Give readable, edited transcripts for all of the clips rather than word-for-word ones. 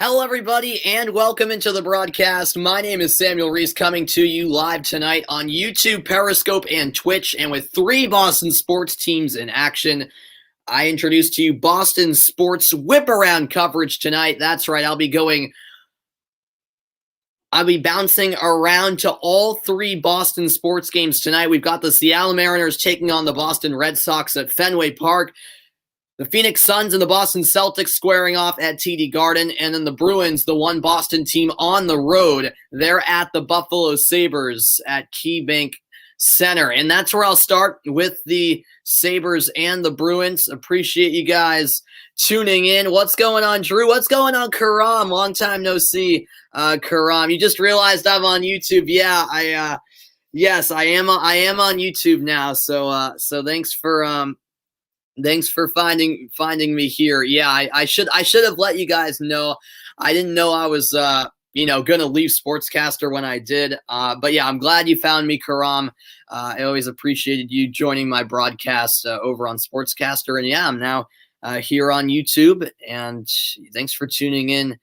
Hello, everybody, and welcome into the broadcast. My name is Samuel Reese, coming to you live tonight on YouTube, Periscope, and Twitch, and with three Boston sports teams in action. I introduce to you Boston sports whip-around coverage tonight. That's right, I'll be bouncing around to all three Boston sports games tonight. We've got the Seattle Mariners taking on the Boston Red Sox at Fenway Park. The Phoenix Suns and the Boston Celtics squaring off at TD Garden, and then the Bruins, the one Boston team on the road, they're at the Buffalo Sabres at KeyBank Center. And that's where I'll start with the Sabres and the Bruins. Appreciate you guys tuning in. What's going on, Drew? What's going on, Karam? Long time no see, Karam. You just realized I'm on YouTube. Yeah, yes, I am on YouTube now. So thanks for finding me here. Yeah, I should have let you guys know. I didn't know I was gonna leave Sportscaster when I did. But yeah, I'm glad you found me, Karam. I always appreciated you joining my broadcast over on Sportscaster. And yeah, I'm now here on YouTube. And thanks for tuning in,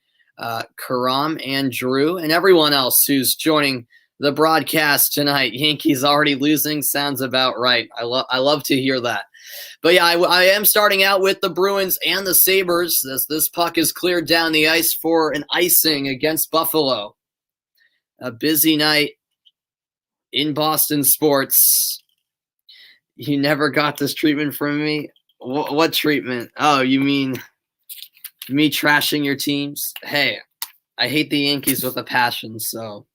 Karam and Drew and everyone else who's joining the broadcast tonight. Yankees already losing sounds about right. I love to hear that. But yeah, I am starting out with the Bruins and the Sabres as this puck is cleared down the ice for an icing against Buffalo. A busy night in Boston sports. You never got this treatment from me? What treatment? Oh, you mean me trashing your teams? Hey, I hate the Yankees with a passion, so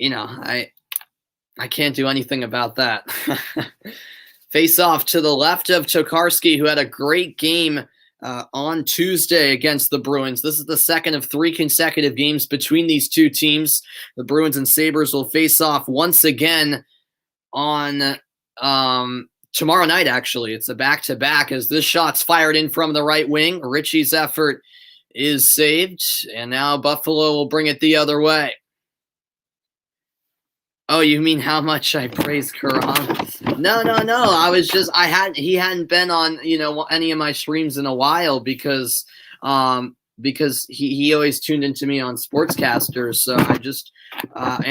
I can't do anything about that. Face off to the left of Tokarski, who had a great game on Tuesday against the Bruins. This is the second of three consecutive games between these two teams. The Bruins and Sabres will face off once again on tomorrow night, actually. It's a back-to-back as this shot's fired in from the right wing. Ritchie's effort is saved, and now Buffalo will bring it the other way. Oh, you mean how much I praise Karam? No. He hadn't been on, any of my streams in a while because he always tuned into me on Sportscaster. So I just, I'm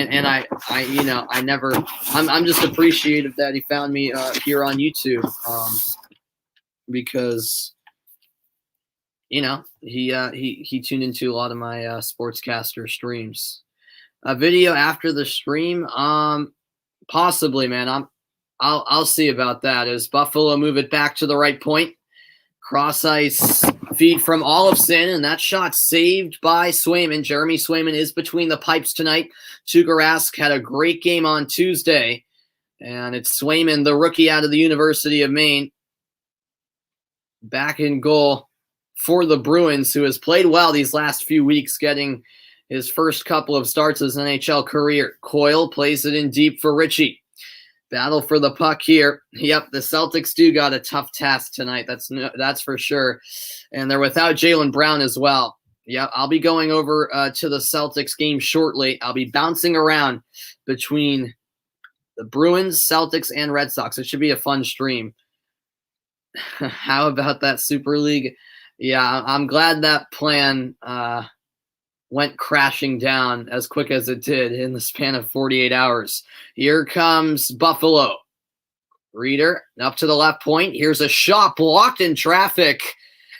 just appreciative that he found me here on YouTube because, he tuned into a lot of my Sportscaster streams. A video after the stream, possibly, man. I'll see about that. As Buffalo move it back to the right point, cross ice feed from Olofsson, and that shot saved by Swayman. Jeremy Swayman is between the pipes tonight. Tuukka Rask had a great game on Tuesday, and it's Swayman, the rookie out of the University of Maine, back in goal for the Bruins, who has played well these last few weeks, getting his first couple of starts as an NHL career. Coyle plays it in deep for Ritchie. Battle for the puck here. Yep, the Celtics do got a tough task tonight. That's for sure. And they're without Jaylen Brown as well. Yep, I'll be going over to the Celtics game shortly. I'll be bouncing around between the Bruins, Celtics, and Red Sox. It should be a fun stream. How about that Super League? Yeah, I'm glad that plan went crashing down as quick as it did in the span of 48 hours. Here comes Buffalo. Reeder up to the left point. Here's a shot blocked in traffic.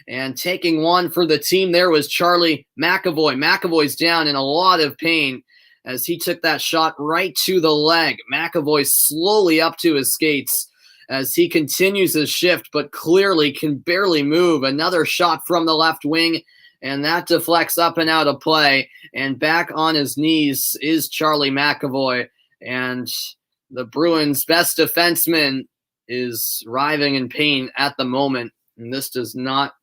And taking one for the team there was Charlie McAvoy. McAvoy's down in a lot of pain as he took that shot right to the leg. McAvoy slowly up to his skates as he continues his shift, but clearly can barely move. Another shot from the left wing, and that deflects up and out of play. And back on his knees is Charlie McAvoy. And the Bruins' best defenseman is writhing in pain at the moment. And this does not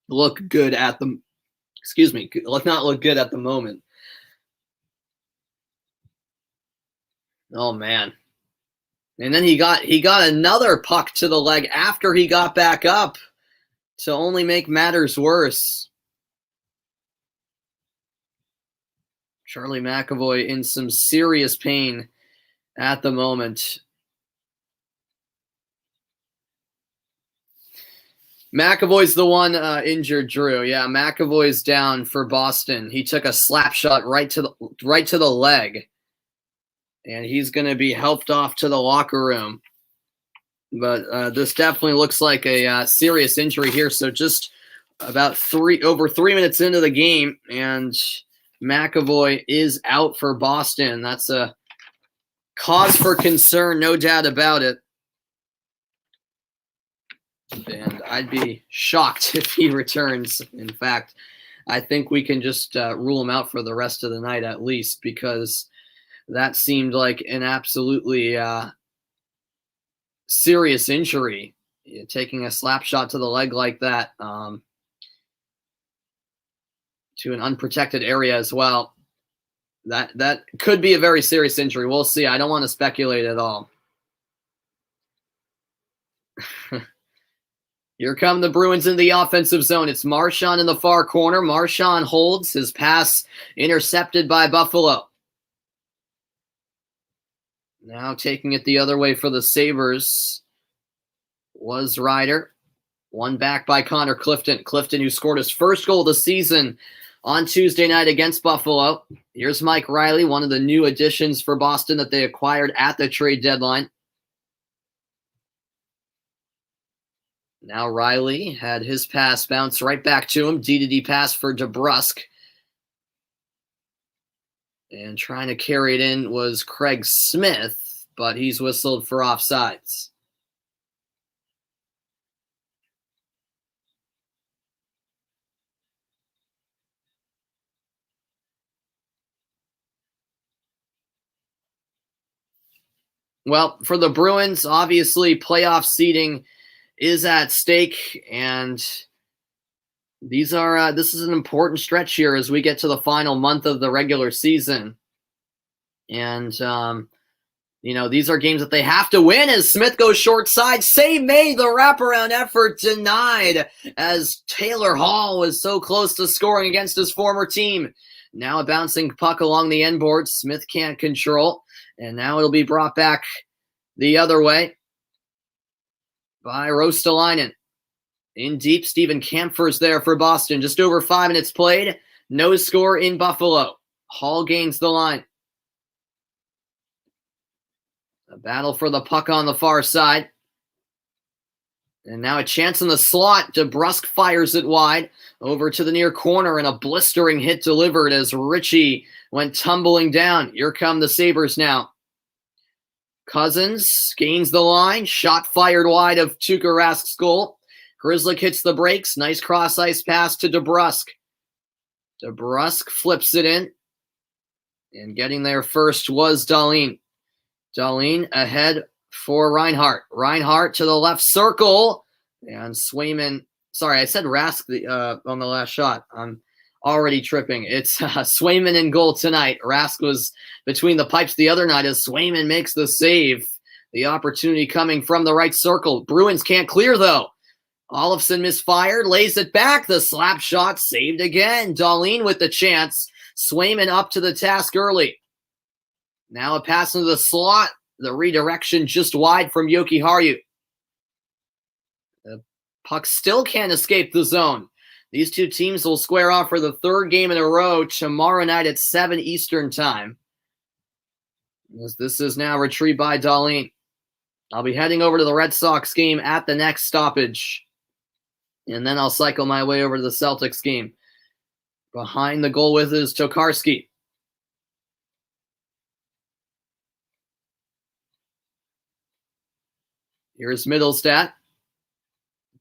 look good at the moment. Oh, man. And then he got another puck to the leg after he got back up to only make matters worse. Charlie McAvoy in some serious pain at the moment. McAvoy's the one injured, Drew. Yeah, McAvoy's down for Boston. He took a slap shot right to the leg, and he's going to be helped off to the locker room. But this definitely looks like a serious injury here. So just about over 3 minutes into the game, and McAvoy is out for Boston. That's a cause for concern, no doubt about it. And I'd be shocked if he returns. In fact, I think we can just rule him out for the rest of the night at least, because that seemed like an absolutely serious injury. Taking a slap shot to the leg like that, to an unprotected area as well. That could be a very serious injury. We'll see. I don't want to speculate at all. Here come the Bruins in the offensive zone. It's Marchand in the far corner. Marchand holds his pass intercepted by Buffalo. Now taking it the other way for the Sabres was Ryder. One back by Connor Clifton. Clifton, who scored his first goal of the season on Tuesday night against Buffalo. Here's Mike Riley, one of the new additions for Boston that they acquired at the trade deadline. Now Riley had his pass bounce right back to him. D-to-D pass for DeBrusk. And trying to carry it in was Craig Smith, but he's whistled for offsides. Well, for the Bruins, obviously playoff seeding is at stake, and this is an important stretch here as we get to the final month of the regular season. And these are games that they have to win as Smith goes short side. Save made, the wraparound effort denied as Taylor Hall was so close to scoring against his former team. Now a bouncing puck along the end board. Smith can't control, and now it'll be brought back the other way by Rostalainen. In deep, Steven Kampfer's there for Boston. Just over 5 minutes played. No score in Buffalo. Hall gains the line. A battle for the puck on the far side. And now a chance in the slot. DeBrusk fires it wide over to the near corner, and a blistering hit delivered as Ritchie went tumbling down. Here come the Sabres now. Cousins gains the line. Shot fired wide of Tuukka Rask's goal. Grzelcyk hits the brakes. Nice cross-ice pass to DeBrusk. DeBrusk flips it in. And getting there first was Dahlin. Dahlin ahead for Reinhart. Reinhart to the left circle. And Swayman. Sorry, I said Rask on the last shot. I'm already tripping. It's Swayman in goal tonight. Rask was between the pipes the other night as Swayman makes the save. The opportunity coming from the right circle. Bruins can't clear, though. Olofsson misfired, lays it back. The slap shot saved again. Dahlin with the chance. Swayman up to the task early. Now a pass into the slot. The redirection just wide from Jokiharju. The puck still can't escape the zone. These two teams will square off for the third game in a row tomorrow night at 7 Eastern time. As this is now retrieved by Dahlin. I'll be heading over to the Red Sox game at the next stoppage. And then I'll cycle my way over to the Celtics game. Behind the goal with is Tokarski. Here's Middlestat.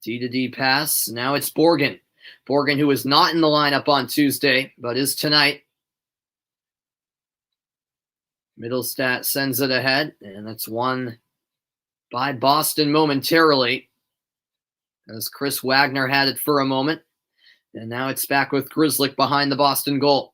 D-to-D pass. Now it's Borgen. Borgen, who was not in the lineup on Tuesday, but is tonight. Middlestat sends it ahead, and that's won by Boston momentarily, as Chris Wagner had it for a moment. And now it's back with Grzelcyk behind the Boston goal.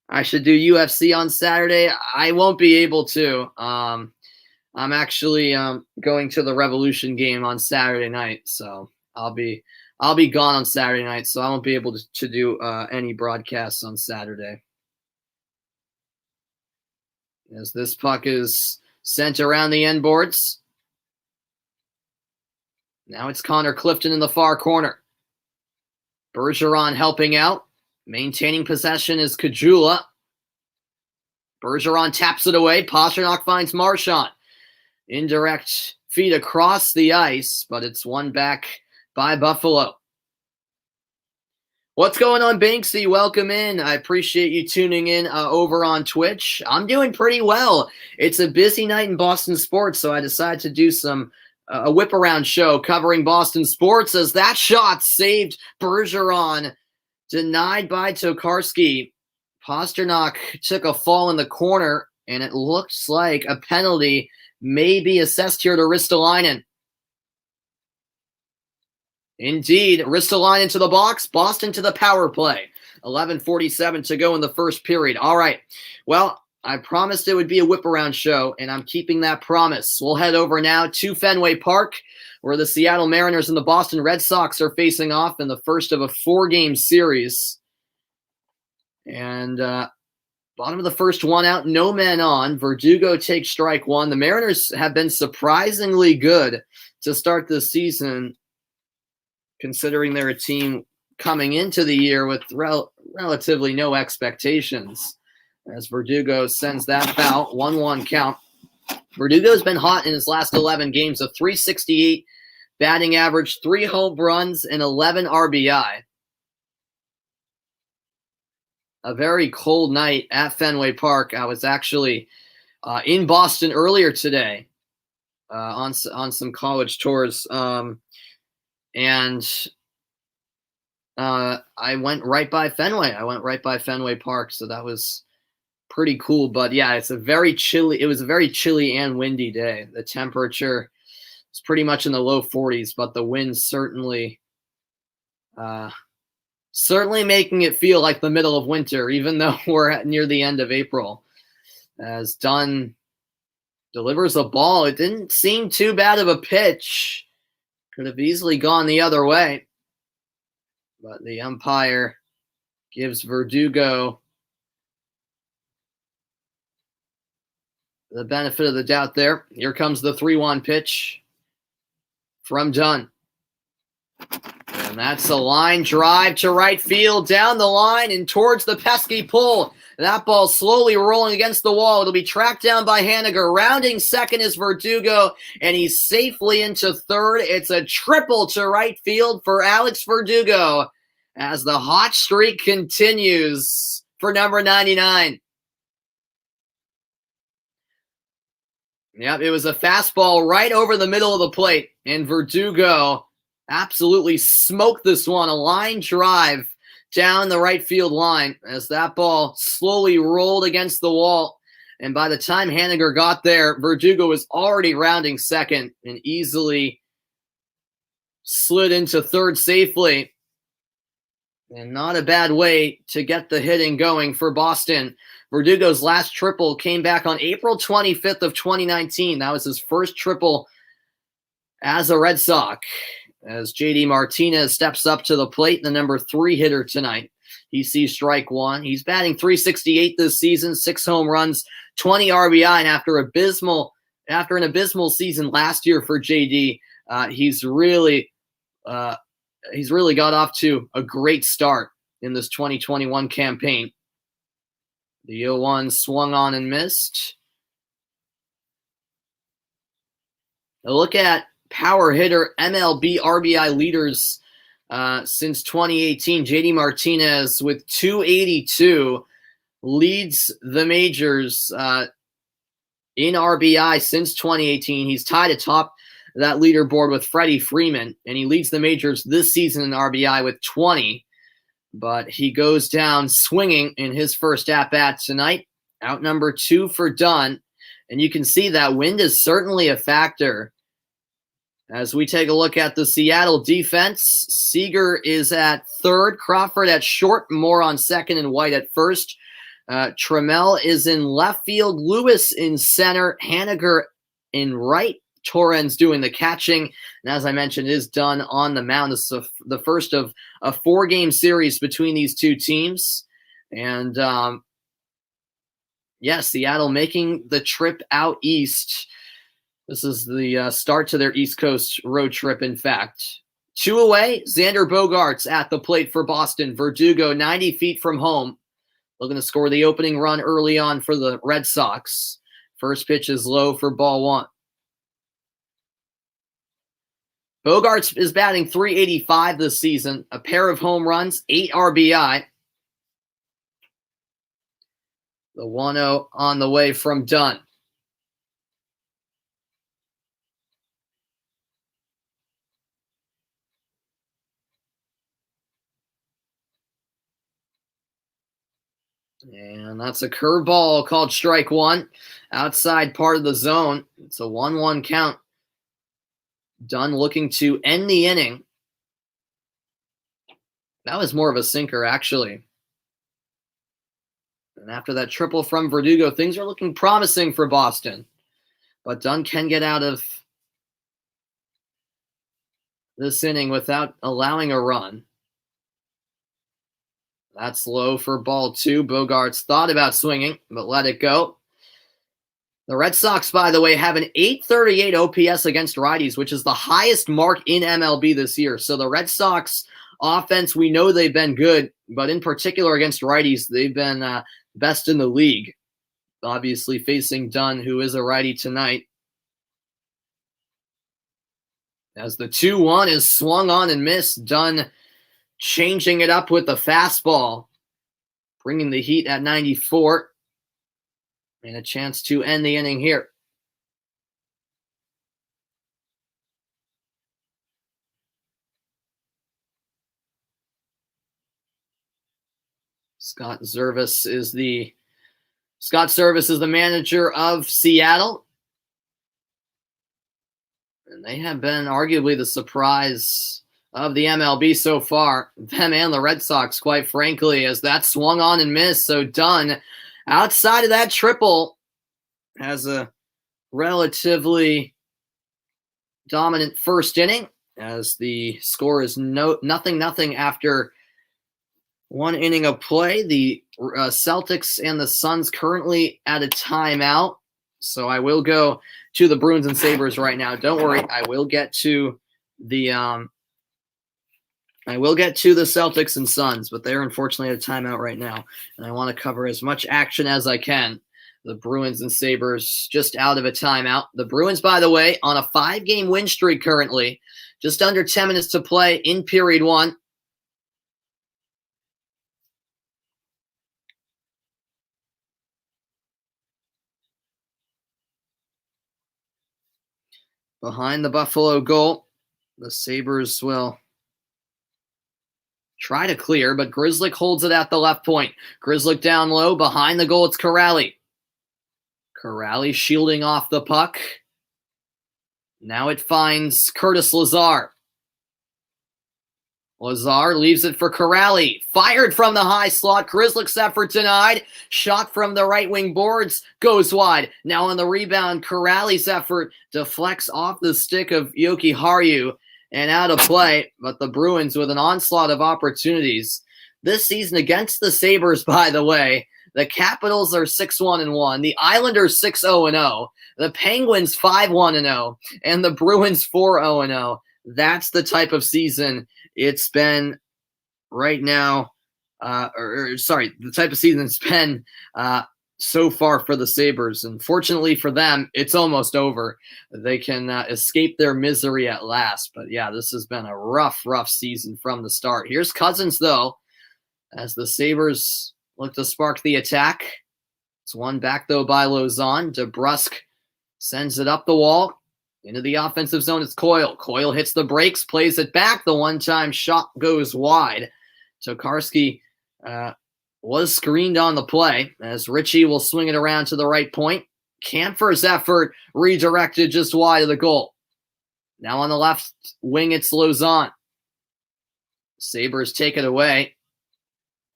I should do UFC on Saturday. I won't be able to. I'm actually going to the Revolution game on Saturday night, so I'll be gone on Saturday night, so I won't be able to do any broadcasts on Saturday. As this puck is sent around the end boards. Now it's Connor Clifton in the far corner. Bergeron helping out. Maintaining possession is Kajula. Bergeron taps it away. Pastrnak finds Marchand. Indirect feed across the ice, but it's won back by Buffalo. What's going on, Banksy? Welcome in. I appreciate you tuning in over on Twitch. I'm doing pretty well. It's a busy night in Boston sports, so I decided to do a whip-around show covering Boston sports as that shot saved Bergeron, denied by Tokarski. Pastrnak took a fall in the corner, and it looks like a penalty may be assessed here to Ristolainen. Indeed, Ristolainen to the box, Boston to the power play. 11:47 to go in the first period. All right. Well, I promised it would be a whip-around show, and I'm keeping that promise. We'll head over now to Fenway Park, where the Seattle Mariners and the Boston Red Sox are facing off in the first of a 4-game series. And bottom of the first, one out, no men on. Verdugo takes strike one. The Mariners have been surprisingly good to start this season, considering they're a team coming into the year with relatively no expectations. As Verdugo sends that foul, 1-1 count. Verdugo's been hot in his last 11 games, a .368 batting average, 3 home runs, and 11 RBI. A very cold night at Fenway Park. I was actually in Boston earlier today on some college tours. And I went right by Fenway. I went right by Fenway Park, so that was pretty cool. But yeah, it was a very chilly and windy day. The temperature is pretty much in the low 40s, but the wind certainly making it feel like the middle of winter, even though we're near the end of April. As Dunn delivers a ball, it didn't seem too bad of a pitch. Could have easily gone the other way. But the umpire gives Verdugo the benefit of the doubt there. Here comes the 3-1 pitch from Dunn. And that's a line drive to right field, down the line and towards the pesky pole. That ball slowly rolling against the wall. It'll be tracked down by Haniger. Rounding second is Verdugo, and he's safely into third. It's a triple to right field for Alex Verdugo as the hot streak continues for number 99. Yep, it was a fastball right over the middle of the plate, and Verdugo absolutely smoked this one. A line drive down the right field line as that ball slowly rolled against the wall. And by the time Haniger got there, Verdugo was already rounding second and easily slid into third safely. And not a bad way to get the hitting going for Boston. Verdugo's last triple came back on April 25th of 2019. That was his first triple as a Red Sox. As J.D. Martinez steps up to the plate, the number 3 hitter tonight. He sees strike one. He's batting .368 this season, 6 home runs, 20 RBI, and after an abysmal season last year for J.D., he's really got off to a great start in this 2021 campaign. The 0-1 swung on and missed. A look at power hitter MLB RBI leaders since 2018. JD Martinez with 282 leads the majors in RBI since 2018. He's tied atop that leaderboard with Freddie Freeman, and he leads the majors this season in RBI with 20. But he goes down swinging in his first at-bat tonight. Out number 2 for Dunn. And you can see that wind is certainly a factor. As we take a look at the Seattle defense, Seager is at third, Crawford at short, Moore on second, and White at first. Trammell is in left field, Lewis in center, Haniger in right, Torrens doing the catching. And as I mentioned, it is Dunn on the mound. This is the first of a 4-game series between these two teams. And Seattle making the trip out east This is the start to their East Coast road trip, in fact. 2 away, Xander Bogaerts at the plate for Boston. Verdugo 90 feet from home, looking to score the opening run early on for the Red Sox. First pitch is low for ball 1. Bogaerts is batting .385 this season, a pair of home runs, 8 RBI. The 1-0 on the way from Dunn. And that's a curveball called strike 1. Outside part of the zone. It's a 1-1 count. Dunn looking to end the inning. That was more of a sinker, actually. And after that triple from Verdugo, things are looking promising for Boston. But Dunn can get out of this inning without allowing a run. That's low for ball 2. Bogaerts thought about swinging, but let it go. The Red Sox, by the way, have an .838 OPS against righties, which is the highest mark in MLB this year. So the Red Sox offense, we know they've been good, but in particular against righties, they've been best in the league. Obviously facing Dunn, who is a righty tonight. As the 2-1 is swung on and missed, Dunn changing it up with the fastball, bringing the heat at 94, and a chance to end the inning here. Scott Servais is the manager of Seattle. And they have been arguably the surprise of the MLB so far. Them and the Red Sox, quite frankly, as that swung on and missed. So Dunn, outside of that triple, has a relatively dominant first inning, as the score is 0-0 after 1 inning of play. The Celtics and the Suns currently at a timeout. So I will go to the Bruins and Sabres right now. Don't worry, I will get to the Celtics and Suns, but they're unfortunately at a timeout right now, and I want to cover as much action as I can. The Bruins and Sabres just out of a timeout. The Bruins, by the way, on a 5-game win streak currently, just under 10 minutes to play in period 1. Behind the Buffalo goal, the Sabres will try to clear, but Grzelcyk holds it at the left point. Grzelcyk down low. Behind the goal, it's Kuraly. Kuraly shielding off the puck. Now it finds Curtis Lazar. Lazar leaves it for Kuraly. Fired from the high slot. Grzelcyk's effort denied. Shot from the right wing boards. Goes wide. Now on the rebound, Kuraly's effort deflects off the stick of Yoki Haru and out of play. But the Bruins with an onslaught of opportunities. This season against the Sabres, by the way, the Capitals are 6-1-1. The Islanders 6-0-0. The Penguins 5-1-0. And the Bruins 4-0-0. That's the type of season it's been right now. The type of season it's been so far for the Sabres. And fortunately for them, it's almost over. They can escape their misery at last. But yeah, this has been a rough season from the start. Here's Cousins, though, as the Sabres look to spark the attack. It's won back, though, by Lauzon. DeBrusk sends it up the wall. Into the offensive zone, it's Coyle. Coyle hits the brakes, plays it back. The one-time shot goes wide. Tokarski was screened on the play, as Ritchie will swing it around to the right point. Kampfer's effort redirected just wide of the goal. Now on the left wing, it's Lauzon. Sabres take it away.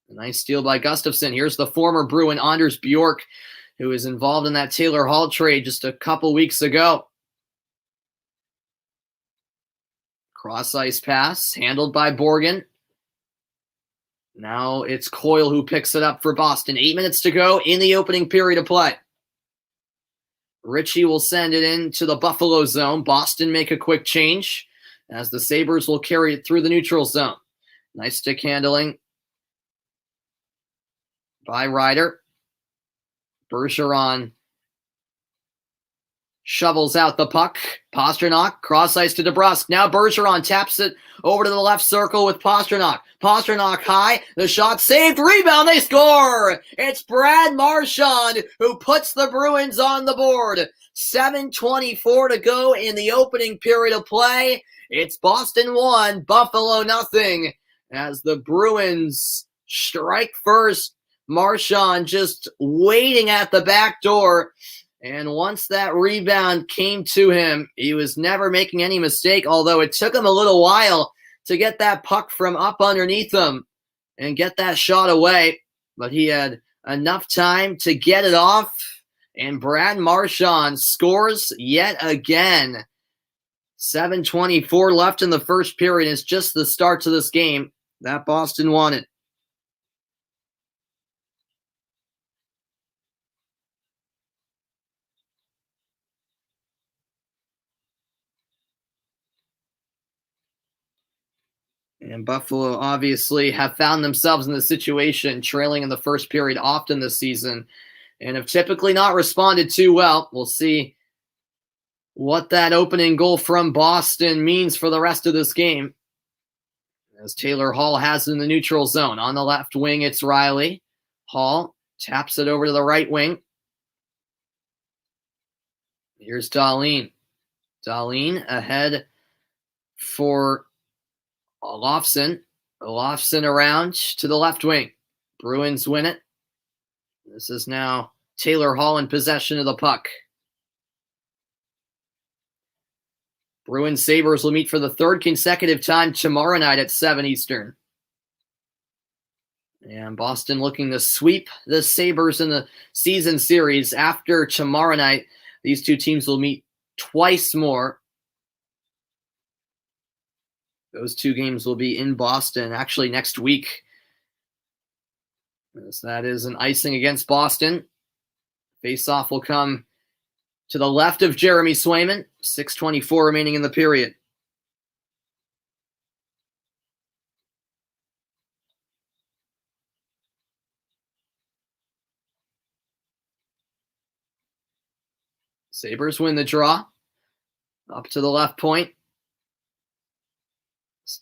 A nice steal by Gustafsson. Here's the former Bruin Anders Bjork, who was involved in that Taylor Hall trade just a couple weeks ago. Cross-ice pass, handled by Borgen. Now it's Coyle who picks it up for Boston. 8 minutes to go in the opening period of play. Ritchie will send it into the Buffalo zone. Boston make a quick change as the Sabres will carry it through the neutral zone. Nice stick handling by Ryder. Bergeron shovels out the puck. Pastrnak, cross ice to DeBrusk. Now Bergeron taps it over to the left circle with Pastrnak. Pastrnak high. The shot saved. Rebound. They score. It's Brad Marchand who puts the Bruins on the board. 7:24 to go in the opening period of play. It's Boston 1, Buffalo nothing. As the Bruins strike first, Marchand just waiting at the back door. And once that rebound came to him, he was never making any mistake, although it took him a little while to get that puck from up underneath him and get that shot away. But he had enough time to get it off, and Brad Marchand scores yet again. 7:24 left in the first period. It's just the start to this game that Boston wanted. And Buffalo obviously have found themselves in the situation trailing in the first period often this season and have typically not responded too well. We'll see what that opening goal from Boston means for the rest of this game. As Taylor Hall has it in the neutral zone. On the left wing, it's Riley. Hall taps it over to the right wing. Here's Dahlin. Dahlin ahead for Olofsson. Olofsson around to the left wing. Bruins win it. This is now Taylor Hall in possession of the puck. Bruins Sabres will meet for the third consecutive time tomorrow night at 7 Eastern. And Boston looking to sweep the Sabres in the season series. After tomorrow night, these two teams will meet twice more. Those two games will be in Boston actually next week. As that is an icing against Boston. Face-off will come to the left of Jeremy Swayman. 6:24 remaining in the period. Sabres win the draw. Up to the left point.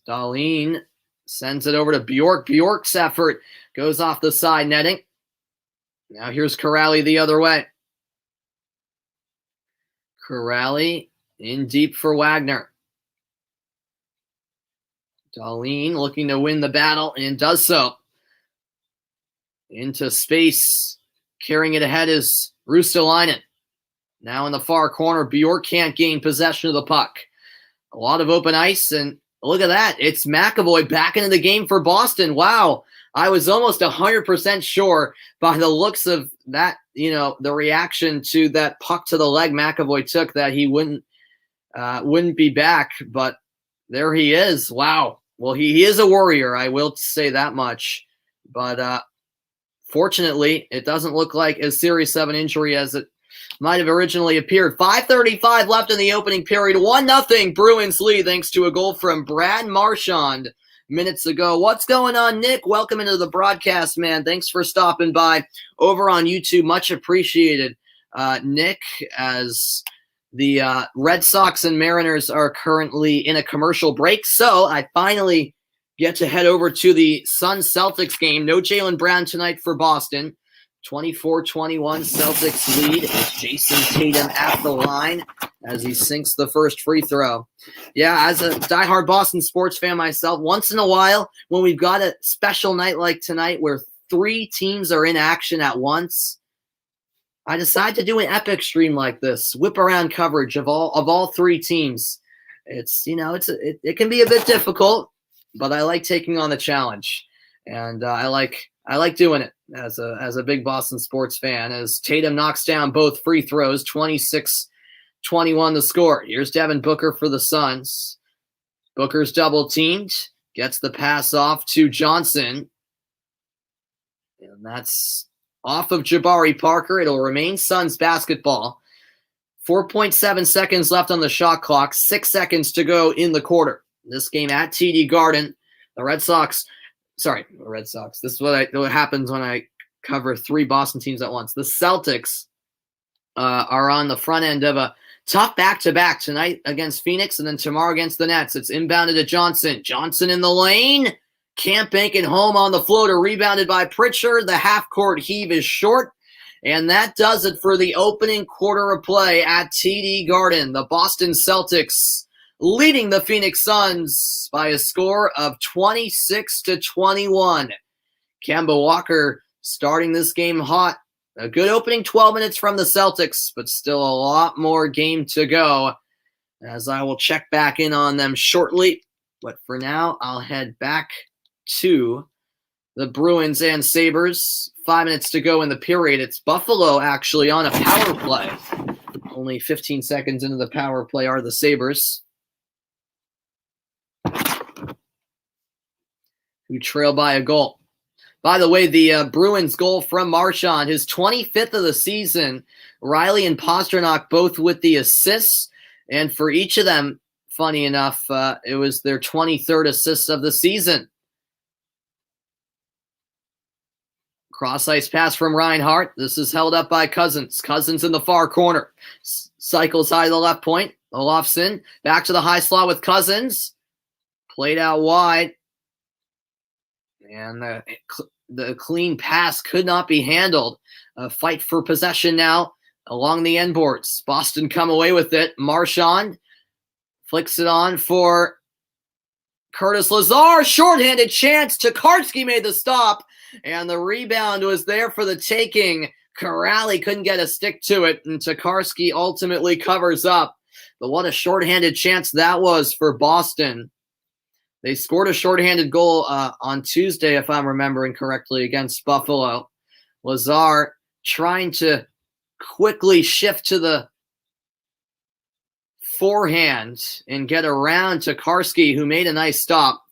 Dahlin sends it over to Bjork. Bjork's effort goes off the side netting. Now here's Corrali the other way. Corrali in deep for Wagner. Dahlin looking to win the battle and does so. Into space. Carrying it ahead is Rustalainen. Now in the far corner, Bjork can't gain possession of the puck. A lot of open ice, and look at that. It's McAvoy back into the game for Boston. Wow. I was almost 100% sure by the looks of that, the reaction to that puck to the leg McAvoy took that he wouldn't be back, but there he is. Wow. Well, he is a warrior, I will say that much. But fortunately, it doesn't look like as serious of an injury as it might have originally appeared. 5:35 left in the opening period. 1-0 Bruins lead thanks to a goal from Brad Marchand minutes ago. What's going on, Nick? Welcome into the broadcast, man. Thanks for stopping by over on YouTube. Much appreciated, Nick, as the Red Sox and Mariners are currently in a commercial break. So I finally get to head over to the Suns-Celtics game. No Jaylen Brown tonight for Boston. 24-21 Celtics lead. It's Jason Tatum at the line as he sinks the first free throw. Yeah, as a diehard Boston sports fan myself, once in a while when we've got a special night like tonight where three teams are in action at once, I decide to do an epic stream like this, whip-around coverage of all three teams. It's it can be a bit difficult, but I like taking on the challenge, and I like doing it as a big Boston sports fan. As Tatum knocks down both free throws, 26-21 the score. Here's Devin Booker for the Suns. Booker's double teamed, gets the pass off to Johnson, and that's off of Jabari Parker. It'll remain Suns basketball. 4.7 seconds left on the shot clock, 6 seconds to go in the quarter. This game at TD Garden, the Red Sox. This is what happens when I cover 3 Boston teams at once. The Celtics are on the front end of a tough back-to-back tonight against Phoenix and then tomorrow against the Nets. It's inbounded to Johnson. Johnson in the lane. Can't bank it home on the floater. Rebounded by Pritchard. The half-court heave is short. And that does it for the opening quarter of play at TD Garden. The Boston Celtics leading the Phoenix Suns by a score of 26-21. Kemba Walker starting this game hot. A good opening 12 minutes from the Celtics, but still a lot more game to go, as I will check back in on them shortly. But for now, I'll head back to the Bruins and Sabres. 5 minutes to go in the period. It's Buffalo actually on a power play. Only 15 seconds into the power play are the Sabres, who trail by a goal. By the way, the Bruins goal from Marchand, his 25th of the season. Riley and Pasternak both with the assists. And for each of them, funny enough, it was their 23rd assist of the season. Cross-ice pass from Reinhart. This is held up by Cousins. Cousins in the far corner. Cycles high to the left point. Olofsson back to the high slot with Cousins. Played out wide. And the clean pass could not be handled. A fight for possession now along the end boards. Boston come away with it. Marchand flicks it on for Curtis Lazar. Shorthanded chance. Tokarski made the stop. And the rebound was there for the taking. Corrali couldn't get a stick to it. And Tokarski ultimately covers up. But what a shorthanded chance that was for Boston. They scored a shorthanded goal on Tuesday, if I'm remembering correctly, against Buffalo. Lazar trying to quickly shift to the forehand and get around Tokarski, who made a nice stop.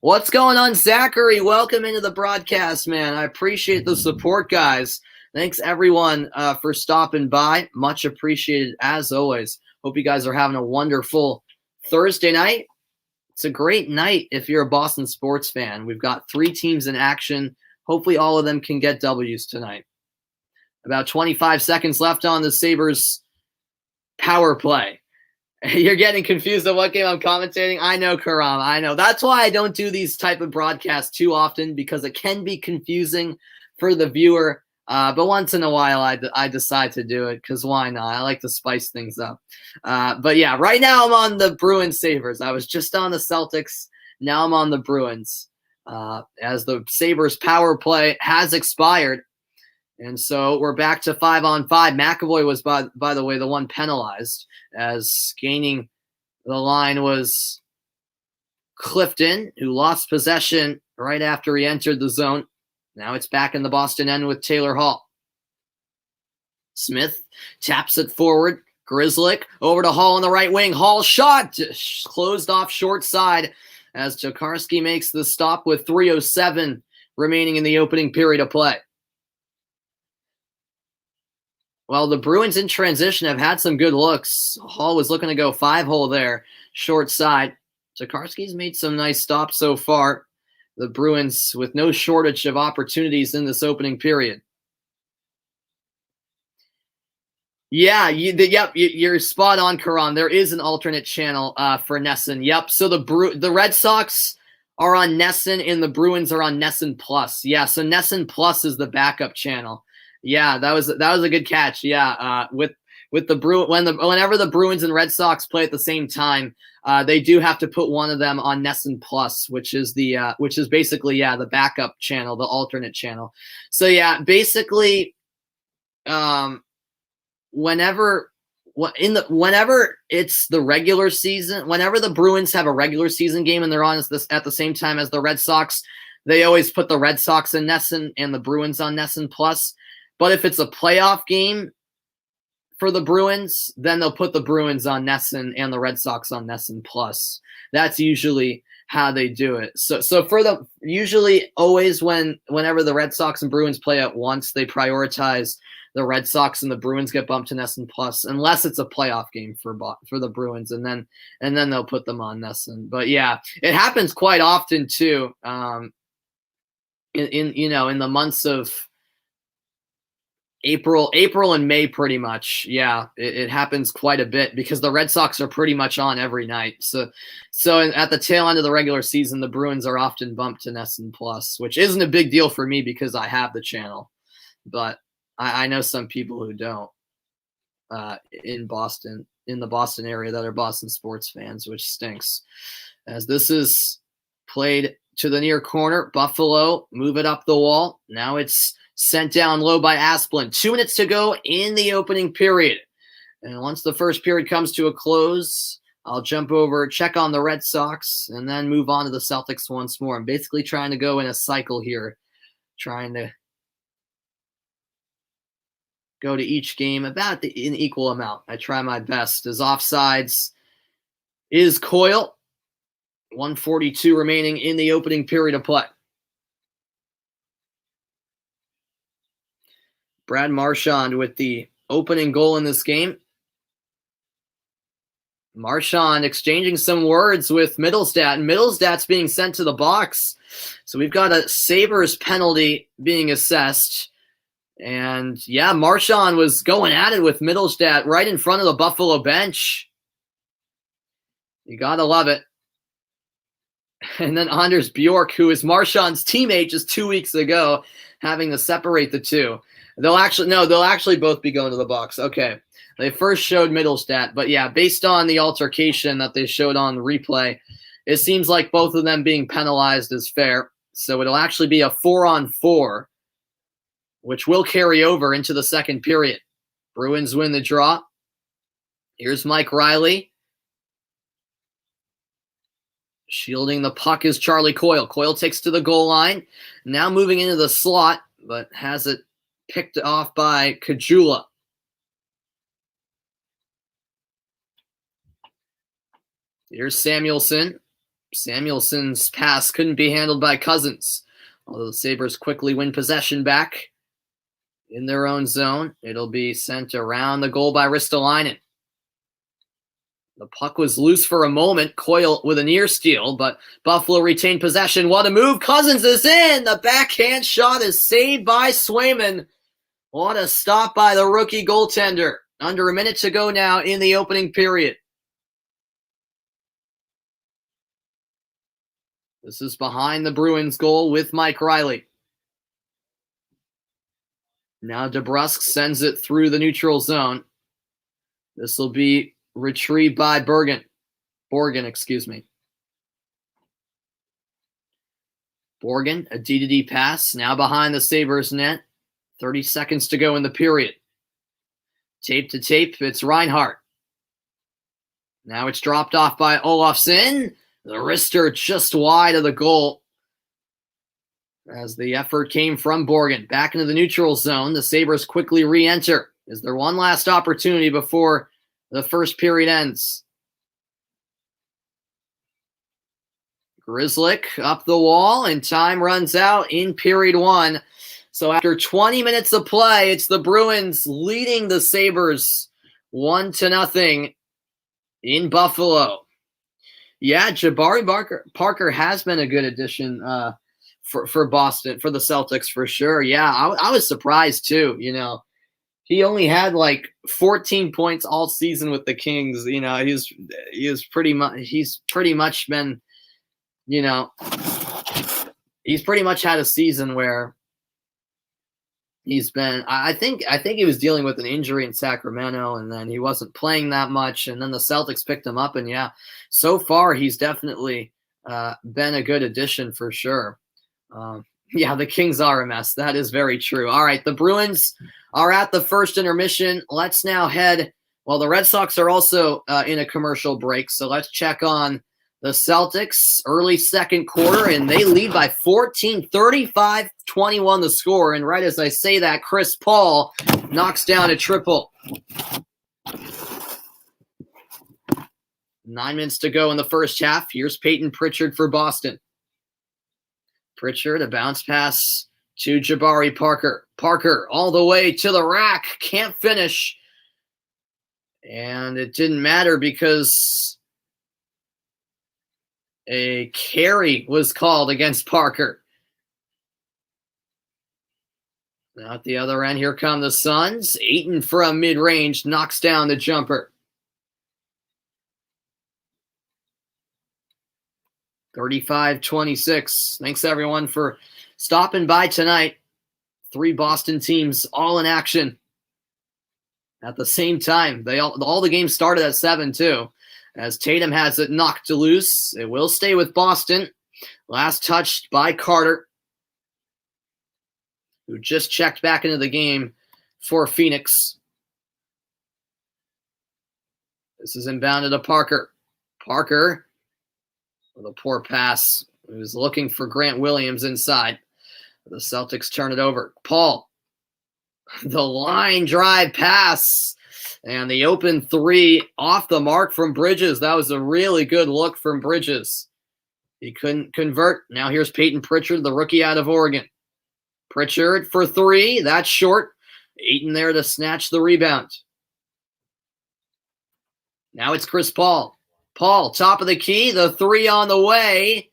What's going on, Zachary? Welcome into the broadcast, man. I appreciate the support, guys. Thanks, everyone, for stopping by. Much appreciated, as always. Hope you guys are having a wonderful Thursday night. It's a great night if you're a Boston sports fan. We've got 3 teams in action. Hopefully all of them can get W's tonight. About 25 seconds left on the Sabres power play. You're getting confused at what game I'm commentating? I know, Karam. I know. That's why I don't do these type of broadcasts too often, because it can be confusing for the viewer. But once in a while, I decide to do it because why not? I like to spice things up. But yeah, right now I'm on the Bruins Sabres. I was just on the Celtics. Now I'm on the Bruins as the Sabres power play has expired. And so we're back to 5-on-5. McAvoy was, by the way, the one penalized, as gaining the line was Clifton, who lost possession right after he entered the zone. Now it's back in the Boston end with Taylor Hall. Smith taps it forward. Grzelcyk over to Hall on the right wing. Hall shot closed off short side as Tokarski makes the stop with 3:07 remaining in the opening period of play. Well, the Bruins in transition have had some good looks. Hall was looking to go 5-hole there, short side. Tokarski's made some nice stops so far. The Bruins with no shortage of opportunities in this opening period. Yeah, you're spot on, Karan. There is an alternate channel for NESN. Yep. So the Red Sox are on NESN and the Bruins are on NESN Plus. Yeah. So NESN Plus is the backup channel. Yeah, that was a good catch. Yeah. With the whenever the Bruins and Red Sox play at the same time, they do have to put one of them on NESN Plus, which is basically the backup channel, the alternate channel. So yeah, basically, whenever it's the regular season, whenever the Bruins have a regular season game and they're on at the same time as the Red Sox, they always put the Red Sox in NESN and the Bruins on NESN Plus. But if it's a playoff game for the Bruins, then they'll put the Bruins on NESN and the Red Sox on NESN Plus. That's usually how they do it. So for the usually always whenever the Red Sox and Bruins play at once, they prioritize the Red Sox and the Bruins get bumped to NESN Plus unless it's a playoff game for the Bruins, and then they'll put them on NESN. But yeah, it happens quite often too. In the months of April and May, pretty much. Yeah, it happens quite a bit because the Red Sox are pretty much on every night. So at the tail end of the regular season, the Bruins are often bumped to NESN Plus, which isn't a big deal for me because I have the channel. But I know some people who don't in the Boston area that are Boston sports fans, which stinks. As this is played to the near corner, Buffalo move it up the wall. Now it's sent down low by Asplund. 2 minutes to go in the opening period. And once the first period comes to a close, I'll jump over, check on the Red Sox, and then move on to the Celtics once more. I'm basically trying to go in a cycle here, trying to go to each game about in equal amount. I try my best. As offsides is Coyle. 1:42 remaining in the opening period of play. Brad Marchand with the opening goal in this game. Marchand exchanging some words with Middlestat, and Middlestat's being sent to the box. So we've got a Sabres penalty being assessed. And yeah, Marchand was going at it with Middlestat right in front of the Buffalo bench. You gotta love it. And then Anders Bjork, who is Marchand's teammate just 2 weeks ago, having to separate the two. They'll actually both be going to the box. Okay. They first showed Middlestat, but yeah, based on the altercation that they showed on the replay, it seems like both of them being penalized is fair. So it'll actually be a 4-on-4, which will carry over into the second period. Bruins win the draw. Here's Mike Riley. Shielding the puck is Charlie Coyle. Coyle takes to the goal line. Now moving into the slot, but has it picked off by Kajula. Here's Samuelson. Samuelson's pass couldn't be handled by Cousins. Although the Sabres quickly win possession back in their own zone. It'll be sent around the goal by Ristolainen. The puck was loose for a moment. Coyle with a near steal, but Buffalo retained possession. What a move. Cousins is in. The backhand shot is saved by Swayman. What a stop by the rookie goaltender. Under a minute to go now in the opening period. This is behind the Bruins goal with Mike Riley. Now DeBrusk sends it through the neutral zone. This will be retrieved by Borgen, excuse me. Borgen, a D-to-D pass, now behind the Sabres net. 30 seconds to go in the period. Tape to tape, it's Reinhart. Now it's dropped off by Olofsson. The wrister just wide of the goal as the effort came from Borgen. Back into the neutral zone, the Sabres quickly re-enter. Is there one last opportunity before the first period ends? Grzelcyk up the wall, and time runs out in period one. So after 20 minutes of play, it's the Bruins leading the Sabres 1-0 in Buffalo. Yeah, Jabari Parker has been a good addition for Boston, for the Celtics for sure. Yeah, I was surprised too. You know, he only had like 14 points all season with the Kings. You know, he's pretty much been, you know, he's pretty much had a season where he's been. I think he was dealing with an injury in Sacramento, and then he wasn't playing that much, and then the Celtics picked him up, and yeah, so far he's definitely been a good addition for sure. Yeah, the Kings are a mess. That is very true. All right, the Bruins are at the first intermission. Let's now head. Well, the Red Sox are also in a commercial break, so let's check on the Celtics. Early second quarter, and they lead by 14, 35-21 the score. And right as I say that, Chris Paul knocks down a triple. 9 minutes to go in the first half. Here's Peyton Pritchard for Boston. Pritchard, a bounce pass to Jabari Parker. Parker all the way to the rack. Can't finish. And it didn't matter because a carry was called against Parker. Now at the other end, here come the Suns. Ayton from mid-range knocks down the jumper. 35-26. Thanks, everyone, for stopping by tonight. 3 Boston teams all in action at the same time. All the games started at 7, too. As Tatum has it knocked loose. It will stay with Boston. Last touched by Carter, who just checked back into the game for Phoenix. This is inbounded to Parker. Parker with a poor pass. He was looking for Grant Williams inside. The Celtics turn it over. Paul, the line drive pass. And the open 3 off the mark from Bridges. That was a really good look from Bridges. He couldn't convert. Now here's Peyton Pritchard, the rookie out of Oregon. Pritchard for 3. That's short. Ayton there to snatch the rebound. Now it's Chris Paul. Paul, top of the key. The 3 on the way.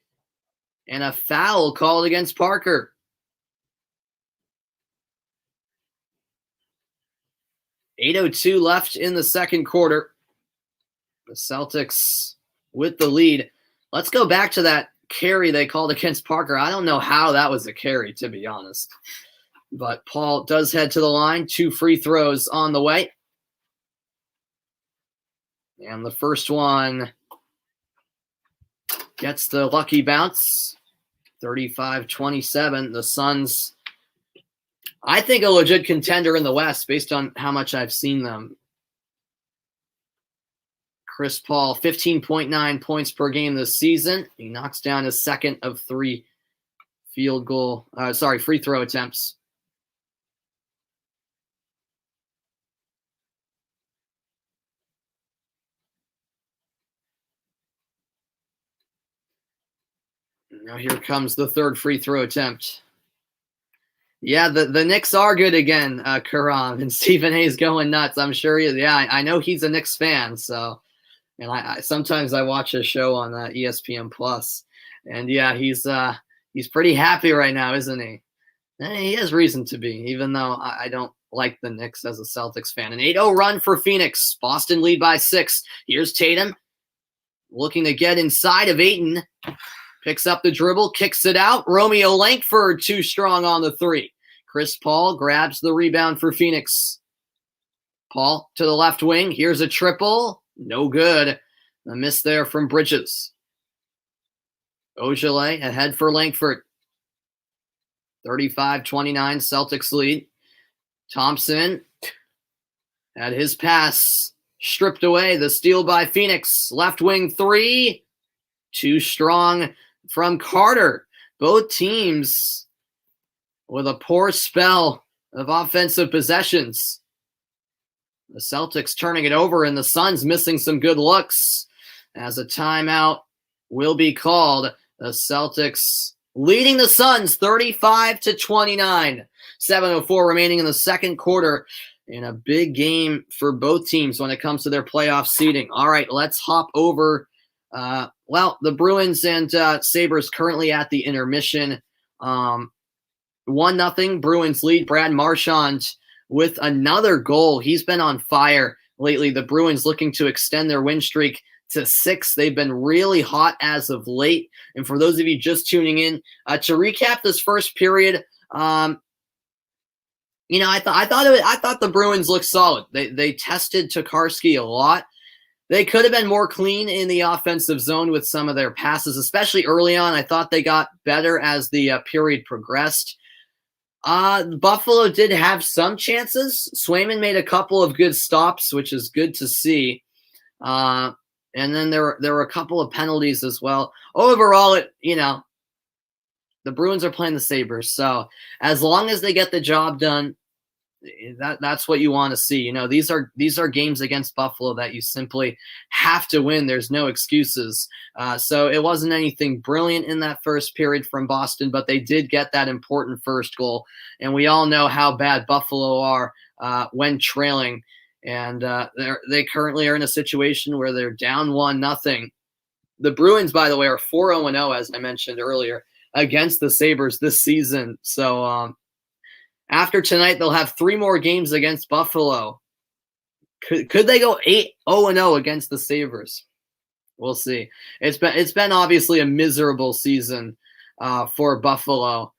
And a foul called against Parker. .802 left in the second quarter. The Celtics with the lead. Let's go back to that carry they called against Parker. I don't know how that was a carry, to be honest. But Paul does head to the line. 2 free throws on the way. And the first one gets the lucky bounce. 35-27. The Suns, I think, a legit contender in the West based on how much I've seen them. Chris Paul, 15.9 points per game this season. He knocks down his second of 3 free throw attempts. Now here comes the third free throw attempt. Yeah, the Knicks are good again, Karam, and Stephen A's going nuts. I'm sure he is. Yeah, I know he's a Knicks fan, so, and I sometimes I watch a show on ESPN Plus, and yeah, he's pretty happy right now, isn't he? And he has reason to be, even though I don't like the Knicks as a Celtics fan. An 8-0 run for Phoenix. Boston lead by 6. Here's Tatum looking to get inside of Ayton. Picks up the dribble, kicks it out. Romeo Langford too strong on the 3. Chris Paul grabs the rebound for Phoenix. Paul to the left wing. Here's a triple. No good. A miss there from Bridges. Ojale ahead for Langford. 35-29, Celtics lead. Thompson had his pass stripped away. The steal by Phoenix. Left wing 3. Too strong from Carter. Both teams with a poor spell of offensive possessions. The Celtics turning it over, and the Suns missing some good looks as a timeout will be called. The Celtics leading the Suns 35-29. 7:04 remaining in the second quarter, in a big game for both teams when it comes to their playoff seeding. All right, let's hop over. The Bruins and Sabres currently at the intermission. 1-0 Bruins lead. Brad Marchand with another goal. He's been on fire lately. The Bruins looking to extend their win streak to 6. They've been really hot as of late. And for those of you just tuning in, to recap this first period, I thought the Bruins looked solid. They tested Tokarski a lot. They could have been more clean in the offensive zone with some of their passes, especially early on. I thought they got better as the period progressed. Buffalo did have some chances. Swayman made a couple of good stops, which is good to see. And then there were a couple of penalties as well. Overall, the Bruins are playing the Sabres. So as long as they get the job done, That's what you want to see. These are games against Buffalo that you simply have to win. There's no excuses. So it wasn't anything brilliant in that first period from Boston, but they did get that important first goal. And we all know how bad Buffalo are when trailing. And they currently are in a situation where they're down 1-0. The Bruins, by the way, are 4-0, as I mentioned earlier, against the Sabres this season. So after tonight, they'll have 3 more games against Buffalo. Could they go 8-0 against the Sabres? We'll see. It's been obviously a miserable season for Buffalo.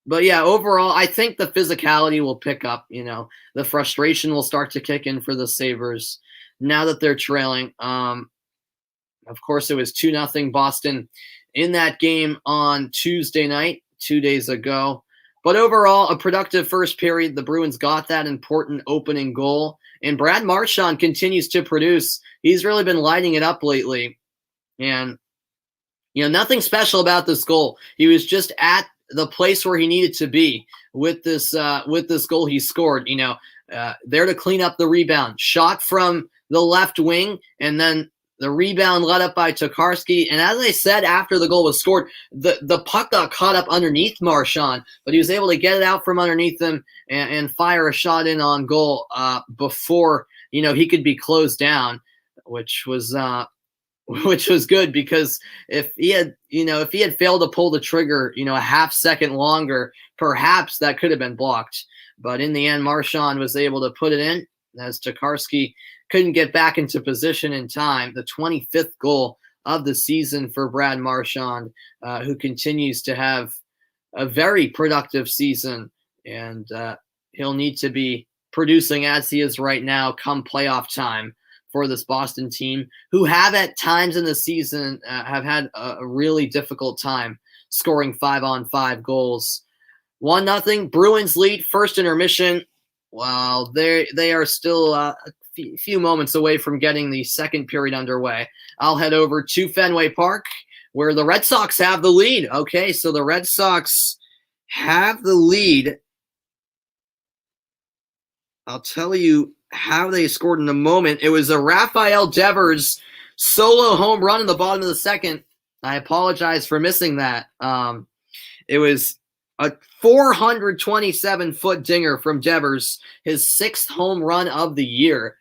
But yeah, overall, I think the physicality will pick up. The frustration will start to kick in for the Sabres now that they're trailing. Of course, it was 2-0 Boston in that game on Tuesday night, 2 days ago. But overall, a productive first period. The Bruins got that important opening goal. And Brad Marchand continues to produce. He's really been lighting it up lately. And, nothing special about this goal. He was just at the place where he needed to be with this goal he scored. There to clean up the rebound. Shot from the left wing, and then the rebound led up by Tokarski. And as I said, after the goal was scored, the puck got caught up underneath Marchand, but he was able to get it out from underneath him and fire a shot in on goal before he could be closed down, which was good, because if he had failed to pull the trigger a half second longer, perhaps that could have been blocked. But in the end, Marchand was able to put it in, as Tokarski couldn't get back into position in time. The 25th goal of the season for Brad Marchand, who continues to have a very productive season, and he'll need to be producing as he is right now come playoff time for this Boston team, who have at times in the season have had a really difficult time scoring 5-on-5 goals. 1-0 Bruins lead, first intermission. Well, they are still a few moments away from getting the second period underway. I'll head over to Fenway Park, where the Red Sox have the lead. Okay, so the Red Sox have the lead. I'll tell you how they scored in a moment. It was a Rafael Devers solo home run in the bottom of the second. I apologize for missing that. It was a 427-foot dinger from Devers, his 6th home run of the year.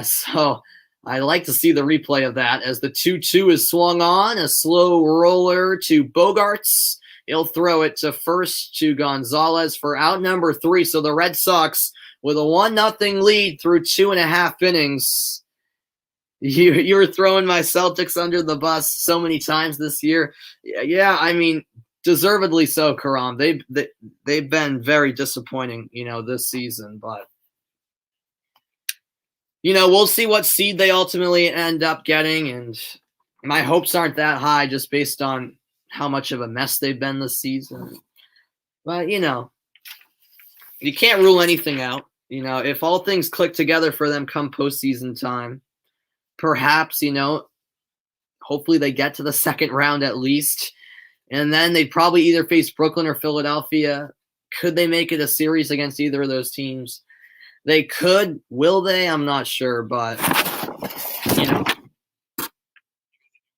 So I like to see the replay of that, as the 2-2 is swung on. A slow roller to Bogarts. He'll throw it to first to Gonzalez for out number 3. So the Red Sox with a 1-0 lead through 2.5 innings. You were throwing my Celtics under the bus so many times this year. Yeah, I mean, deservedly so, Karam. They've been very disappointing, this season. But, we'll see what seed they ultimately end up getting. And my hopes aren't that high just based on how much of a mess they've been this season. But, you can't rule anything out. If all things click together for them come postseason time, perhaps, hopefully they get to the second round at least. And then they'd probably either face Brooklyn or Philadelphia. Could they make it a series against either of those teams? They could. Will they? I'm not sure, but,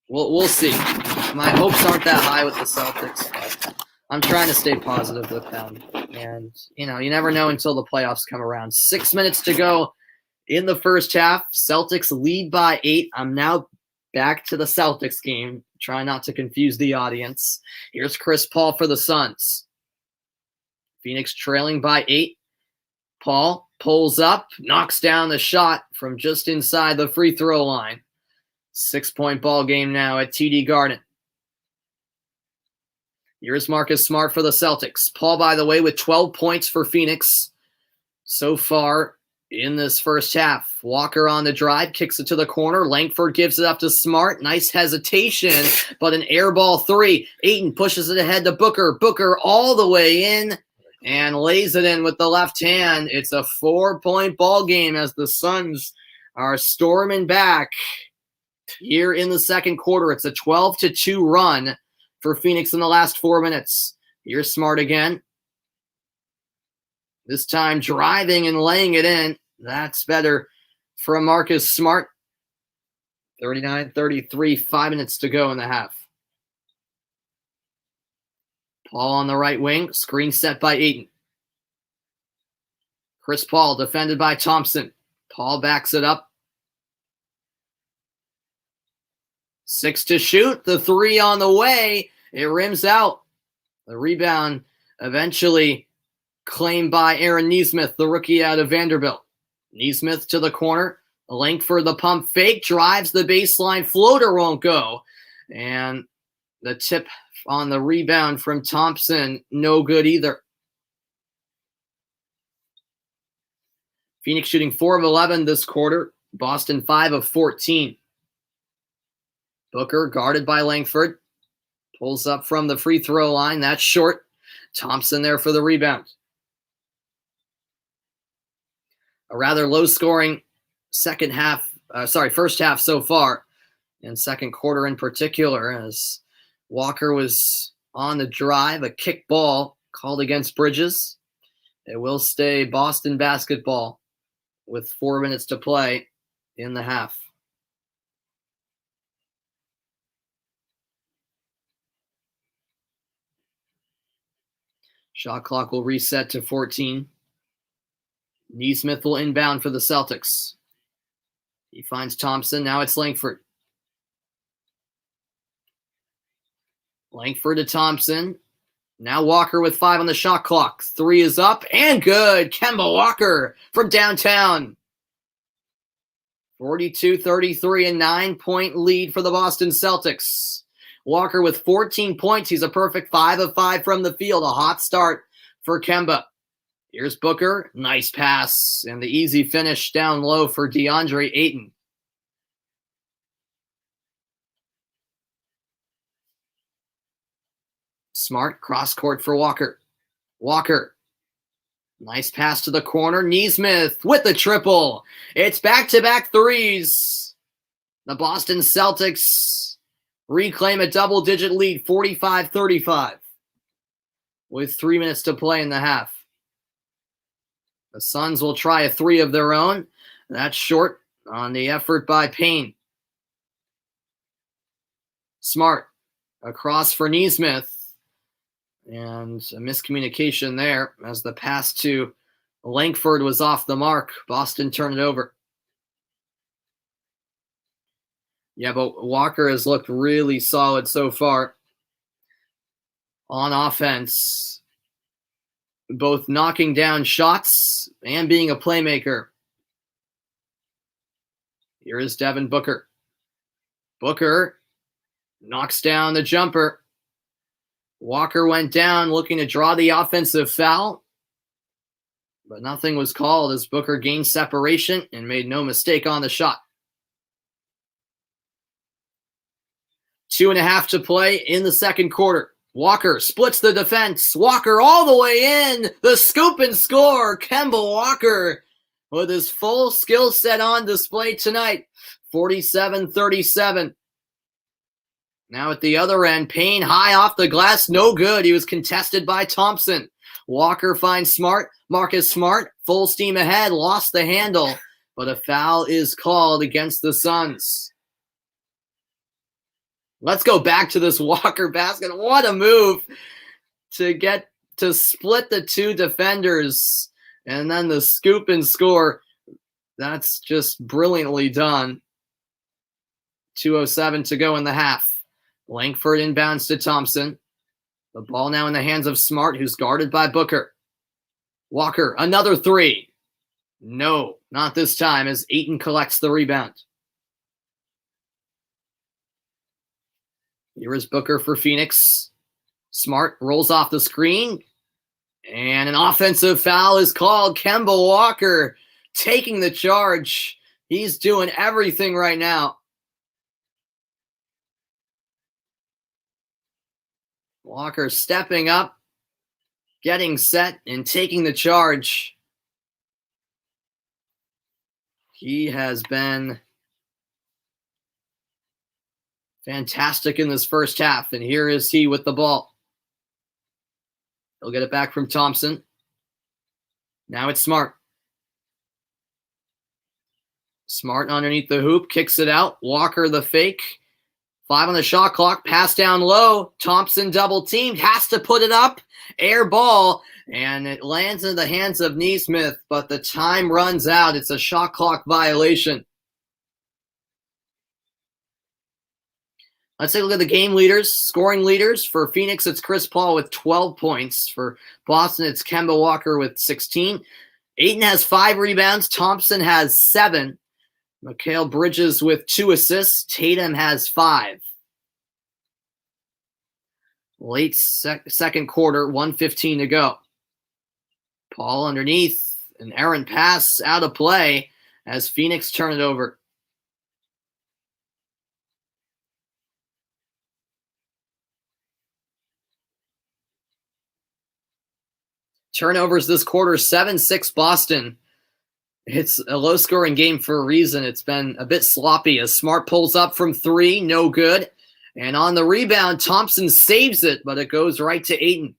we'll see. My hopes aren't that high with the Celtics, but I'm trying to stay positive with them. And, you never know until the playoffs come around. 6 minutes to go in the first half. Celtics lead by 8. I'm now back to the Celtics game. Try not to confuse the audience. Here's Chris Paul for the Suns. Phoenix trailing by 8. Paul pulls up, knocks down the shot from just inside the free throw line. 6-point ball game now at TD Garden. Here's Marcus Smart for the Celtics. Paul, by the way, with 12 points for Phoenix so far in this first half. Walker on the drive, kicks it to the corner. Langford gives it up to Smart. Nice hesitation, but an air ball 3. Ayton pushes it ahead to Booker. Booker all the way in and lays it in with the left hand. It's a 4-point ball game as the Suns are storming back here in the second quarter. It's a 12-2 run for Phoenix in the last 4 minutes. Here's Smart again. This time driving and laying it in. That's better for Marcus Smart. 39-33, 5 minutes to go in the half. Paul on the right wing, screen set by Ayton. Chris Paul defended by Thompson. Paul backs it up. 6 to shoot, the 3 on the way. It rims out. The rebound eventually claimed by Aaron Nesmith, the rookie out of Vanderbilt. Nesmith to the corner. Langford, the pump fake, drives the baseline. Floater won't go. And the tip on the rebound from Thompson, no good either. Phoenix shooting 4 of 11 this quarter. Boston 5 of 14. Booker guarded by Langford. Pulls up from the free throw line. That's short. Thompson there for the rebound. A rather low-scoring first half so far, and second quarter in particular, as Walker was on the drive, a kick ball called against Bridges. It will stay Boston basketball with 4 minutes to play in the half. Shot clock will reset to 14. Nesmith will inbound for the Celtics. He finds Thompson. Now it's Langford. Langford to Thompson. Now Walker with 5 on the shot clock. 3 is up and good. Kemba Walker from downtown. 42-33, a 9-point lead for the Boston Celtics. Walker with 14 points. He's a perfect 5 of 5 from the field. A hot start for Kemba. Here's Booker. Nice pass. And the easy finish down low for DeAndre Ayton. Smart cross court for Walker. Walker. Nice pass to the corner. Nesmith with the triple. It's back-to-back threes. The Boston Celtics reclaim a double-digit lead, 45-35, with 3 minutes to play in the half. The Suns will try a 3 of their own. That's short on the effort by Payne. Smart across for Nesmith. And a miscommunication there as the pass to Langford was off the mark. Boston turned it over. Yeah, but Walker has looked really solid so far on offense, both knocking down shots and being a playmaker. Here is Devin Booker. Booker knocks down the jumper. Walker went down looking to draw the offensive foul, but nothing was called as Booker gained separation and made no mistake on the shot. 2.5 to play in the second quarter. Walker splits the defense. Walker all the way in. The scoop and score. Kemba Walker with his full skill set on display tonight. 47-37. Now at the other end, Payne high off the glass, no good. He was contested by Thompson. Walker finds Smart. Marcus Smart, full steam ahead, lost the handle, but a foul is called against the Suns. Let's go back to this Walker basket. What a move to get to split the two defenders and then the scoop and score. That's just brilliantly done. 2:07 to go in the half. Langford inbounds to Thompson. The ball now in the hands of Smart, who's guarded by Booker. Walker, another 3. No, not this time as Ayton collects the rebound. Here is Booker for Phoenix. Smart rolls off the screen. And an offensive foul is called. Kemba Walker taking the charge. He's doing everything right now. Walker stepping up, getting set, and taking the charge. He has been fantastic in this first half, and here is he with the ball. He'll get it back from Thompson. Now it's Smart. Smart underneath the hoop, kicks it out. Walker the fake. 5 on the shot clock, pass down low. Thompson double teamed, has to put it up. Air ball, and it lands in the hands of Nesmith, but the time runs out. It's a shot clock violation. Let's take a look at the game leaders, scoring leaders. For Phoenix, it's Chris Paul with 12 points. For Boston, it's Kemba Walker with 16. Ayton has 5 rebounds. Thompson has 7. Mikal Bridges with 2 assists. Tatum has 5. Late second quarter, 1:15 to go. Paul underneath, an errant pass out of play as Phoenix turn it over. Turnovers this quarter, 7-6 Boston. It's a low-scoring game for a reason. It's been a bit sloppy as Smart pulls up from 3, no good. And on the rebound, Thompson saves it, but it goes right to Ayton.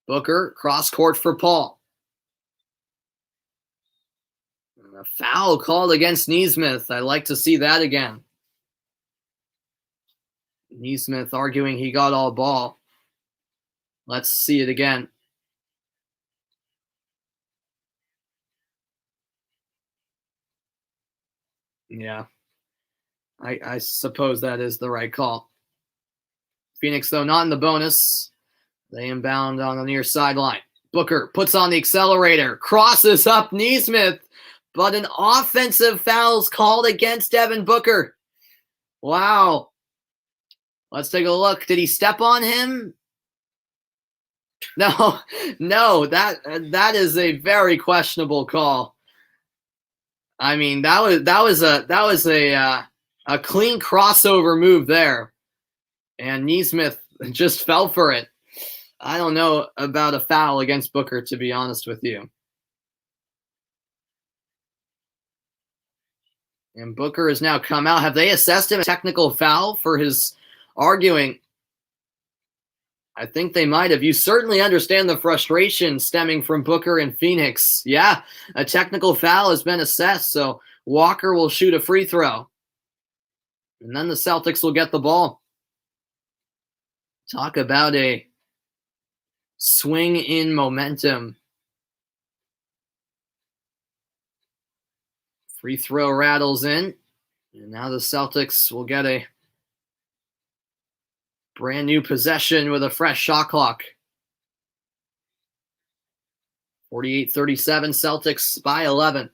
Booker, cross-court for Paul. A foul called against Nesmith. I'd like to see that again. Nesmith arguing he got all ball. Let's see it again. Yeah. I suppose that is the right call. Phoenix, though, not in the bonus. They inbound on the near sideline. Booker puts on the accelerator, crosses up Nesmith, but an offensive foul is called against Devin Booker. Wow. Let's take a look. Did he step on him? No, that is a very questionable call. I mean, that was a clean crossover move there, and Nesmith just fell for it. I don't know about a foul against Booker, to be honest with you. And Booker has now come out. Have they assessed him a technical foul for his arguing? I think they might have. You certainly understand the frustration stemming from Booker and Phoenix. Yeah, a technical foul has been assessed, so Walker will shoot a free throw. And then the Celtics will get the ball. Talk about a swing in momentum. Free throw rattles in. And now the Celtics will get a brand new possession with a fresh shot clock. 48-37, Celtics by 11.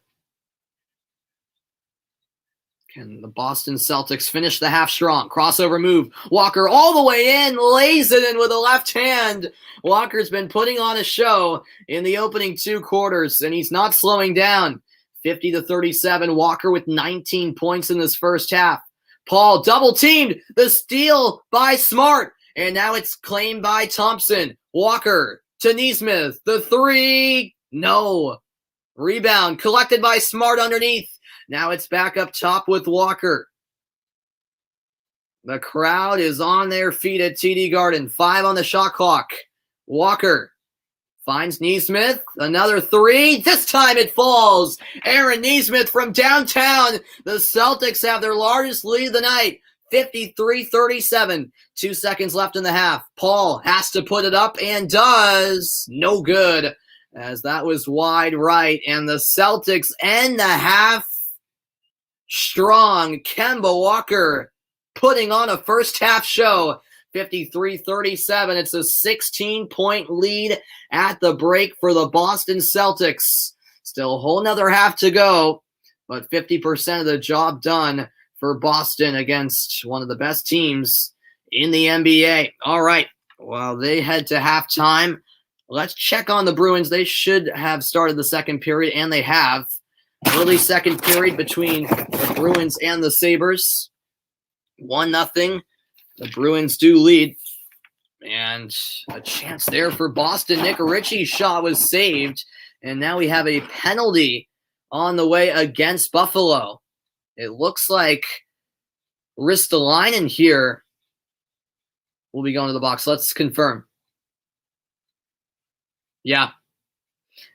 Can the Boston Celtics finish the half strong? Crossover move. Walker all the way in, lays it in with a left hand. Walker's been putting on a show in the opening 2 quarters, and he's not slowing down. 50-37, Walker with 19 points in this first half. Paul double teamed, the steal by Smart, and now it's claimed by Thompson. Walker to Nesmith, the 3, no. Rebound collected by Smart underneath. Now it's back up top with Walker. The crowd is on their feet at TD Garden. 5 on the shot clock. Walker finds Nesmith. Another 3. This time it falls. Aaron Nesmith from downtown. The Celtics have their largest lead of the night. 53-37. 2 seconds left in the half. Paul has to put it up and does. No good, as that was wide right. And the Celtics end the half strong. Kemba Walker putting on a first half show. 53-37. It's a 16-point lead at the break for the Boston Celtics. Still a whole nother half to go, but 50% of the job done for Boston against one of the best teams in the NBA. All right, well, they head to halftime. Let's check on the Bruins. They should have started the second period, and they have. Early second period between the Bruins and the Sabres. 1-0. The Bruins do lead. And a chance there for Boston. Nick Ritchie's shot was saved. And now we have a penalty on the way against Buffalo. It looks like Ristolainen here will be going to the box. Let's confirm. Yeah,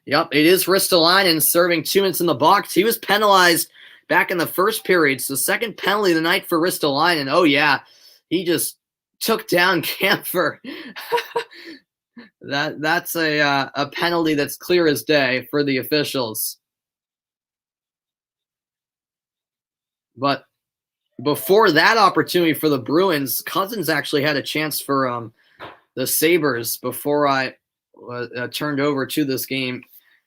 Yep, it is Ristolainen serving 2 minutes in the box. He was penalized back in the first period. It's the second penalty of the night for Ristolainen. Oh, yeah, he just took down Kampfer. That's a penalty that's clear as day for the officials. But before that opportunity for the Bruins, Cousins actually had a chance for the Sabres before I turned over to this game.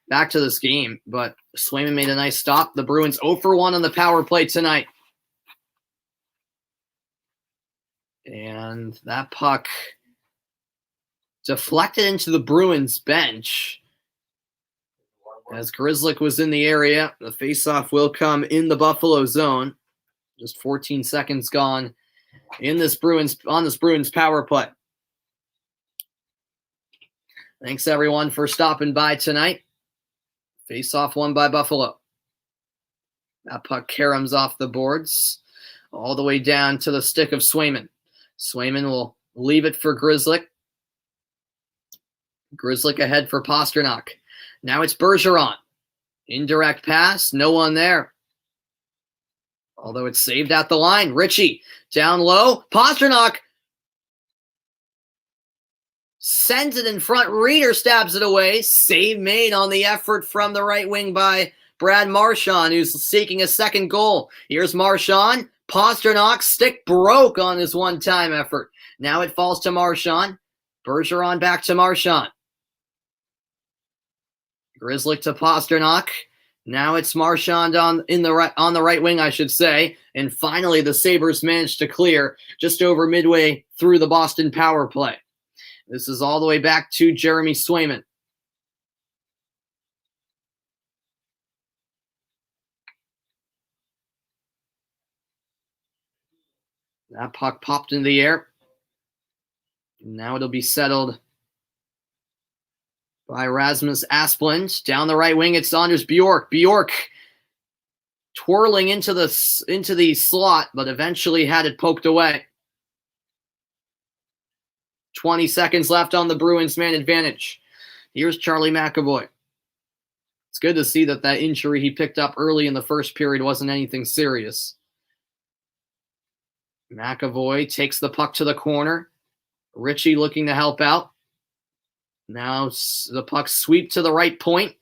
Back to this game, but Swayman made a nice stop. The Bruins 0 for 1 on the power play tonight. And that puck deflected into the Bruins bench. As Grzelcyk was in the area, the faceoff will come in the Buffalo zone. Just 14 seconds gone on this Bruins power play. Thanks everyone for stopping by tonight. Face-off won by Buffalo. That puck caroms off the boards all the way down to the stick of Swayman. Swayman will leave it for Grzelcyk. Grzelcyk ahead for Pastrnak. Now it's Bergeron. Indirect pass, no one there. Although it's saved at the line. Ritchie down low. Pastrnak sends it in front. Reeder stabs it away. Save made on the effort from the right wing by Brad Marchand, who's seeking a second goal. Here's Marchand. Pastrnak stick broke on his one-time effort. Now it falls to Marchand. Bergeron back to Marchand. Grzelcyk to Pastrnak. Now it's Marchand on the right wing, I should say. And finally, the Sabres managed to clear just over midway through the Boston power play. This is all the way back to Jeremy Swayman. That puck popped into the air. Now it'll be settled by Rasmus Asplund. Down the right wing, it's Anders Bjork. Bjork twirling into the slot, but eventually had it poked away. 20 seconds left on the Bruins man advantage. Here's Charlie McAvoy. It's good to see that injury he picked up early in the first period wasn't anything serious. McAvoy takes the puck to the corner. Ritchie looking to help out. Now the puck sweep to the right point.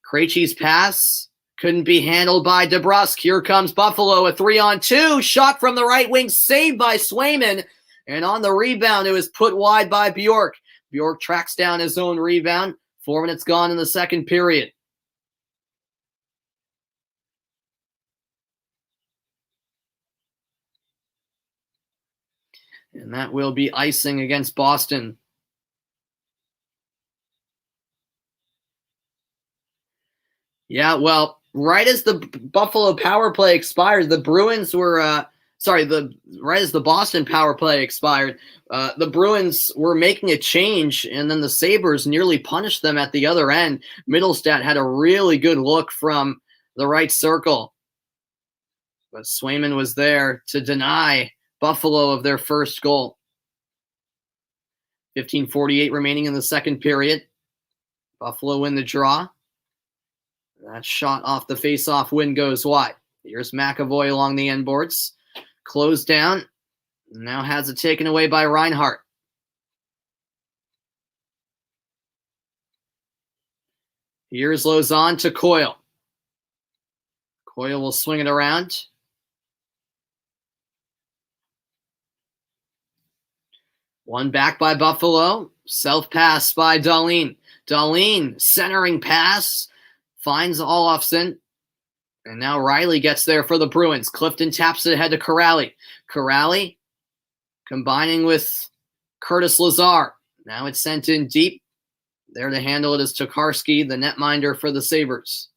Krejci's pass couldn't be handled by DeBrusk. Here comes Buffalo, a 3-on-2. Shot from the right wing, saved by Swayman. And on the rebound, it was put wide by Bjork. Bjork tracks down his own rebound. 4 minutes gone in the second period. And that will be icing against Boston. Yeah, well, right as the Buffalo power play expired, the Bruins were right as the Boston power play expired, the Bruins were making a change, and then the Sabres nearly punished them at the other end. Mittelstadt had a really good look from the right circle, but Swayman was there to deny Buffalo of their first goal. 15:48 remaining in the second period. Buffalo win the draw. That shot off the face-off win goes wide. Here's McAvoy along the end boards. Closed down. Now has it taken away by Reinhart. Here's Lauzon to Coyle. Coyle will swing it around. One back by Buffalo. Self-pass by Dahlin. Dahlin, centering pass, finds Olofsson. And now Riley gets there for the Bruins. Clifton taps it ahead to Corrali. Corrali combining with Curtis Lazar. Now it's sent in deep. There to handle it is Tokarski, the netminder for the Sabres.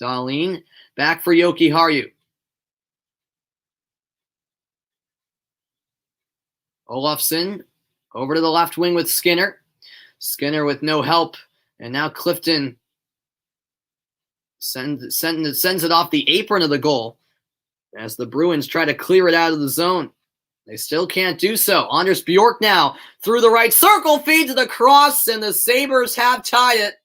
Dahlin back for Yoki Haru. Olofsson over to the left wing with Skinner. Skinner with no help. And now Clifton sends it off the apron of the goal as the Bruins try to clear it out of the zone. They still can't do so. Anders Bjork now through the right circle, feeds the cross, and the Sabres have tied it.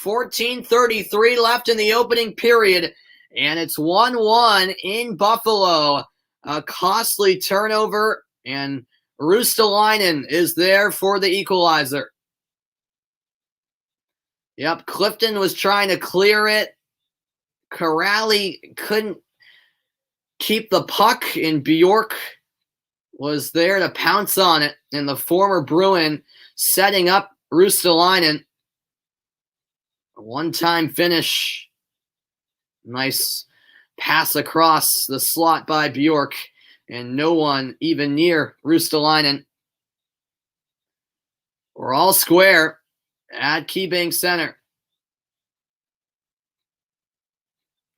14:33 left in the opening period, and it's 1-1 in Buffalo. A costly turnover, and Ristolainen is there for the equalizer. Yep, Clifton was trying to clear it. Corrali couldn't keep the puck, and Bjork was there to pounce on it. And the former Bruin setting up Ristolainen. A one-time finish. Nice pass across the slot by Bjork, and no one even near Ristolainen. We're all square at KeyBank Center.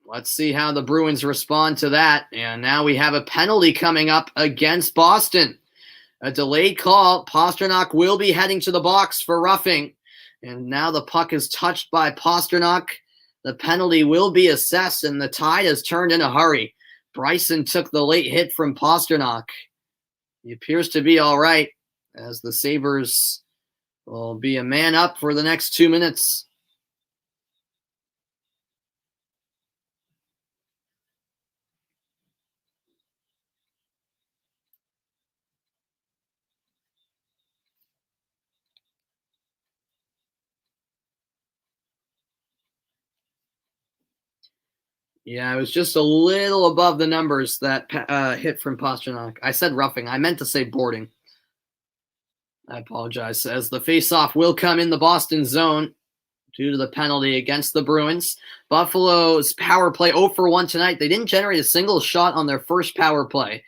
Let's see how the Bruins respond to that. And now we have a penalty coming up against Boston. A delayed call. Pastrnak will be heading to the box for roughing. And now the puck is touched by Pastrnak. The penalty will be assessed, and the tide has turned in a hurry. Bryson took the late hit from Pastrnak. He appears to be all right, as the Sabres will be a man up for the next 2 minutes. Yeah, it was just a little above the numbers, that hit from Pastrnak. I said roughing. I meant to say boarding. I apologize. As the faceoff will come in the Boston zone due to the penalty against the Bruins. Buffalo's power play 0 for 1 tonight. They didn't generate a single shot on their first power play.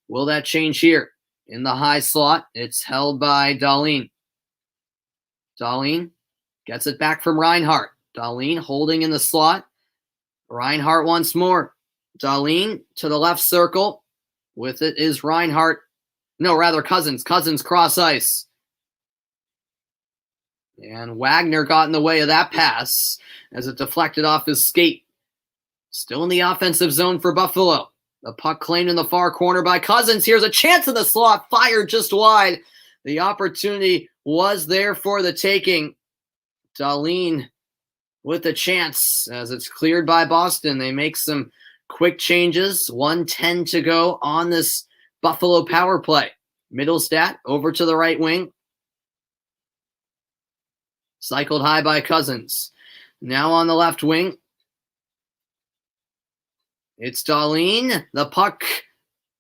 Will that change here? In the high slot, it's held by Dahlin. Dahlin gets it back from Reinhart. Dahlin holding in the slot. Reinhart once more. Dahlin to the left circle. With it is Reinhart. No, rather Cousins. Cousins cross ice. And Wagner got in the way of that pass as it deflected off his skate. Still in the offensive zone for Buffalo. The puck claimed in the far corner by Cousins. Here's a chance in the slot. Fired just wide. The opportunity was there for the taking. Dahlin with a chance as it's cleared by Boston. They make some quick changes. 1:10 to go on this Buffalo power play. Middlestat over to the right wing. Cycled high by Cousins. Now on the left wing. It's Dahlin. The puck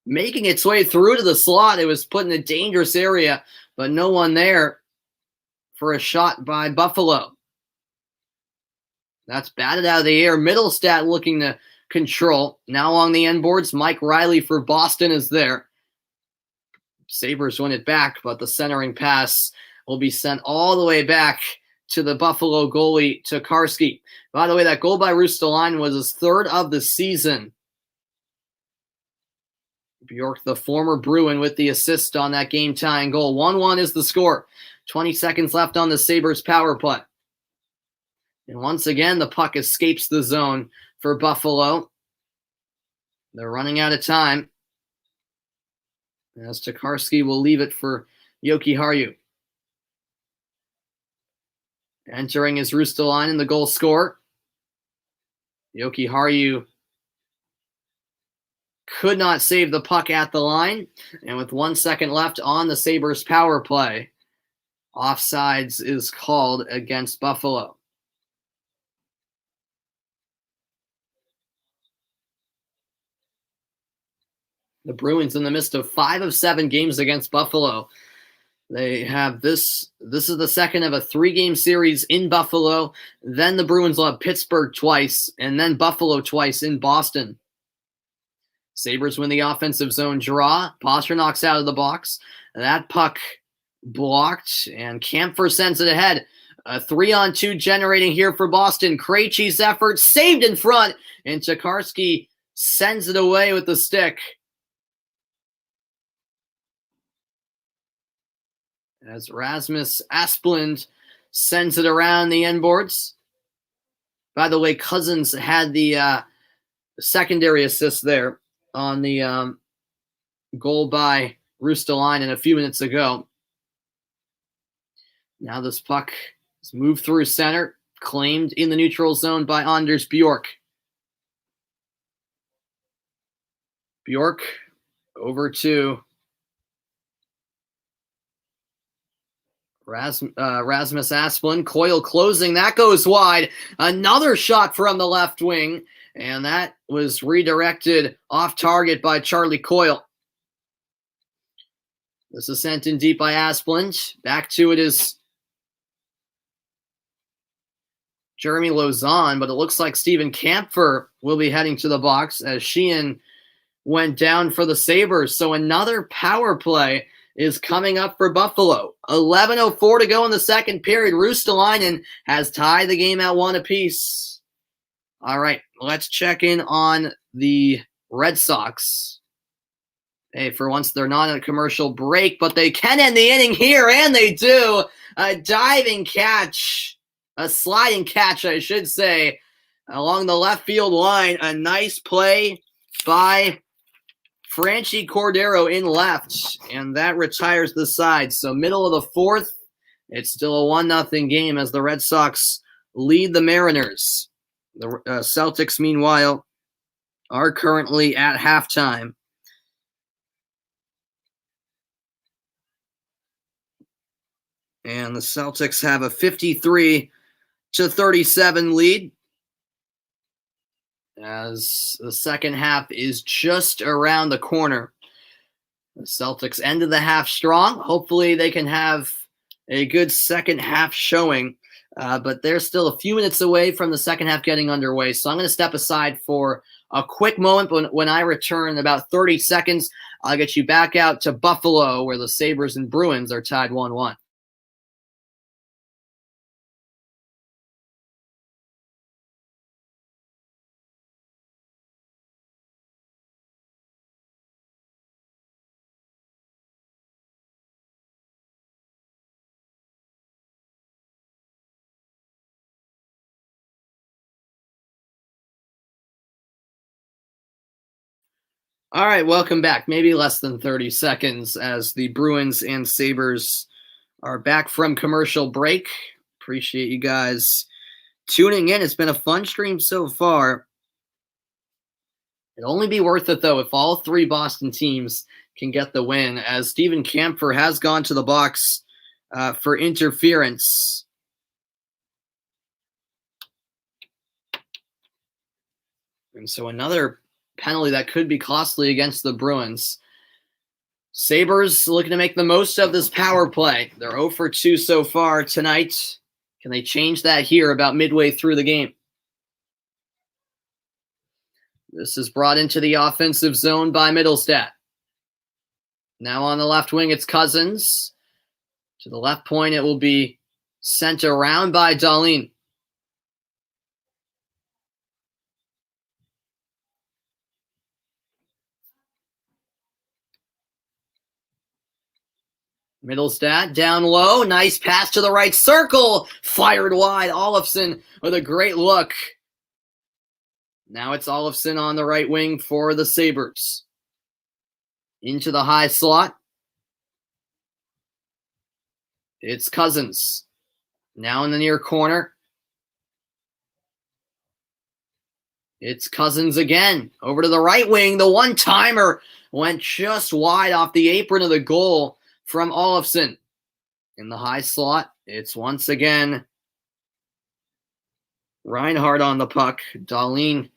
making its way through to the slot. It was put in a dangerous area, but no one there for a shot by Buffalo. That's batted out of the air. Middlestat looking to control. Now along the end boards, Mike Riley for Boston is there. Sabres win it back, but the centering pass will be sent all the way back to the Buffalo goalie, Tokarski. By the way, that goal by Ristolainen was his third of the season. Bjork, the former Bruin, with the assist on that game-tying goal. 1-1 is the score. 20 seconds left on the Sabres power play. And once again, the puck escapes the zone for Buffalo. They're running out of time, as Tokarski will leave it for Jokiharju. Entering is Ristolainen, the goal scorer. Jokiharju could not save the puck at the line. And with 1 second left on the Sabres power play, offsides is called against Buffalo. The Bruins in the midst of 5 of 7 games against Buffalo. They have this is the second of a 3-game series in Buffalo. Then the Bruins will have Pittsburgh twice, and then Buffalo twice in Boston. Sabres win the offensive zone draw. Pasternak's out of the box. That puck blocked, and Kampfer sends it ahead. A 3-on-2 generating here for Boston. Krejci's effort saved in front, and Tokarski sends it away with the stick. As Rasmus Asplund sends it around the end boards. By the way, Cousins had the secondary assist there on the goal by Ristolainen a few minutes ago. Now this puck is moved through center, claimed in the neutral zone by Anders Bjork. Bjork over to Rasmus Asplund. Coyle closing. That goes wide. Another shot from the left wing, and that was redirected off target by Charlie Coyle. This is sent in deep by Asplund. Back to it is Jeremy Lauzon, but it looks like Steven Kampfer will be heading to the box as Sheehan went down for the Sabres. So another power play is coming up for Buffalo. 11:04 to go in the second period. Ristolainen has tied the game at 1 apiece. All right, let's check in on the Red Sox. Hey, for once, they're not in a commercial break, but they can end the inning here, and they do. A diving catch, a sliding catch, I should say, along the left field line. A nice play by Franchi Cordero in left, and that retires the side. So middle of the fourth, it's still a 1-0 game as the Red Sox lead the Mariners. The Celtics, meanwhile, are currently at halftime. And the Celtics have a 53-37 lead as the second half is just around the corner. The Celtics ended the half strong. Hopefully they can have a good second half showing, but they're still a few minutes away from the second half getting underway. So I'm going to step aside for a quick moment. When I return in about 30 seconds, I'll get you back out to Buffalo where the Sabres and Bruins are tied 1-1. All right, welcome back. Maybe less than 30 seconds as the Bruins and Sabres are back from commercial break. Appreciate you guys tuning in. It's been a fun stream so far. It'll only be worth it, though, if all three Boston teams can get the win, as Steven Kampfer has gone to the box for interference. And so another penalty that could be costly against the Bruins. Sabres looking to make the most of this power play. They're 0 for 2 so far tonight. Can they change that here about midway through the game? This is brought into the offensive zone by Middlestat. Now on the left wing, it's Cousins. To the left point, it will be sent around by Dahlin. Middlestat down low. Nice pass to the right circle. Fired wide. Olofsson with a great look. Now it's Olofsson on the right wing for the Sabres. Into the high slot. It's Cousins. Now in the near corner. It's Cousins again. Over to the right wing. The one-timer went just wide off the apron of the goal from Olofsson. In the high slot, it's once again Reinhart on the puck. Dahlin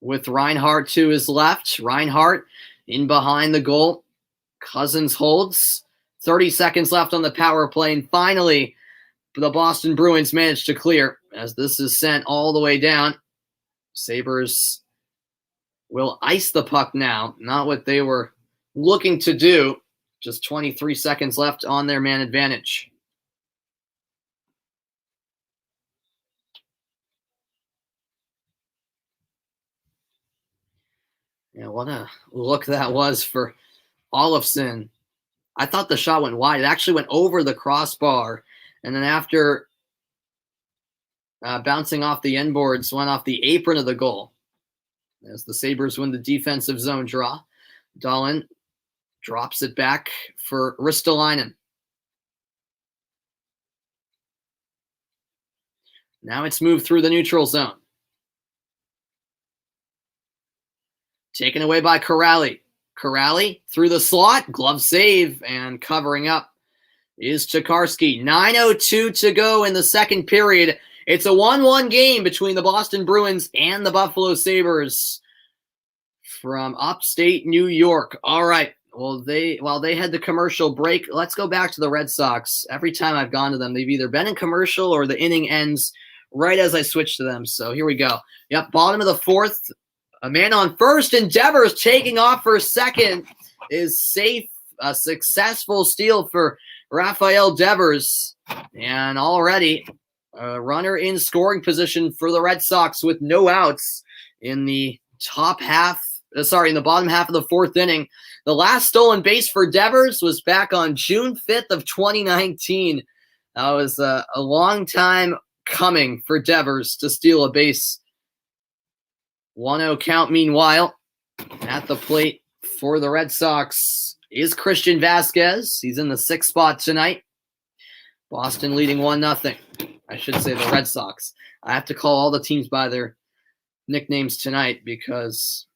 with Reinhart to his left. Reinhart in behind the goal. Cousins holds. 30 seconds left on the power play. And finally, the Boston Bruins managed to clear as this is sent all the way down. Sabres will ice the puck now. Not what they were looking to do. Just 23 seconds left on their man advantage. Yeah, what a look that was for Olofsson. I thought the shot went wide. It actually went over the crossbar. And then after bouncing off the end boards, went off the apron of the goal. As the Sabres win the defensive zone draw. Dahlin Drops it back for Ristolainen. Now it's moved through the neutral zone. Taken away by Corrali. Corrali through the slot. Glove save, and covering up is Tokarski. 9:02 to go in the second period. It's a 1-1 game between the Boston Bruins and the Buffalo Sabres from upstate New York. All right. Well, while they had the commercial break, let's go back to the Red Sox. Every time I've gone to them, they've either been in commercial or the inning ends right as I switch to them. So here we go. Yep, bottom of the fourth. A man on first, and Devers taking off for second is safe. A successful steal for Rafael Devers. And already a runner in scoring position for the Red Sox with no outs in the bottom half of the fourth inning. The last stolen base for Devers was back on June 5th of 2019. That was a long time coming for Devers to steal a base. 1-0 count. Meanwhile, at the plate for the Red Sox is Christian Vasquez. He's in the sixth spot tonight. Boston leading 1-0. I should say the Red Sox. I have to call all the teams by their nicknames tonight because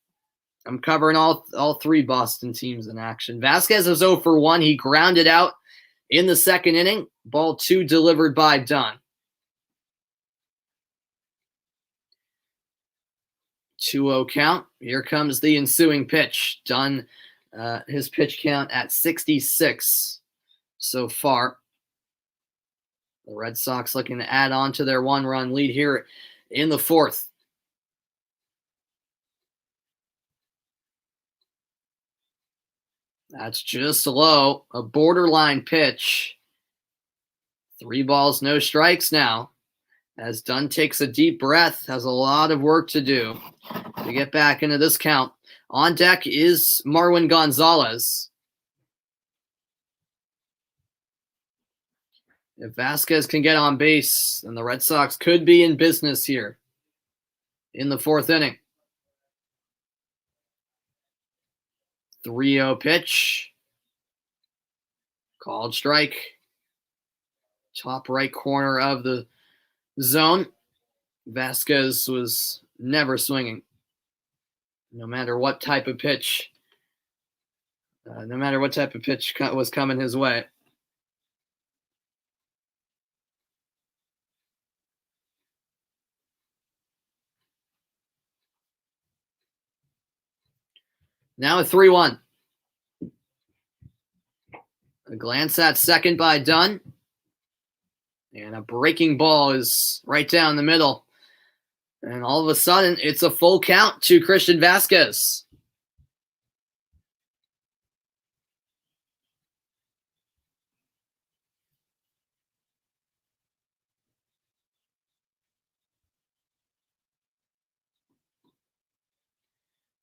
I'm covering all three Boston teams in action. Vasquez was 0 for 1. He grounded out in the second inning. Ball 2 delivered by Dunn. 2-0 count. Here comes the ensuing pitch. Dunn, his pitch count at 66 so far. The Red Sox looking to add on to their 1-run lead here in the fourth. That's just low. A borderline pitch. 3 balls, no strikes now. As Dunn takes a deep breath, has a lot of work to do to get back into this count. On deck is Marwin Gonzalez. If Vasquez can get on base, then the Red Sox could be in business here in the fourth inning. 3-0 pitch. Called strike. Top right corner of the zone. Vasquez was never swinging. No matter what type of pitch. Was coming his way. Now a 3-1. A glance at second by Dunn. And a breaking ball is right down the middle. And all of a sudden, it's a full count to Christian Vasquez.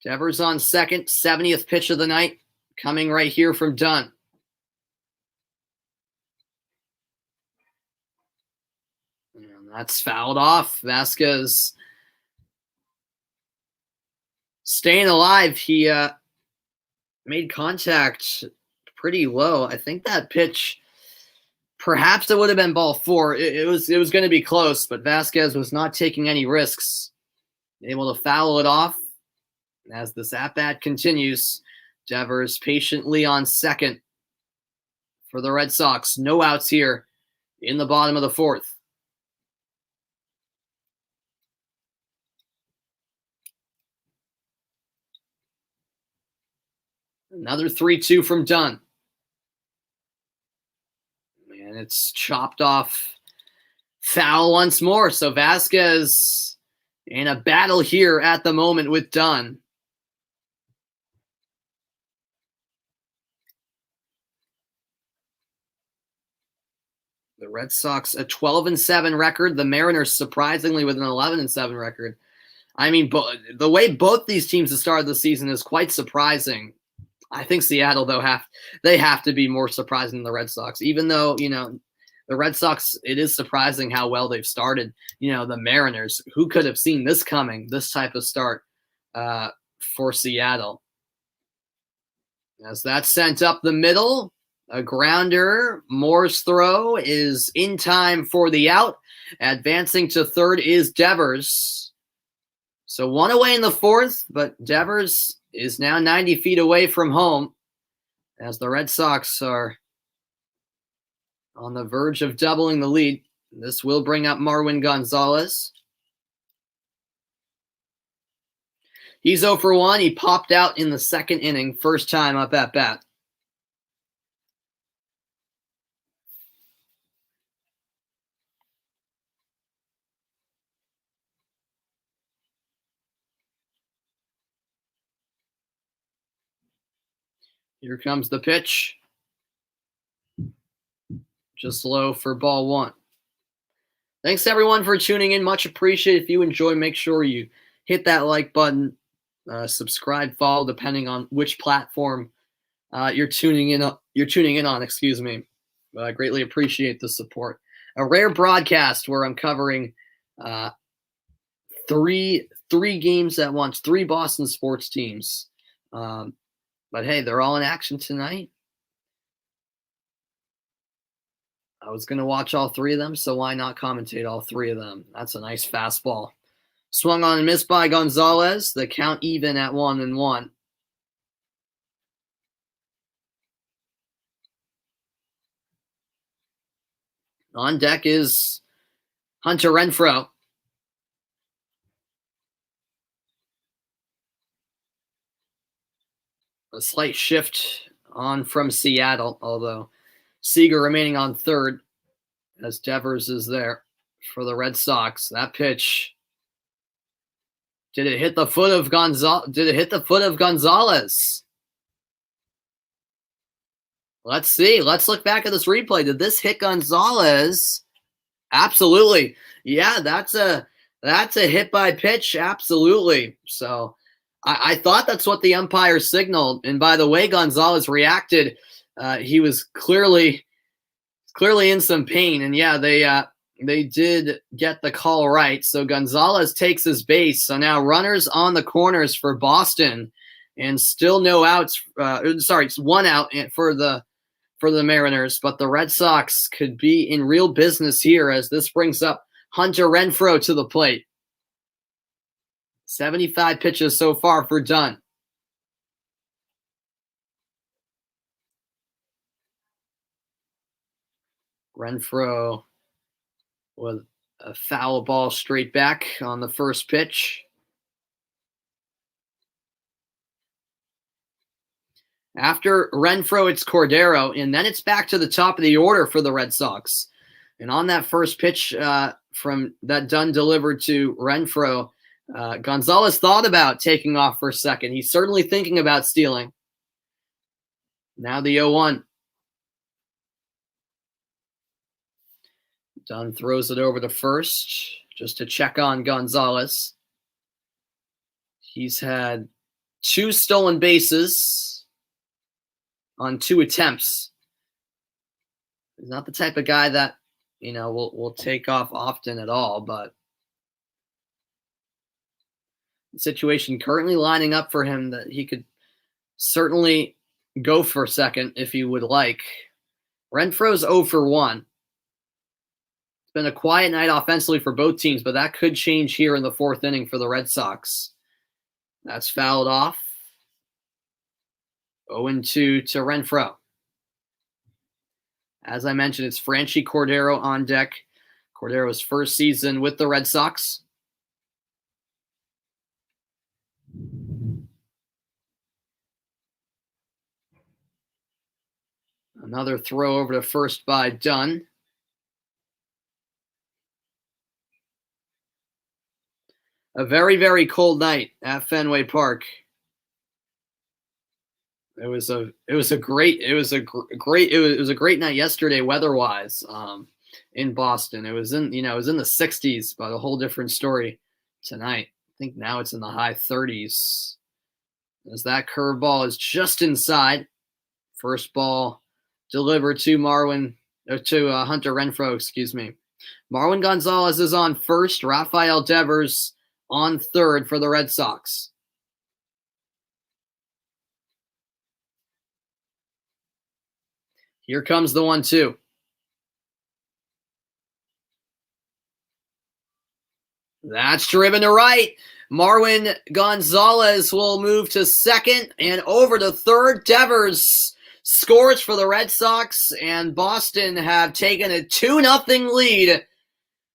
Devers on second, 70th pitch of the night, coming right here from Dunn. And that's fouled off. Vasquez staying alive. He made contact pretty low. I think that pitch, perhaps it would have been ball 4. It was going to be close, but Vasquez was not taking any risks. Able to foul it off. As this at-bat continues, Devers patiently on second for the Red Sox. No outs here in the bottom of the fourth. Another 3-2 from Dunn. And it's chopped off. Foul once more. So Vasquez in a battle here at the moment with Dunn. The Red Sox, a 12-7 record. The Mariners, surprisingly, with an 11-7 record. I mean, the way both these teams have started the season is quite surprising. I think Seattle, though, they have to be more surprising than the Red Sox. Even though, the Red Sox, it is surprising how well they've started. The Mariners, who could have seen this coming, this type of start for Seattle? As that's sent up the middle, a grounder. Moore's throw is in time for the out. Advancing to third is Devers. So one away in the fourth, but Devers is now 90 feet away from home as the Red Sox are on the verge of doubling the lead. This will bring up Marwin Gonzalez. He's 0 for 1. He popped out in the second inning, first time up at bat. Here comes the pitch. Just low for ball one. Thanks everyone for tuning in. Much appreciated. If you enjoy, make sure you hit that like button, subscribe, follow, depending on which platform you're tuning in on. Excuse me. I greatly appreciate the support. A rare broadcast where I'm covering three games at once, 3 Boston sports teams. But hey, they're all in action tonight. I was going to watch all 3 of them, so why not commentate all 3 of them? That's a nice fastball. Swung on and missed by Gonzalez. The count even at 1-1. On deck is Hunter Renfroe. A slight shift on from Seattle, although Seager remaining on third as Devers is there for the Red Sox. That pitch. Did it hit the foot of Gonzalez? Let's see. Let's look back at this replay. Did this hit Gonzalez? Absolutely. Yeah, that's a hit by pitch. Absolutely. So I thought that's what the umpire signaled. And by the way Gonzalez reacted, he was clearly in some pain. And yeah, they did get the call right. So Gonzalez takes his base. So now runners on the corners for Boston, and still no outs. It's 1 out for the Mariners. But the Red Sox could be in real business here as this brings up Hunter Renfroe to the plate. 75 pitches so far for Dunn. Renfroe with a foul ball straight back on the first pitch. After Renfroe, it's Cordero, and then it's back to the top of the order for the Red Sox. And on that first pitch from that Dunn delivered to Renfroe, Gonzalez thought about taking off for a second. He's certainly thinking about stealing. Now the 0-1. Dunn throws it over to first just to check on Gonzalez. He's had 2 stolen bases on 2 attempts. He's not the type of guy that, will take off often at all, but the situation currently lining up for him that he could certainly go for second if he would like. Renfroe's 0 for 1. It's been a quiet night offensively for both teams, but that could change here in the 4th inning for the Red Sox. That's fouled off. 0-2 to Renfroe. As I mentioned, it's Franchy Cordero on deck. Cordero's first season with the Red Sox. Another throw over to first by Dunn. A very, very cold night at Fenway Park. It was a great night yesterday weather-wise in Boston. It was in the 60s, but a whole different story tonight. I think now it's in the high 30s. As that curveball is just inside. First ball delivered to Hunter Renfroe, excuse me. Marwin Gonzalez is on first. Rafael Devers on third for the Red Sox. Here comes the 1-2. That's driven to right. Marwin Gonzalez will move to second and over to third. Devers scores for the Red Sox, and Boston have taken a 2-0 lead.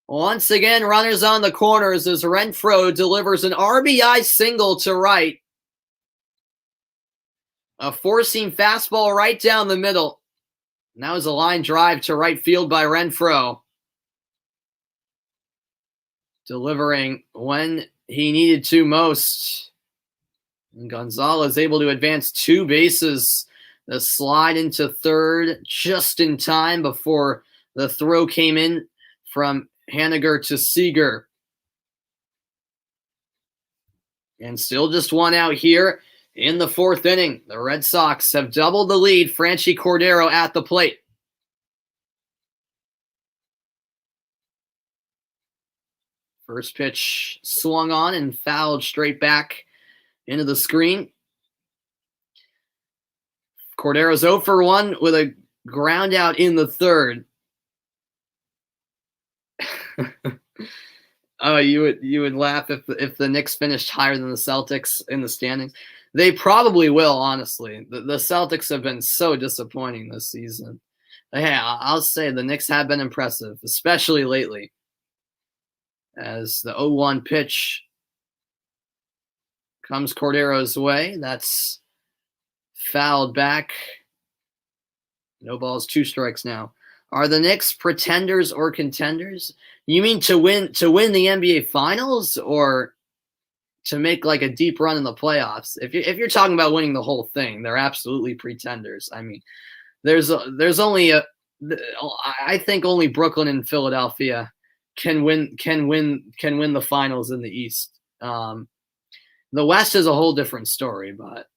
Once again, runners on the corners as Renfroe delivers an RBI single to right. A four-seam fastball right down the middle. And that was a line drive to right field by Renfroe. Delivering when he needed to most. And Gonzalez able to advance 2 bases. The slide into third just in time before the throw came in from Haniger to Seager. And still just one out here in the 4th inning. The Red Sox have doubled the lead. Franchi Cordero at the plate. First pitch swung on and fouled straight back into the screen. Cordero's 0 for 1 with a ground out in the 3rd. Oh, you would laugh if the Knicks finished higher than the Celtics in the standings. They probably will, honestly. The Celtics have been so disappointing this season. Hey, I'll say the Knicks have been impressive, especially lately. As the 0-1 pitch comes Cordero's way. That's fouled back. No balls, 2 strikes now. Are the Knicks pretenders or contenders? You mean to win the NBA Finals or to make like a deep run in the playoffs? If you're talking about winning the whole thing, they're absolutely pretenders. I mean, there's only I think only Brooklyn and Philadelphia can win the finals in the East. The West is a whole different story, but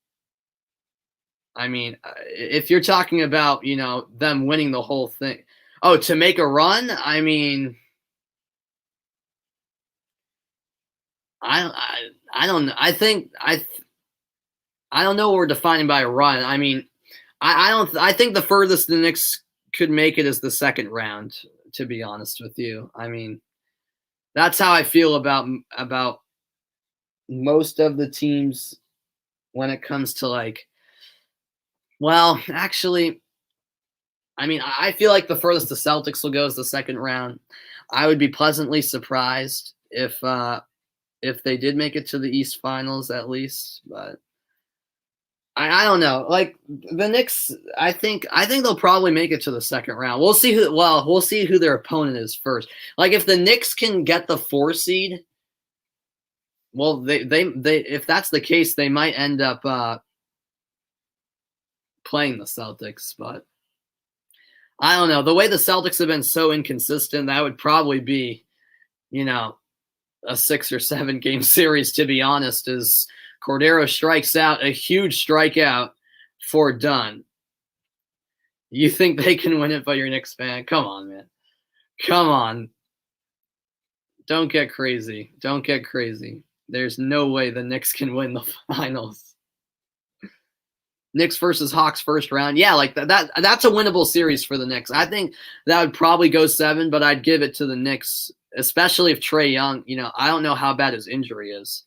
I mean, if you're talking about, them winning the whole thing, to make a run, I mean, I don't know. I don't know what we're defining by a run. I mean, I think the furthest the Knicks could make it is the second round, to be honest with you. I mean, that's how I feel about most of the teams when it comes to actually, I mean, I feel like the furthest the Celtics will go is the second round. I would be pleasantly surprised if they did make it to the East Finals at least, but I don't know. Like the Knicks, I think they'll probably make it to the second round. We'll see who their opponent is first. Like if the Knicks can get the 4 seed, well, they if that's the case, they might end up playing the Celtics, but I don't know. The way the Celtics have been so inconsistent, that would probably be, a 6 or 7 game series, to be honest, as Cordero strikes out, a huge strikeout for Dunn. You think they can win it, but you're a Knicks fan? Come on, man. Come on. Don't get crazy. Don't get crazy. There's no way the Knicks can win the finals. Knicks versus Hawks first round. Yeah, like that's a winnable series for the Knicks. I think that would probably go 7, but I'd give it to the Knicks, especially if Trae Young, I don't know how bad his injury is.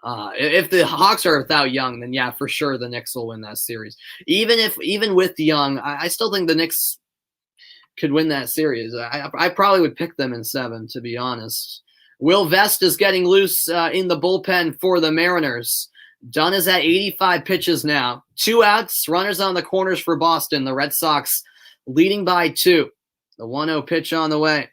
If the Hawks are without Young, then yeah, for sure the Knicks will win that series. Even with Young, I still think the Knicks could win that series. I probably would pick them in 7, to be honest. Will Vest is getting loose in the bullpen for the Mariners. Dunn is at 85 pitches now. 2 outs, runners on the corners for Boston. The Red Sox leading by 2. The 1-0 pitch on the way.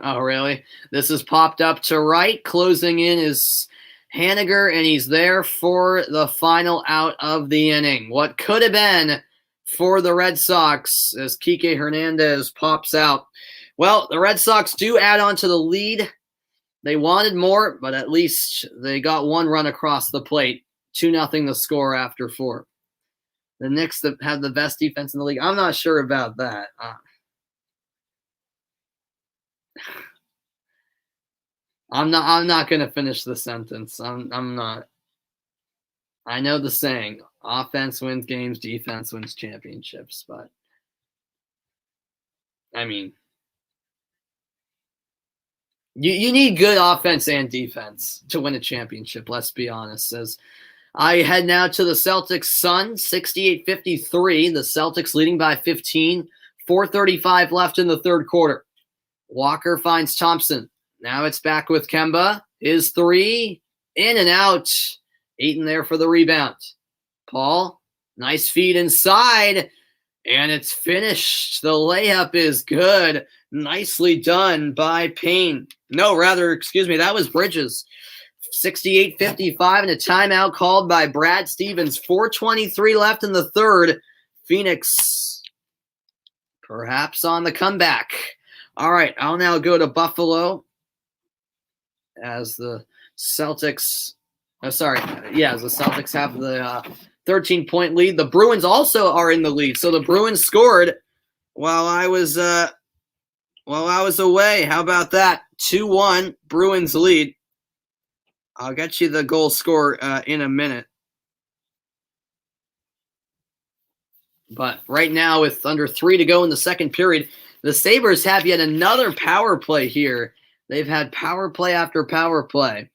Oh, really? This is popped up to right. Closing in is Haniger, and he's there for the final out of the inning. What could have been for the Red Sox as Kike Hernandez pops out. Well, the Red Sox do add on to the lead. They wanted more, but at least they got 1 run across the plate. 2-0 the score after 4. The Knicks that have the best defense in the league. I'm not sure about that. I'm not going to finish the sentence. I'm not. I know the saying. Offense wins games, defense wins championships. But, I mean, you need good offense and defense to win a championship, let's be honest. As I head now to the Celtics Suns, 68-53. The Celtics leading by 15, 4:35 left in the third quarter. Walker finds Thompson. Now it's back with Kemba. His three, in and out. Ayton there for the rebound. Paul, nice feed inside, and it's finished. The layup is good. Nicely done by Payne. No, rather, excuse me, that was Bridges. 68-55 and a timeout called by Brad Stevens. 4:23 left in the third. Phoenix perhaps on the comeback. All right, I'll now go to Buffalo as the Celtics as the Celtics have the 13-point lead. The Bruins also are in the lead. So the Bruins scored while I was away. How about that? 2-1 Bruins lead. I'll get you the goal score in a minute. But right now, with under 3 to go in the second period, the Sabres have yet another power play here. They've had power play after power play.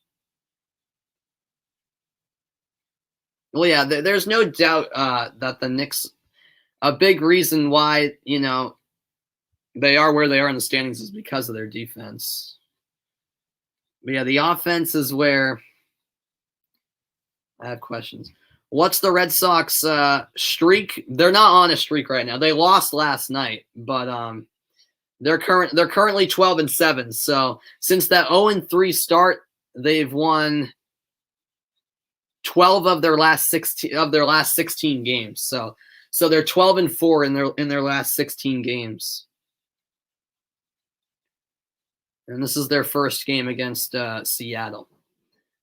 Well, yeah, there's no doubt that the Knicks, a big reason why, they are where they are in the standings is because of their defense. But yeah, the offense is where I have questions. What's the Red Sox streak? They're not on a streak right now. They lost last night, but they're currently 12-7. So since that 0-3 start, they've won 12 of their last 16 games. So they're 12-4 in their last 16 games. And this is their first game against Seattle.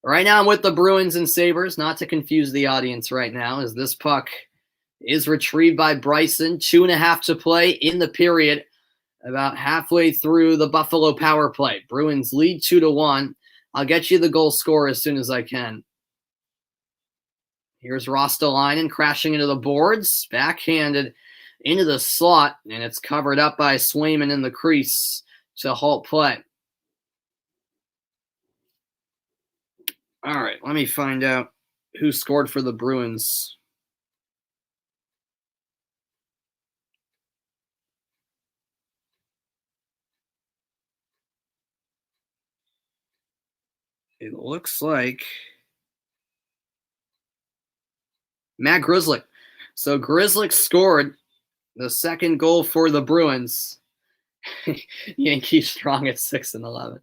Right now I'm with the Bruins and Sabres, not to confuse the audience right now, as this puck is retrieved by Bryson. 2.5 to play in the period, about halfway through the Buffalo power play. Bruins lead 2-1. I'll get you the goal score as soon as I can. Here's Rostalainen crashing into the boards, backhanded into the slot, and it's covered up by Swayman in the crease to halt play. All right, let me find out who scored for the Bruins. It looks like Matt Grzelcyk. So Grzelcyk scored the second goal for the Bruins. Yankees strong at 6-11.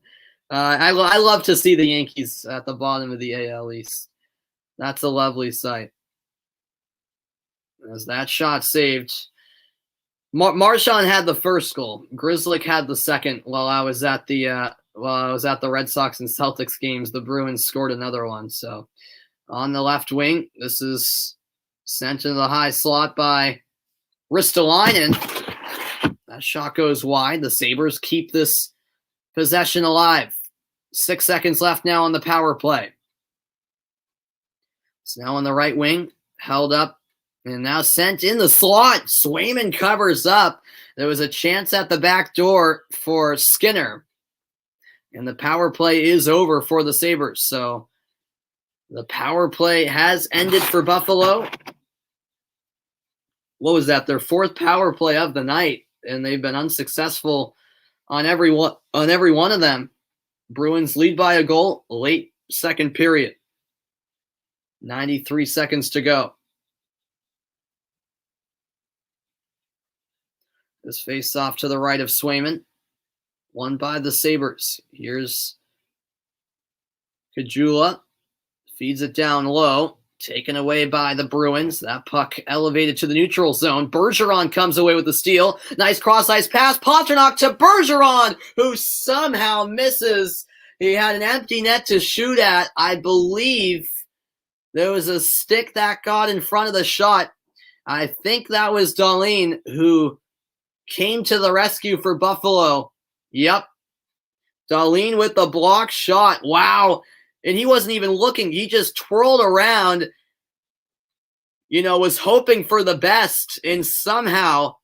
I love to see the Yankees at the bottom of the AL East. That's a lovely sight. As that shot saved, Marchand had the first goal. Grzelcyk had the second. While I was at the Red Sox and Celtics games, the Bruins scored another one. So on the left wing, this is sent into the high slot by Ristolainen. That shot goes wide. The Sabres keep this possession alive. 6 seconds left now on the power play. It's now on the right wing, held up, and now sent in the slot. Swayman covers up. There was a chance at the back door for Skinner. And the power play is over for the Sabres. So the power play has ended for Buffalo. What was that? Their fourth power play of the night, and they've been unsuccessful on every one of them. Bruins lead by a goal, late second period. 93 seconds to go. This face off to the right of Swayman. Won by the Sabres. Here's Kajula. Feeds it down low. Taken away by the Bruins. That puck elevated to the neutral zone. Bergeron comes away with the steal. Nice cross-ice pass. Pastrnak to Bergeron, who somehow misses. He had an empty net to shoot at. I believe there was a stick that got in front of the shot. I think that was Dahlin who came to the rescue for Buffalo. Yep. Dahlin with the block shot. Wow. And he wasn't even looking. He just twirled around, was hoping for the best and somehow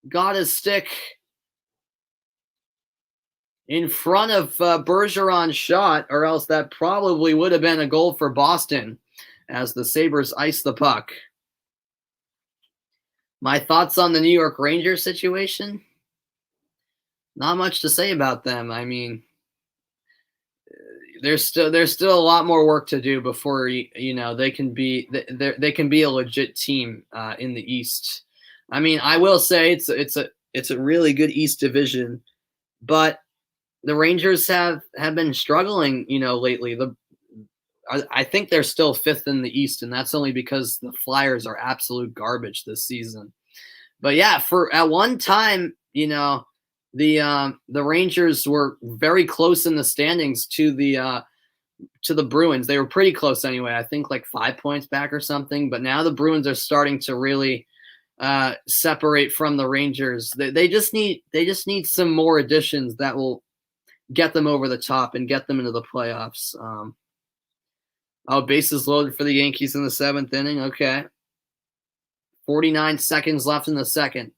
got his stick in front of Bergeron's shot, or else that probably would have been a goal for Boston as the Sabres ice the puck. My thoughts on the New York Rangers situation? Not much to say about them. I mean, there's still a lot more work to do before they can be a legit team in the East. I mean, I will say it's a really good East division, but the Rangers have been struggling, lately. I think they're still fifth in the East, and that's only because the Flyers are absolute garbage this season. But yeah, at one time, the Rangers were very close in the standings to the Bruins. They were pretty close anyway. I think like 5 points back or something. But now the Bruins are starting to really separate from the Rangers. They just need some more additions that will get them over the top and get them into the playoffs. Bases loaded for the Yankees in the 7th inning. Okay. 49 seconds left in the second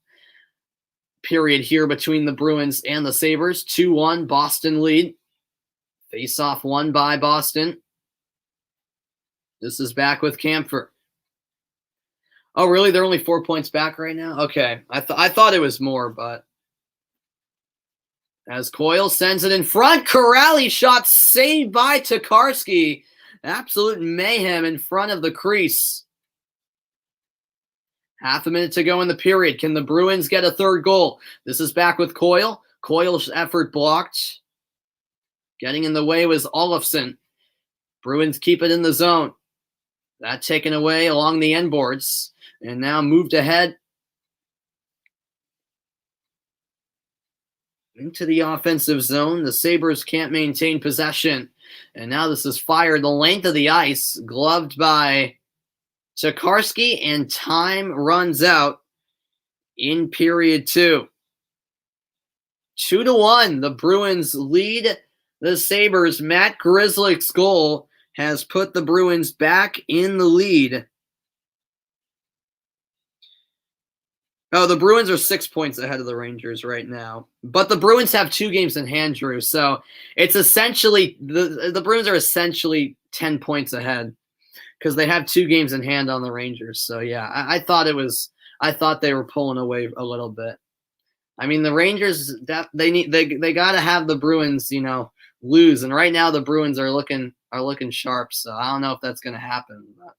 period here between the Bruins and the Sabres. 2-1 Boston lead. Face-off won by Boston. This is back with Kampfer. Oh, really? They're only 4 points back right now? Okay. I thought it was more, but as Coyle sends it in front, Corrali shot saved by Tokarski. Absolute mayhem in front of the crease. Half a minute to go in the period. Can the Bruins get a third goal? This is back with Coyle. Coyle's effort blocked. Getting in the way was Olofsson. Bruins keep it in the zone. That taken away along the end boards. And now moved ahead into the offensive zone. The Sabres can't maintain possession. And now this is fired the length of the ice. Gloved by Tokarski, and time runs out in period 2. 2-1. The Bruins lead the Sabres. Matt Grzelcyk's goal has put the Bruins back in the lead. Oh, the Bruins are 6 points ahead of the Rangers right now. But the Bruins have 2 games in hand, Drew. So it's essentially the Bruins are essentially 10 points ahead because they have 2 games in hand on the Rangers. So yeah, I thought they were pulling away a little bit. I mean, the Rangers they got to have the Bruins, lose, and right now the Bruins are looking sharp. So I don't know if that's going to happen. But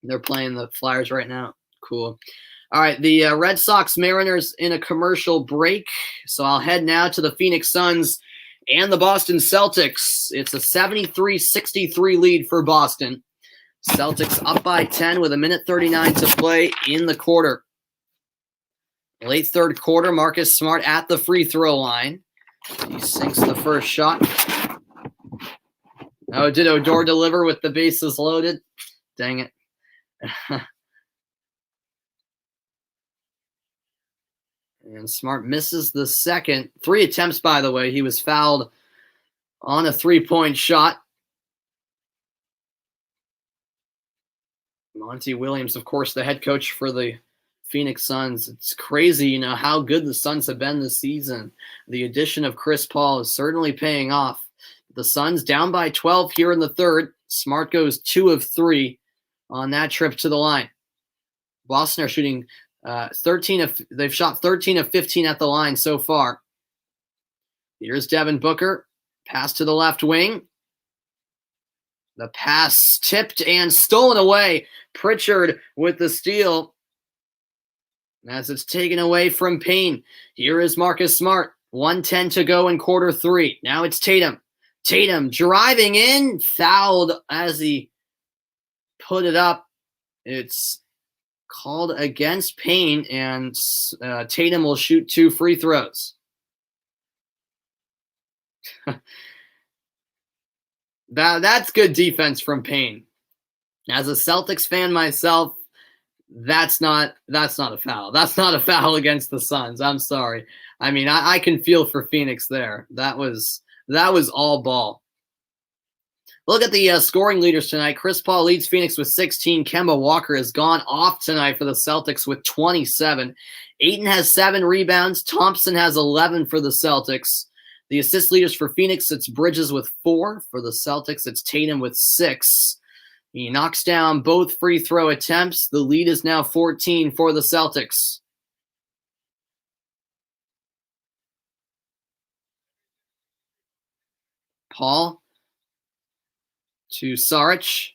they're playing the Flyers right now. Cool. All right, the Red Sox Mariners in a commercial break. So I'll head now to the Phoenix Suns and the Boston Celtics. It's a 73-63 lead for Boston. Celtics up by 10 with 1:39 to play in the quarter. Late third quarter, Marcus Smart at the free throw line. He sinks the first shot. Oh, did Odor deliver with the bases loaded? Dang it. And Smart misses the second. 3 attempts, by the way. He was fouled on a 3-point shot. Monty Williams, of course, the head coach for the Phoenix Suns. It's crazy, how good the Suns have been this season. The addition of Chris Paul is certainly paying off. The Suns down by 12 here in the third. Smart goes 2 of 3 on that trip to the line. Boston are shooting they've shot 13 of 15 at the line so far. Here's Devin Booker. Pass to the left wing. The pass tipped and stolen away. Pritchard with the steal. As it's taken away from Payne. Here is Marcus Smart. 1:10 to go in quarter 3. Now it's Tatum. Tatum driving in. Fouled as he put it up. It's called against Payne, and Tatum will shoot 2 free throws. That's good defense from Payne. As a Celtics fan myself, that's not a foul. That's not a foul against the Suns. I'm sorry. I mean, I can feel for Phoenix there. That was all ball. Look at the scoring leaders tonight. Chris Paul leads Phoenix with 16. Kemba Walker has gone off tonight for the Celtics with 27. Ayton has 7 rebounds. Thompson has 11 for the Celtics. The assist leaders for Phoenix, it's Bridges with 4. For the Celtics, it's Tatum with 6. He knocks down both free throw attempts. The lead is now 14 for the Celtics. Paul to Saric.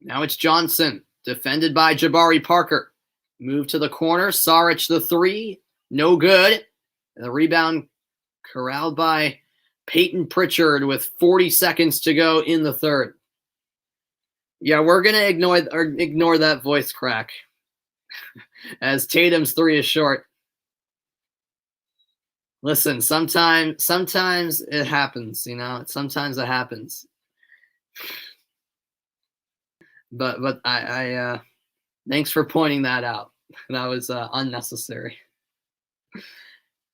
Now it's Johnson, defended by Jabari Parker. Move to the corner. Saric the 3. No good. The rebound corralled by Peyton Pritchard with 40 seconds to go in the third. Yeah, we're going to ignore that voice crack as Tatum's 3 is short. Listen, sometimes it happens, you know. Sometimes it happens. But I thanks for pointing that out. That was unnecessary.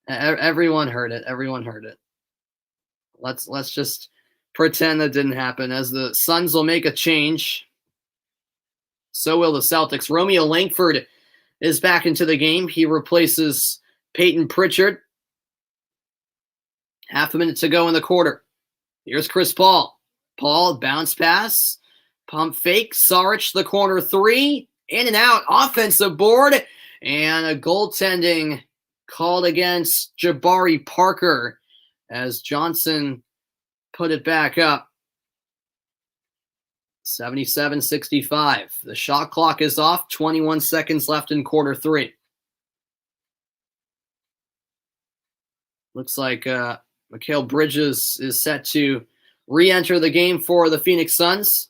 Everyone heard it. Everyone heard it. Let's just pretend that didn't happen, as the Suns will make a change. So will the Celtics. Romeo Langford is back into the game. He replaces Peyton Pritchard. Half a minute to go in the quarter. Here's Chris Paul. Paul, bounce pass. Pump fake. Saric, the corner 3. In and out. Offensive board. And a goaltending called against Jabari Parker as Johnson put it back up. 77-65. The shot clock is off. 21 seconds left in quarter 3. Looks like Mikal Bridges is set to re-enter the game for the Phoenix Suns.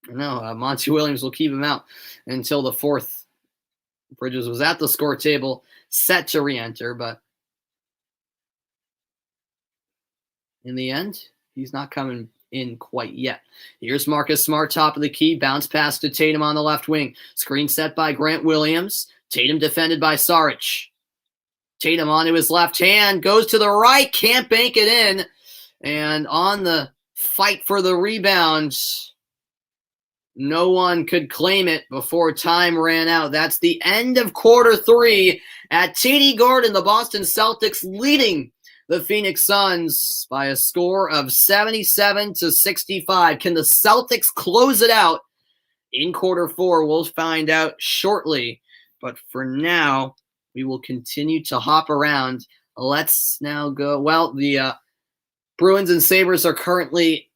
No, Monty Williams will keep him out until the 4th. Bridges was at the score table, set to re-enter, but in the end, he's not coming in quite yet. Here's Marcus Smart, top of the key. Bounce pass to Tatum on the left wing. Screen set by Grant Williams. Tatum defended by Saric. Tatum onto his left hand, goes to the right, can't bank it in. And on the fight for the rebound, no one could claim it before time ran out. That's the end of quarter 3 at TD Garden. The Boston Celtics leading the Phoenix Suns by a score of 77-65. Can the Celtics close it out in quarter 4? We'll find out shortly. But for now, we will continue to hop around. Let's now go. Well, the Bruins and Sabres are currently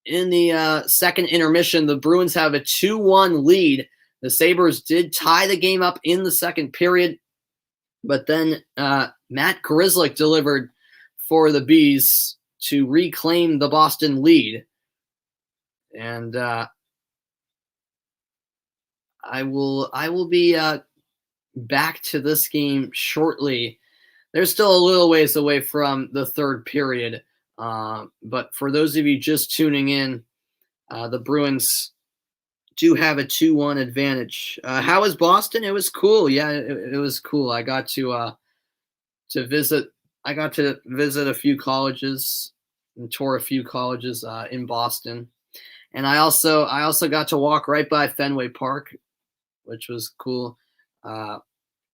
in the second intermission. The Bruins have a 2-1 lead. The Sabres did tie the game up in the second period, but then Matt Grzelcyk delivered for the Bees to reclaim the Boston lead. And I will be back to this game shortly. They're still a little ways away from the third period. But for those of you just tuning in, the Bruins do have a 2-1 advantage. How was Boston? It was cool. Yeah, it was cool. I got to visit. I got to visit a few colleges and tour a few colleges in Boston, and I also got to walk right by Fenway Park, which was cool. I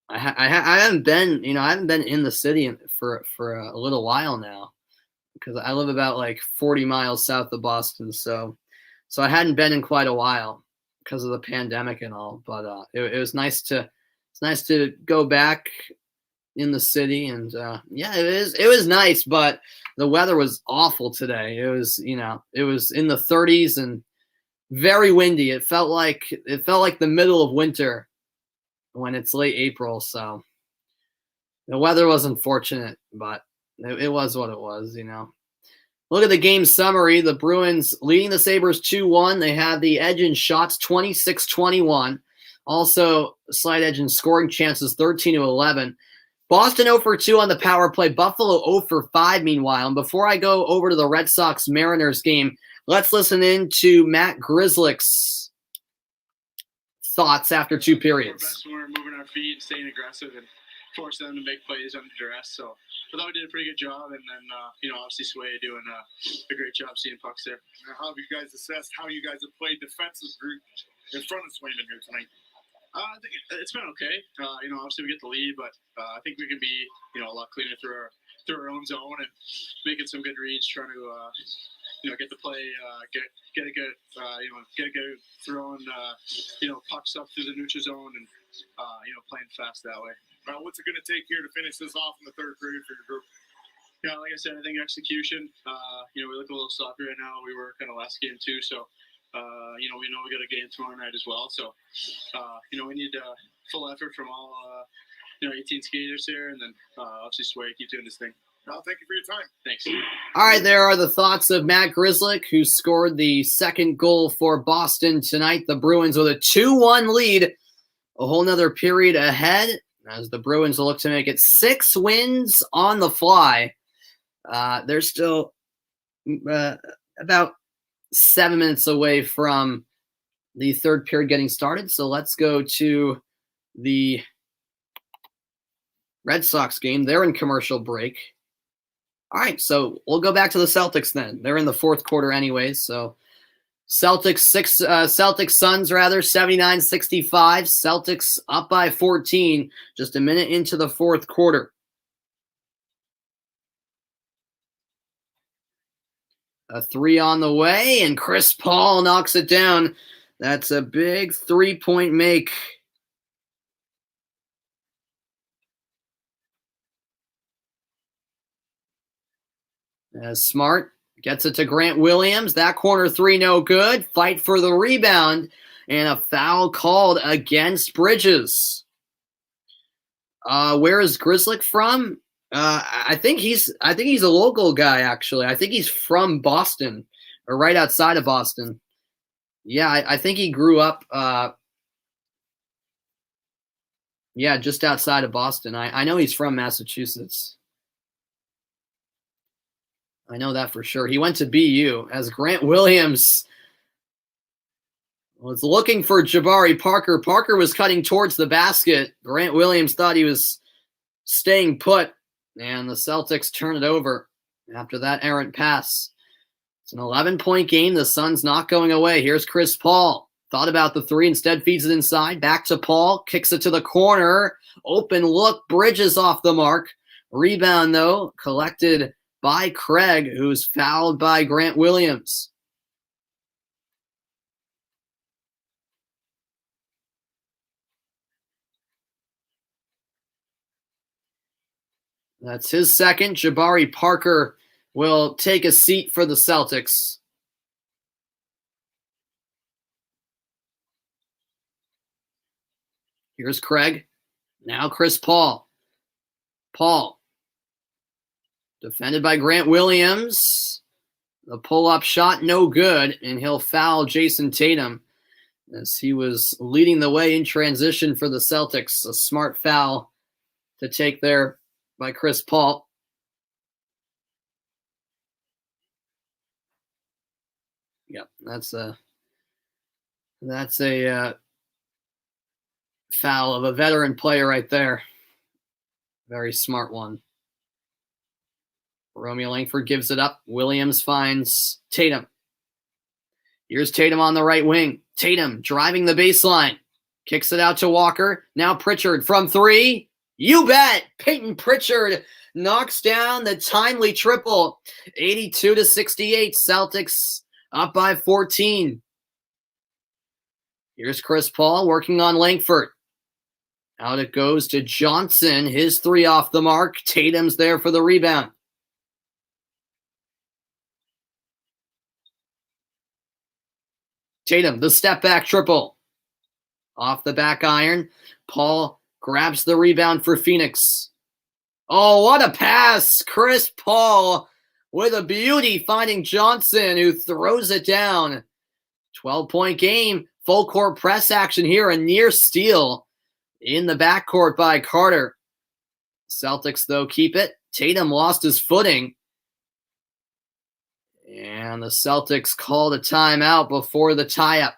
haven't been in the city for a little while now, because I live about like 40 miles south of Boston, so I hadn't been in quite a while because of the pandemic and all. But it was nice to go back in the city, and yeah, it was nice. But the weather was awful today. It was in the 30s and very windy. It felt like the middle of winter when it's late April. So the weather was unfortunate, but it was what it was, Look at the game summary. The Bruins leading the Sabres 2-1. They have the edge in shots, 26-21. Also, slight edge in scoring chances, 13-11. Boston 0 for 2 on the power play. Buffalo 0 for 5, meanwhile. And before I go over to the Red Sox-Mariners game, let's listen in to Matt Grzelcyk's thoughts after 2 periods. We're moving our feet, staying aggressive, and forcing them to make plays under duress. So I thought we did a pretty good job, and then obviously Sway doing a great job seeing pucks there. Now, how have you guys assessed how you guys have played defensive group in front of Swayman here tonight? I think it's been okay. Obviously we get the lead, but I think we can be a lot cleaner through our own zone and making some good reads, trying to get the play, get a good throwing pucks up through the neutral zone and playing fast that way. What's it going to take here to finish this off in the third period for your group? Yeah, like I said, I think execution. We look a little sloppy right now. We were kind of last game too, so we know we got a game tomorrow night as well. So we need full effort from all 18 skaters here, and then obviously Sway keep doing this thing. Well, thank you for your time. Thanks. All right, there are the thoughts of Matt Grzelcyk, who scored the second goal for Boston tonight. The Bruins with a 2-1 lead, a whole nother period ahead, as the Bruins will look to make it 6 wins on the fly. They're still about 7 minutes away from the third period getting started. So let's go to the Red Sox game. They're in commercial break. All right, so we'll go back to the Celtics then. They're in the fourth quarter anyways. So Celtics Suns 79-65. Celtics up by 14 just a minute into the fourth quarter. A 3 on the way, and Chris Paul knocks it down. That's a big 3-point make. As Smart gets it to Grant Williams. That corner 3 no good. Fight for the rebound, and a foul called against Bridges. Where is Grzelcyk from? I think he's a local guy, actually. I think he's from Boston, or right outside of Boston. Yeah, I think he grew up just outside of Boston. I know he's from Massachusetts. I know that for sure. He went to BU, as Grant Williams was looking for Jabari Parker. Parker was cutting towards the basket. Grant Williams thought he was staying put, and the Celtics turn it over after that errant pass. It's an 11-point game. The Suns not going away. Here's Chris Paul. Thought about the 3, instead feeds it inside. Back to Paul. Kicks it to the corner. Open look. Bridges off the mark. Rebound, though, collected by Craig, who's fouled by Grant Williams. That's his second. Jabari Parker will take a seat for the Celtics. Here's Craig. Now Chris Paul. Paul. Defended by Grant Williams. The pull-up shot, no good, and he'll foul Jason Tatum as he was leading the way in transition for the Celtics. A smart foul to take there by Chris Paul. Yep, that's a foul of a veteran player right there. Very smart one. Romeo Langford gives it up. Williams finds Tatum. Here's Tatum on the right wing. Tatum driving the baseline. Kicks it out to Walker. Now Pritchard from 3. You bet. Peyton Pritchard knocks down the timely triple. 82-68. Celtics up by 14. Here's Chris Paul working on Langford. Out it goes to Johnson. His 3 off the mark. Tatum's there for the rebound. Tatum, the step back triple. Off the back iron. Paul grabs the rebound for Phoenix. Oh, what a pass. Chris Paul with a beauty, finding Johnson, who throws it down. 12-point game. Full court press action here. A near steal in the backcourt by Carter. Celtics, though, keep it. Tatum lost his footing. And the Celtics called a timeout before the tie-up.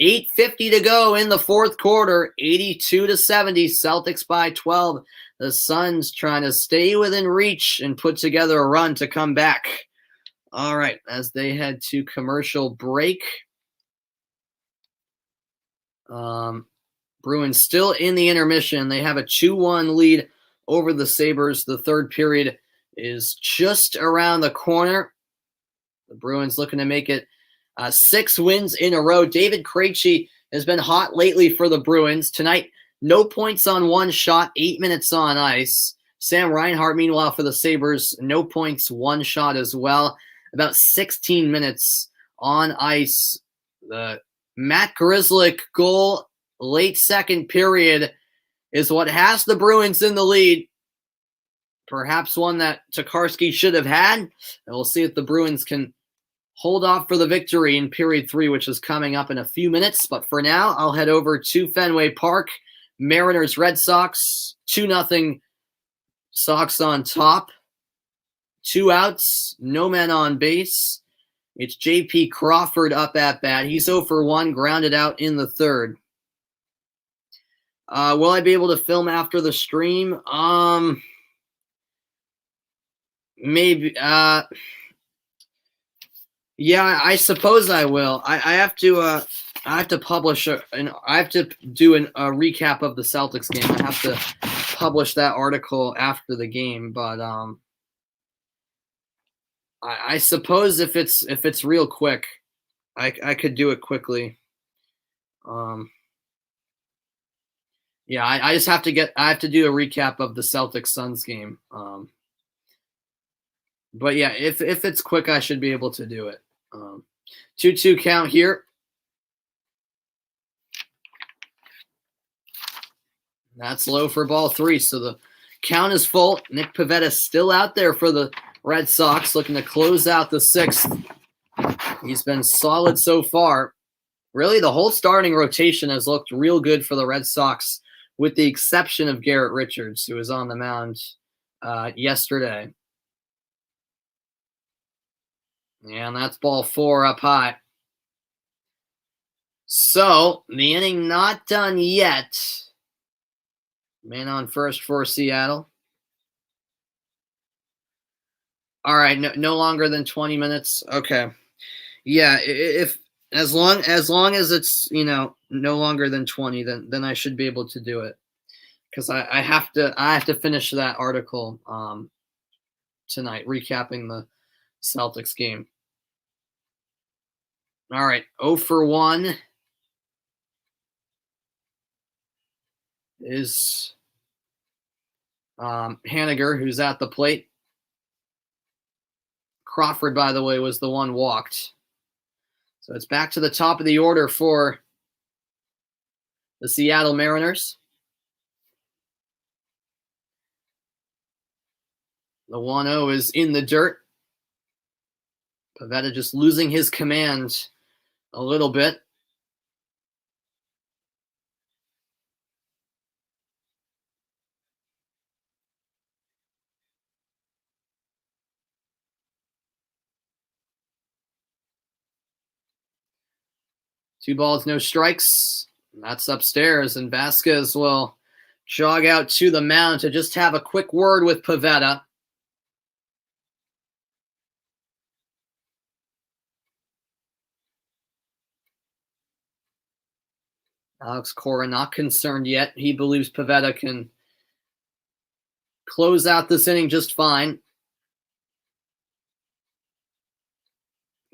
8:50 to go in the fourth quarter, 82-70, Celtics by 12. The Suns trying to stay within reach and put together a run to come back. All right, as they head to commercial break. Bruins still in the intermission. They have a 2-1 lead over the Sabres. The third period is just around the corner. The Bruins looking to make it 6 wins in a row. David Krejci has been hot lately for the Bruins. Tonight, no points on 1 shot, 8 minutes on ice. Sam Reinhart, meanwhile, for the Sabres, no points, 1 shot as well. About 16 minutes on ice. The Matt Grzelcyk goal, late second period, is what has the Bruins in the lead. Perhaps one that Tokarski should have had. And we'll see if the Bruins can hold off for the victory in period 3, which is coming up in a few minutes. But for now, I'll head over to Fenway Park. Mariners, Red Sox, 2-0 Sox on top. 2 outs, no men on base. It's J.P. Crawford up at bat. He's 0 for 1, grounded out in the third. Will I be able to film after the stream? Maybe. Yeah, I suppose I will. I have to publish. I have to do a recap of the Celtics game. I have to publish that article after the game, but I suppose if it's real quick, I could do it quickly. Yeah, I just have to do a recap of the Celtics Suns game. But yeah, if it's quick, I should be able to do it. 2-2 count here. That's low for ball 3, so the count is full. Nick Pivetta still out there for the Red Sox, looking to close out the 6th. He's been solid so far. Really, the whole starting rotation has looked real good for the Red Sox, with the exception of Garrett Richards, who was on the mound yesterday. And that's ball 4 up high. So, the inning not done yet. Man on first for Seattle. All right, no longer than 20 minutes. Okay. Yeah, if as long as it's, no longer than 20, then I should be able to do it. Cuz I have to finish that article tonight, recapping the Celtics game. All right, 0 for 1 is Haniger, who's at the plate. Crawford, by the way, was the one walked. So it's back to the top of the order for the Seattle Mariners. The 1-0 is in the dirt. Pivetta just losing his command a little bit. Two balls, no strikes. That's upstairs, and Vasquez will jog out to the mound to just have a quick word with Pivetta. Alex Cora not concerned yet. He believes Pivetta can close out this inning just fine.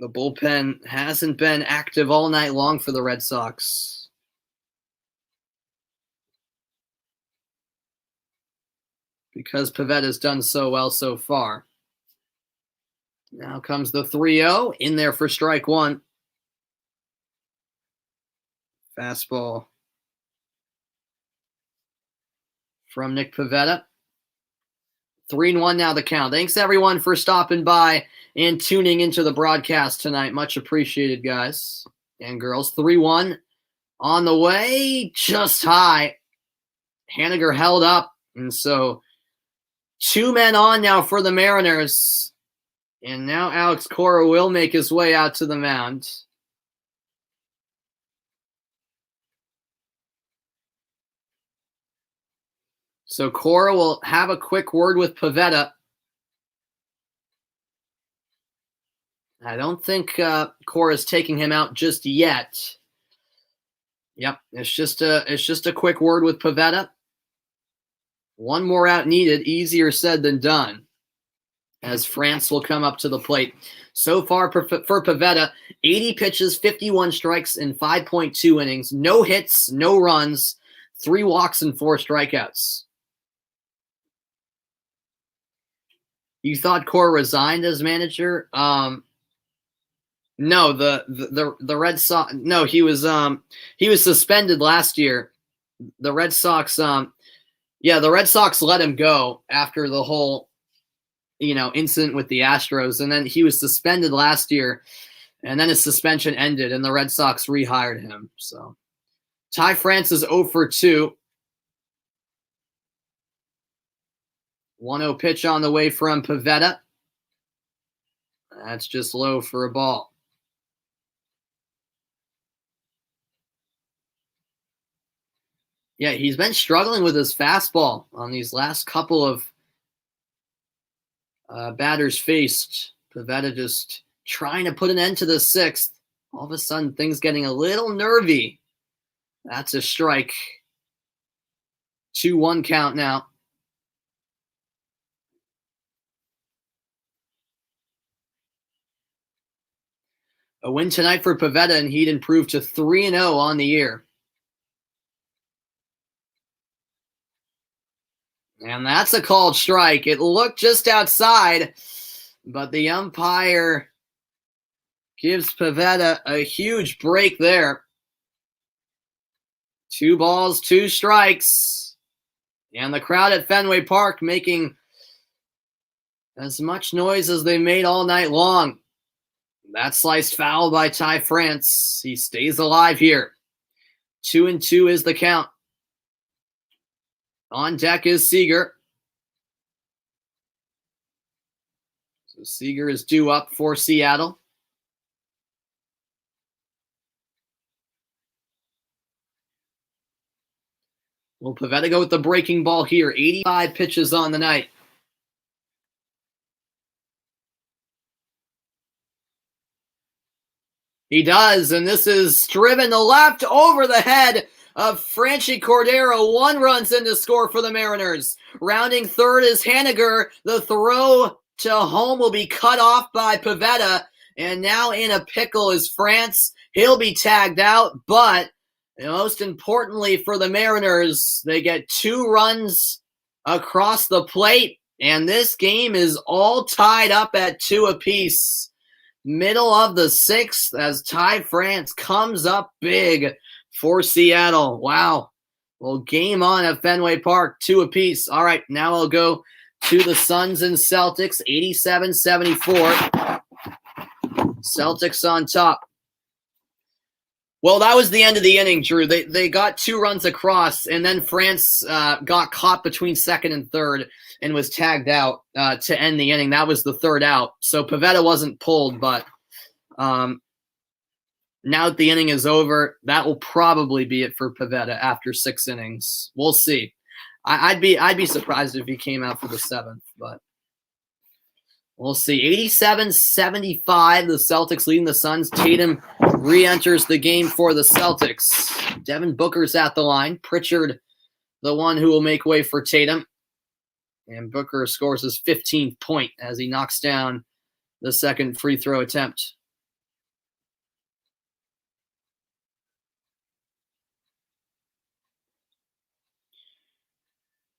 The bullpen hasn't been active all night long for the Red Sox. Because Pivetta's done so well so far. Now comes the 3-0 in there for strike 1. Fastball from Nick Pivetta. 3-1 now the count. Thanks everyone for stopping by and tuning into the broadcast tonight. Much appreciated, guys and girls. 3-1 on the way, just high. Haniger held up, and so 2 men on now for the Mariners. And now Alex Cora will make his way out to the mound. So Cora will have a quick word with Pivetta. I don't think Cora's taking him out just yet. Yep, it's just a quick word with Pivetta. One more out needed, easier said than done, as France will come up to the plate. So far for Pivetta, 80 pitches, 51 strikes in 5.2 innings. No hits, no runs, 3 walks and 4 strikeouts. You thought Cora resigned as manager? No, the Red Sox. No, he was suspended last year. The Red Sox. The Red Sox let him go after the whole, incident with the Astros, and then he was suspended last year, and then his suspension ended, and the Red Sox rehired him. So, Ty France is 0 for 2. 1-0 pitch on the way from Pivetta. That's just low for a ball. Yeah, he's been struggling with his fastball on these last couple of batters faced. Pivetta just trying to put an end to the 6th. All of a sudden, things getting a little nervy. That's a strike. 2-1 count now. A win tonight for Pivetta, and he'd improve to 3-0 on the year. And that's a called strike. It looked just outside, but the umpire gives Pivetta a huge break there. 2 balls, 2 strikes. And the crowd at Fenway Park making as much noise as they made all night long. That sliced foul by Ty France. He stays alive here. 2-2 is the count. On deck is Seager. So Seager is due up for Seattle. Will Pivetta go with the breaking ball here? 85 pitches on the night. He does, and this is driven to left over the head of Franchi Cordero. 1 run in to score for the Mariners. Rounding third is Haniger. The throw to home will be cut off by Pivetta, and now in a pickle is France. He'll be tagged out, but most importantly for the Mariners, they get 2 runs across the plate, and this game is all tied up at 2 apiece. Middle of the 6th as Ty France comes up big for Seattle. Wow. Well, game on at Fenway Park, 2 apiece. All right, now I'll go to the Suns and Celtics, 87-74. Celtics on top. Well, that was the end of the inning, Drew. They got 2 runs across, and then France got caught between second and third and was tagged out to end the inning. That was the 3rd out. So Pivetta wasn't pulled, but now that the inning is over, that will probably be it for Pivetta after 6 innings. We'll see. I'd be surprised if he came out for the 7th, but we'll see. 87-75, the Celtics leading the Suns. Tatum re-enters the game for the Celtics. Devin Booker's at the line. Pritchard, the one who will make way for Tatum. And Booker scores his 15th point as he knocks down the second free throw attempt.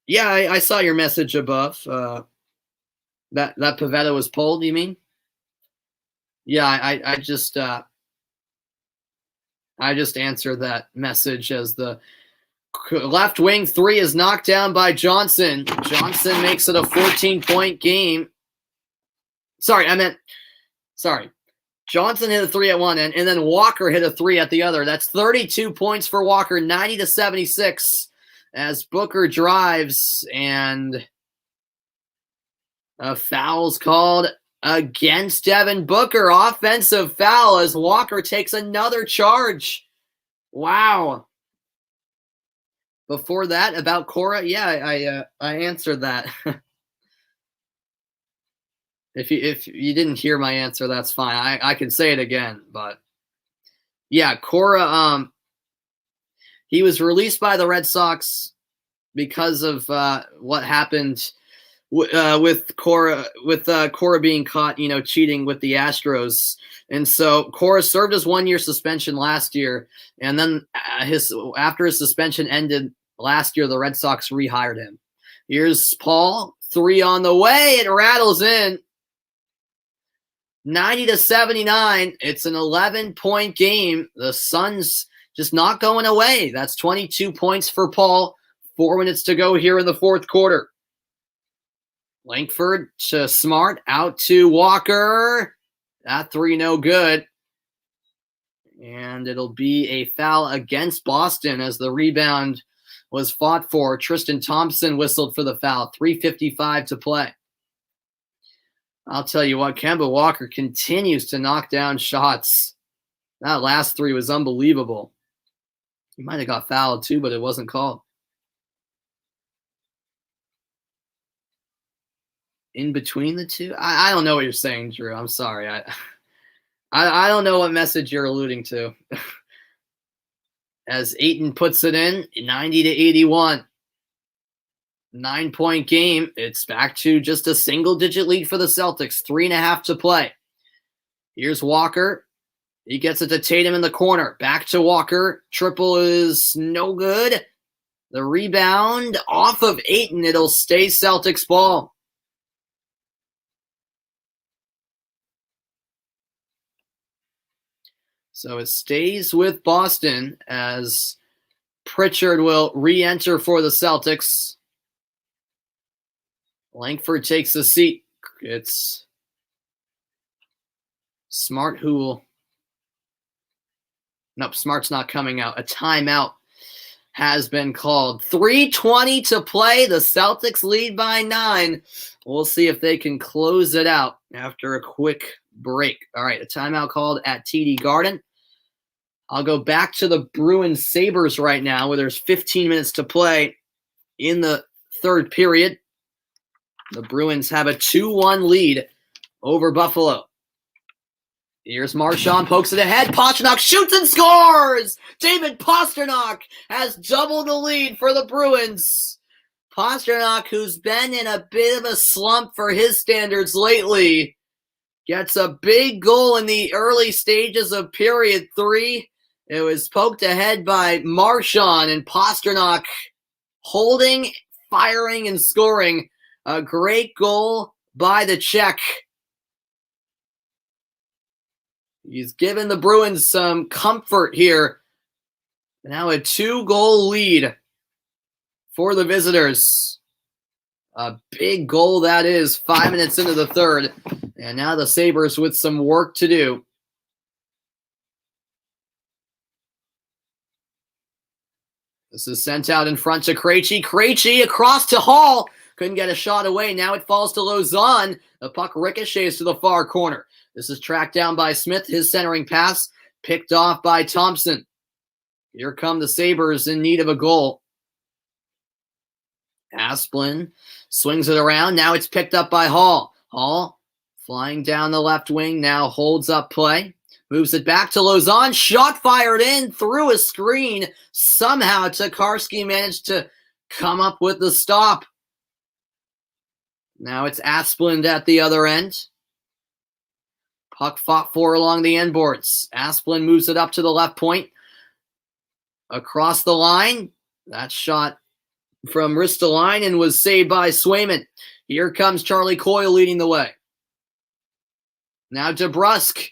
Yeah, I saw your message above. That Pivetta was pulled, you mean? Yeah, I just answered that message as the left wing 3 is knocked down by Johnson. Johnson makes it a 14-point game. Sorry. Johnson hit a 3 at one end, and then Walker hit a 3 at the other. That's 32 points for Walker, 90-76, as Booker drives, and a foul's called against Devin Booker. Offensive foul as Walker takes another charge. Wow. before that about Cora, yeah, I answered that. If you didn't hear my answer, that's fine. I can say it again, but yeah, Cora, he was released by the Red Sox because of what happened with Cora being caught, cheating with the Astros. And so Cora served his 1-year suspension last year, and then after his suspension ended last year, the Red Sox rehired him. Here's Paul, 3 on the way. It rattles in. 90-79. It's an 11-point game. The Suns just not going away. That's 22 points for Paul. 4 minutes to go here in the fourth quarter. Langford to Smart, out to Walker. That 3 no good. And it'll be a foul against Boston as the rebound was fought for. Tristan Thompson whistled for the foul. 3:55 to play. I'll tell you what, Kemba Walker continues to knock down shots. That last 3 was unbelievable. He might have got fouled too, but it wasn't called. In between the two? I don't know what you're saying, Drew. I'm sorry. I don't know what message you're alluding to. As Ayton puts it in, 90-81. 9-point game. It's back to just a single-digit lead for the Celtics. 3.5 to play. Here's Walker. He gets it to Tatum in the corner. Back to Walker. Triple is no good. The rebound off of Ayton. It'll stay Celtics ball. So it stays with Boston as Pritchard will re-enter for the Celtics. Langford takes a seat. It's Smart who will... Nope, Smart's not coming out. A timeout has been called. 3:20 to play. The Celtics lead by 9. We'll see if they can close it out after a quick break. All right, a timeout called at TD Garden. I'll go back to the Bruins Sabres right now where there's 15 minutes to play in the third period. The Bruins have a 2-1 lead over Buffalo. Here's Marchand, pokes it ahead. Pastrnak shoots and scores! David Pastrnak has doubled the lead for the Bruins. Pastrnak, who's been in a bit of a slump for his standards lately, gets a big goal in the early stages of period 3. It was poked ahead by Marchand, and Pastrnak holding, firing, and scoring. A great goal by the Czech. He's given the Bruins some comfort here. Now a 2-goal lead for the visitors. A big goal that is, 5 minutes into the third. And now the Sabres with some work to do. This is sent out in front to Krejci. Krejci across to Hall. Couldn't get a shot away. Now it falls to Lauzon. The puck ricochets to the far corner. This is tracked down by Smith. His centering pass picked off by Thompson. Here come the Sabres in need of a goal. Asplund swings it around. Now it's picked up by Hall. Hall flying down the left wing. Now holds up play. Moves it back to Lauzon. Shot fired in through a screen. Somehow Tokarski managed to come up with the stop. Now it's Asplund at the other end. Puck fought for along the end boards. Asplund moves it up to the left point. Across the line. That shot from Ristolainen was saved by Swayman. Here comes Charlie Coyle leading the way. Now DeBrusk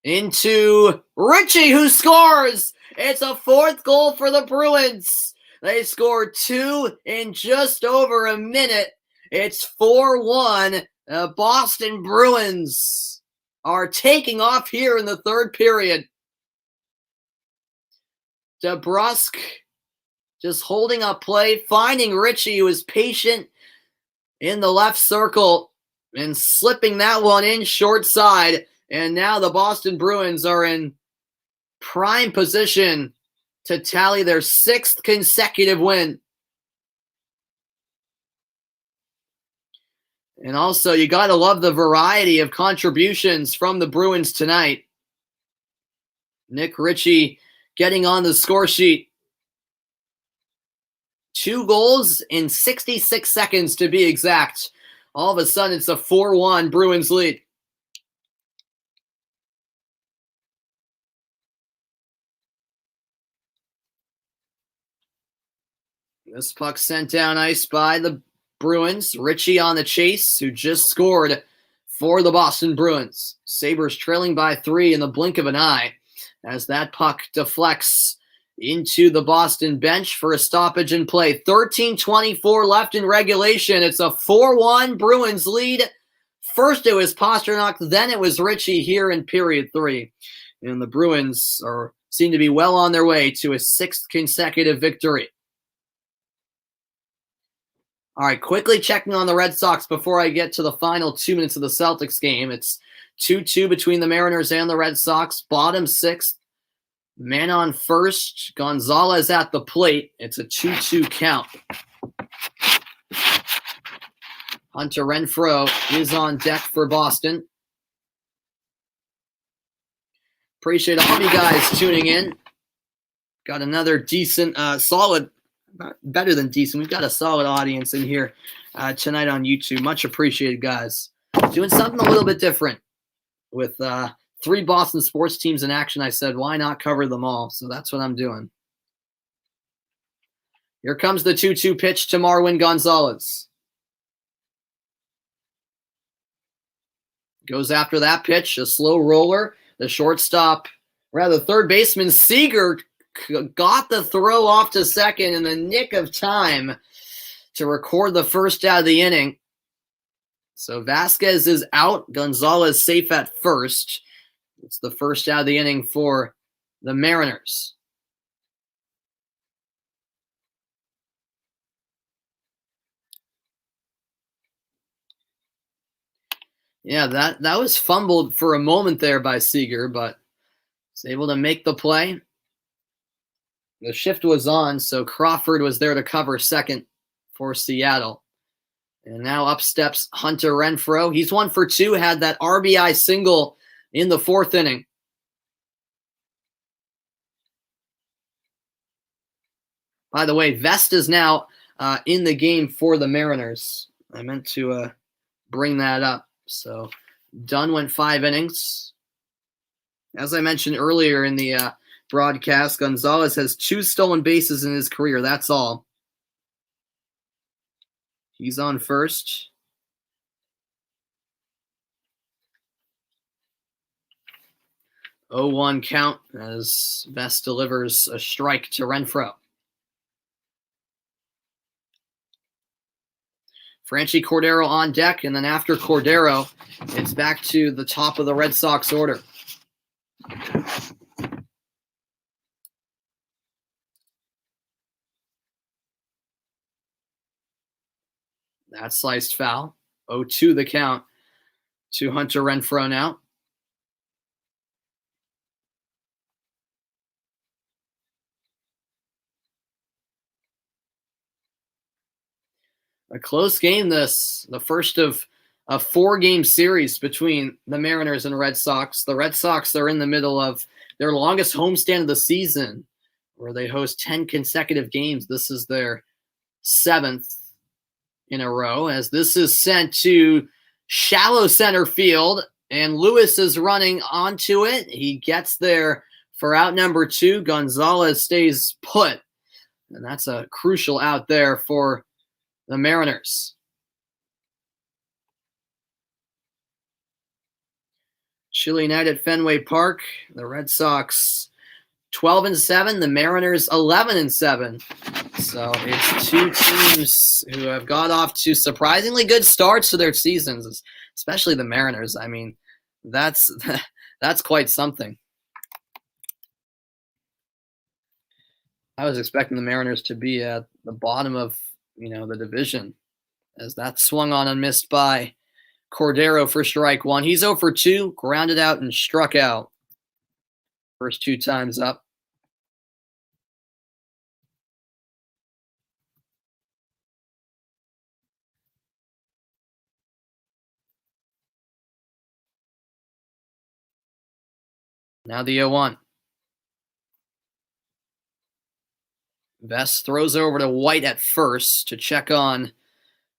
into Ritchie, who scores. It's a 4th goal for the Bruins. They scored 2 in just over a minute. It's 4-1. The Boston Bruins are taking off here in the third period. DeBrusk just holding up play, finding Ritchie, who is patient in the left circle, and slipping that one in short side. And now the Boston Bruins are in prime position to tally their 6th consecutive win. And also, you got to love the variety of contributions from the Bruins tonight. Nick Ritchie getting on the score sheet. 2 goals in 66 seconds to be exact. All of a sudden, it's a 4-1 Bruins lead. This puck sent down ice by the Bruins. Ritchie on the chase, who just scored for the Boston Bruins. Sabres trailing by 3 in the blink of an eye as that puck deflects into the Boston bench for a stoppage in play. 13:24 left in regulation. It's a 4-1 Bruins lead. First it was Pastrnak, then it was Ritchie here in period 3. And the Bruins seem to be well on their way to a 6th consecutive victory. All right, quickly checking on the Red Sox before I get to the final 2 minutes of the Celtics game. It's 2-2 between the Mariners and the Red Sox. Bottom 6th. Man on first. Gonzalez at the plate. It's a 2-2 count. Hunter Renfroe is on deck for Boston. Appreciate all of you guys tuning in. Got another decent, solid, better than decent. We've got a solid audience in here tonight on YouTube. Much appreciated, guys. Doing something a little bit different with 3 Boston sports teams in action. I said, why not cover them all? So that's what I'm doing. Here comes the 2-2 pitch to Marwin Gonzalez. Goes after that pitch, a slow roller. The third baseman Seager got the throw off to second in the nick of time to record the first out of the inning. So Vasquez is out. Gonzalez safe at first. It's the first out of the inning for the Mariners. Yeah, that was fumbled for a moment there by Seager, but was able to make the play. The shift was on, so Crawford was there to cover second for Seattle. And now up steps Hunter Renfroe. He's 1 for 2, had that RBI single in the 4th inning. By the way, Vest is now in the game for the Mariners. I meant to bring that up. So Dunn went 5 innings. As I mentioned earlier in the broadcast, Gonzalez has 2 stolen bases in his career. That's all. He's on first. Oh, 0-1 count as Vest delivers a strike to Renfroe. Franchi Cordero on deck, and then after Cordero, it's back to the top of the Red Sox order. That sliced foul. 0-2 the count to Hunter Renfroe now. A close game this, the first of a 4-game series between the Mariners and Red Sox. The Red Sox are in the middle of their longest homestand of the season, where they host 10 consecutive games. This is their 7th in a row, as this is sent to shallow center field, and Lewis is running onto it. He gets there for out number 2. Gonzalez stays put, and that's a crucial out there for the Mariners. Chilly night at Fenway Park. The Red Sox 12-7, the Mariners 11-7. So it's 2 teams who have got off to surprisingly good starts to their seasons, especially the Mariners. I mean, that's quite something. I was expecting the Mariners to be at the bottom of the division, as that swung on and missed by Cordero for strike 1. He's 0 for 2, grounded out and struck out. First 2 times up. Now the 0-1. Vest throws over to White at first to check on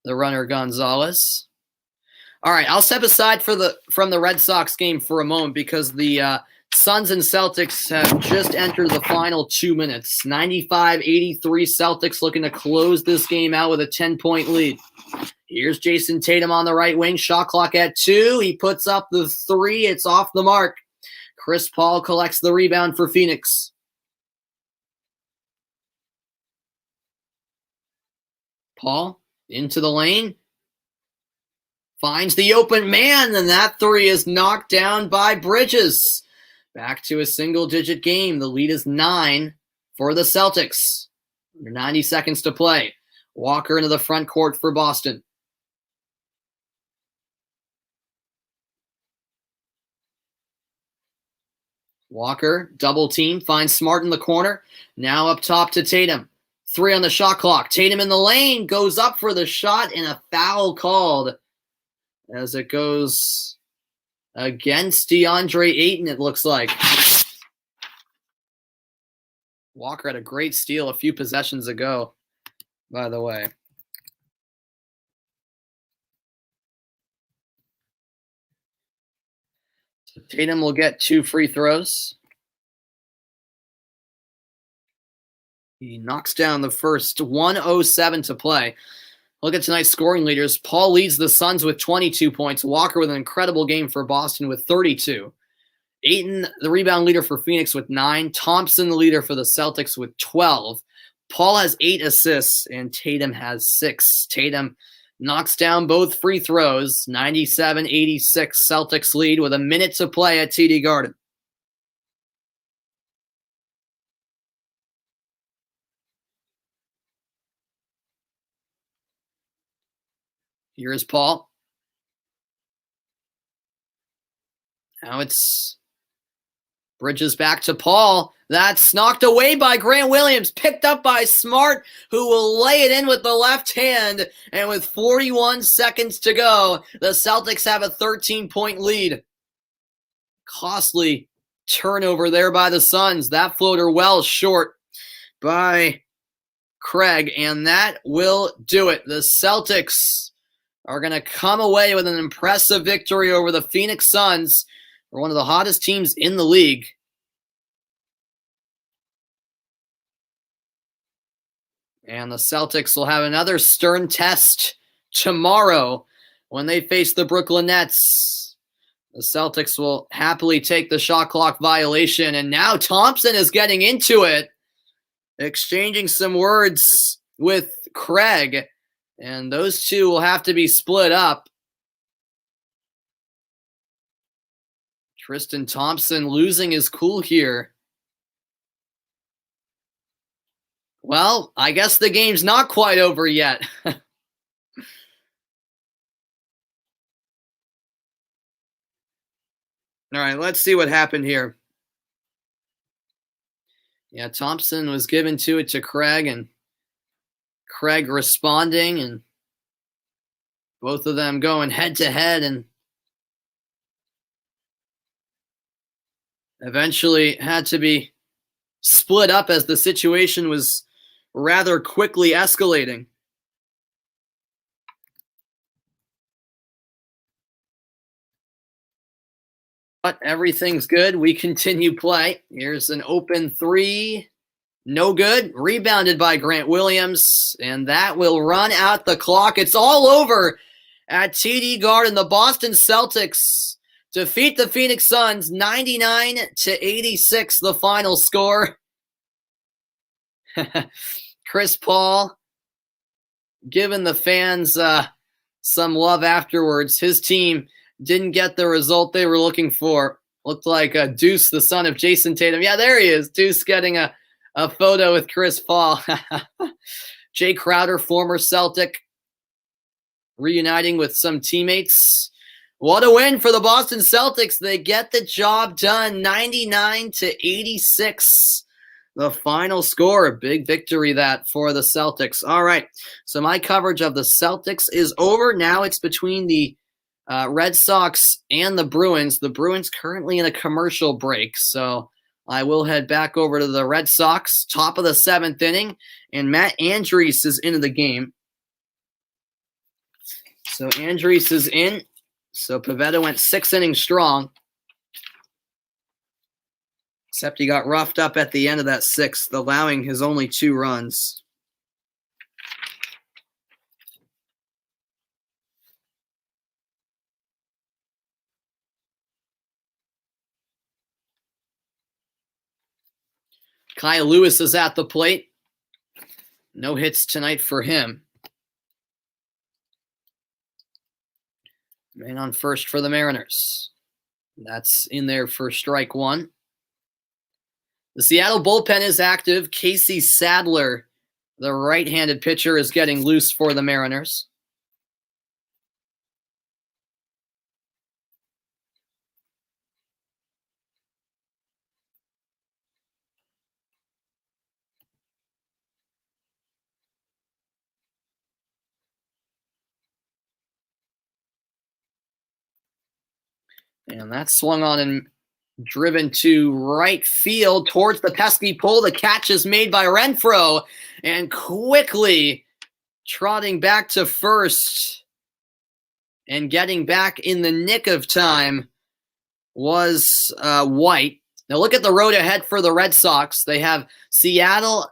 the runner Gonzalez. All right, I'll step aside from the Red Sox game for a moment because the Suns and Celtics have just entered the final 2 minutes. 95-83 Celtics looking to close this game out with a 10-point lead. Here's Jason Tatum on the right wing. Shot clock at 2. He puts up the 3. It's off the mark. Chris Paul collects the rebound for Phoenix. Paul into the lane. Finds the open man, and that 3 is knocked down by Bridges. Back to a single-digit game. The lead is 9 for the Celtics. Under 90 seconds to play. Walker into the front court for Boston. Walker, double team, finds Smart in the corner. Now up top to Tatum. 3 on the shot clock. Tatum in the lane, goes up for the shot, and a foul called as it goes against DeAndre Ayton, it looks like. Walker had a great steal a few possessions ago, by the way. So Tatum will get 2 free throws. He knocks down the first. 1:07 to play. Look at tonight's scoring leaders. Paul leads the Suns with 22 points. Walker with an incredible game for Boston with 32. Ayton, the rebound leader for Phoenix with 9. Thompson, the leader for the Celtics with 12. Paul has 8 assists, and Tatum has 6. Tatum knocks down both free throws. 97-86 Celtics lead with a minute to play at TD Garden. Here is Paul. Now it's Bridges back to Paul. That's knocked away by Grant Williams. Picked up by Smart, who will lay it in with the left hand. And with 41 seconds to go, the Celtics have a 13-point lead. Costly turnover there by the Suns. That floater well short by Craig. And that will do it. The Celtics are going to come away with an impressive victory over the Phoenix Suns. They're one of the hottest teams in the league. And the Celtics will have another stern test tomorrow when they face the Brooklyn Nets. The Celtics will happily take the shot clock violation. And now Thompson is getting into it, exchanging some words with Craig. And those two will have to be split up. Tristan Thompson losing his cool here. Well, I guess the game's not quite over yet. All right, let's see what happened here. Yeah, Thompson was given to Craig, and Craig responding, and both of them going head-to-head, and eventually had to be split up as the situation was rather quickly escalating. But everything's good. We continue play. Here's an open 3. No good. Rebounded by Grant Williams. And that will run out the clock. It's all over at TD Garden. The Boston Celtics defeat the Phoenix Suns 99-86, the final score. Chris Paul giving the fans some love afterwards. His team didn't get the result they were looking for. Looked like Deuce, the son of Jason Tatum. Yeah, there he is. Deuce getting a photo with Chris Paul. Jay Crowder, former Celtic, reuniting with some teammates. What a win for the Boston Celtics. They get the job done, 99-86. The final score, a big victory that for the Celtics. All right, so my coverage of the Celtics is over. Now it's between the Red Sox and the Bruins. The Bruins currently in a commercial break, so I will head back over to the Red Sox, top of the 7th inning, and Matt Andriese is into the game. So Andriese is in. So Pivetta went 6 innings strong, except he got roughed up at the end of that 6th, allowing his only 2 runs. Kyle Lewis is at the plate. No hits tonight for him. Man on first for the Mariners. That's in there for strike 1. The Seattle bullpen is active. Casey Sadler, the right-handed pitcher, is getting loose for the Mariners. And that's swung on and driven to right field towards the pesky pole. The catch is made by Renfroe, and quickly trotting back to first and getting back in the nick of time was White. Now look at the road ahead for the Red Sox. They have Seattle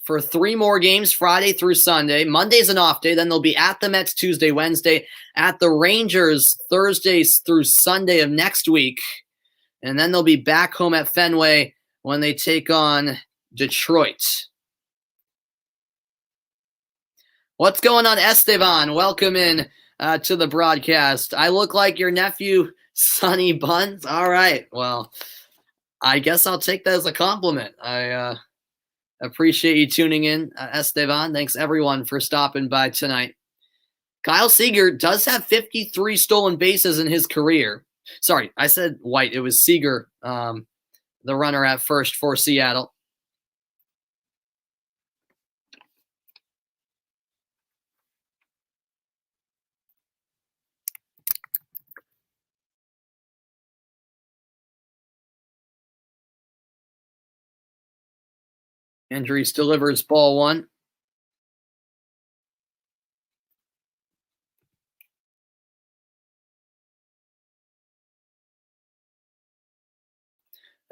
for 3 more games, Friday through Sunday. Monday's an off day. Then they'll be at the Mets Tuesday, Wednesday, at the Rangers Thursdays through Sunday of next week. And then they'll be back home at Fenway when they take on Detroit. What's going on, Esteban? Welcome in to the broadcast. I look like your nephew, Sonny Buns? All right. Well, I guess I'll take that as a compliment. I appreciate you tuning in, Esteban. Thanks, everyone, for stopping by tonight. Kyle Seager does have 53 stolen bases in his career. Sorry, I said White. It was Seager, the runner at first for Seattle. Andriese delivers ball 1.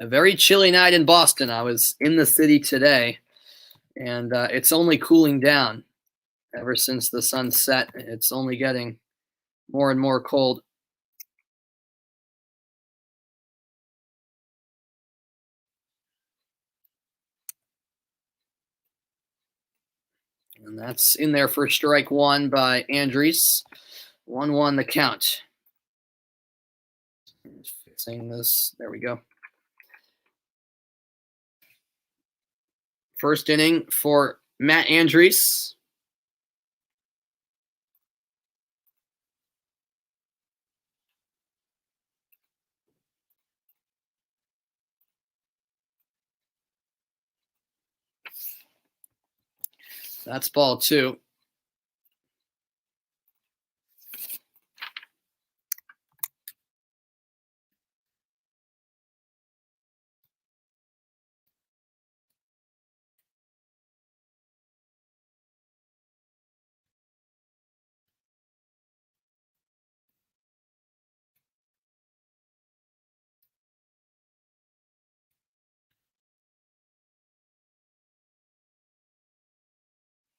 A very chilly night in Boston. I was in the city today, and it's only cooling down ever since the sun set. It's only getting more and more cold. And that's in there for strike 1 by Andriese. 1-1 the count. Just fixing this. There we go. First inning for Matt Andriese. That's ball 2.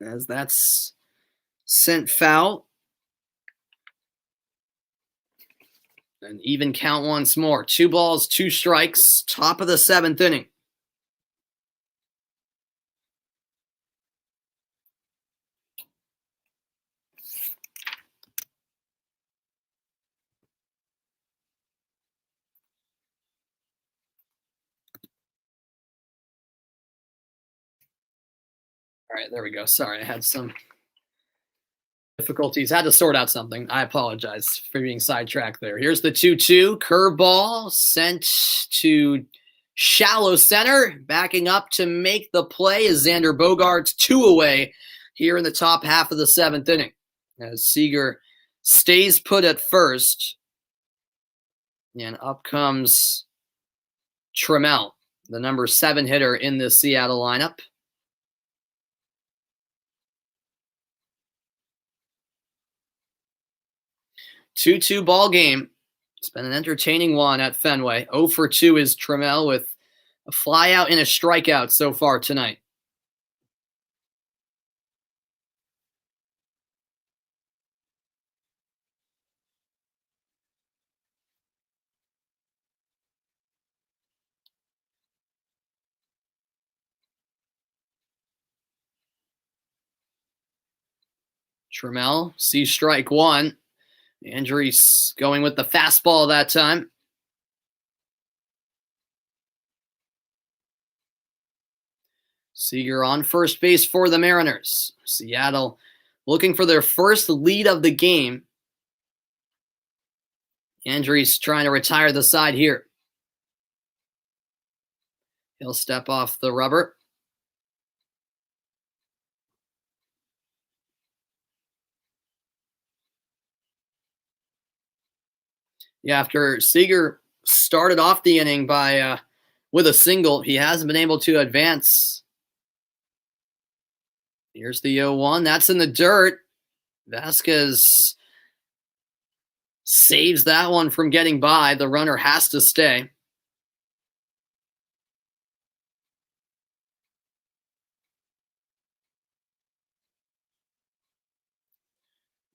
As that's sent foul. And even count once more. 2 balls, 2 strikes, top of the 7th inning. All right, there we go. Sorry, I had some difficulties. Had to sort out something. I apologize for being sidetracked there. Here's the 2-2. Curveball sent to shallow center. Backing up to make the play is Xander Bogaerts, 2 away here in the top half of the 7th inning. As Seager stays put at first. And up comes Trammell, the number 7 hitter in the Seattle lineup. Two-two ball game. It's been an entertaining one at Fenway. 0 for 2 is Trammell with a flyout and a strikeout so far tonight. Trammell sees strike 1. Andrews going with the fastball that time. Seager on first base for the Mariners. Seattle looking for their first lead of the game. Andrews trying to retire the side here. He'll step off the rubber. Yeah, after Seager started off the inning with a single, he hasn't been able to advance. Here's the 0-1. That's in the dirt. Vasquez saves that one from getting by. The runner has to stay.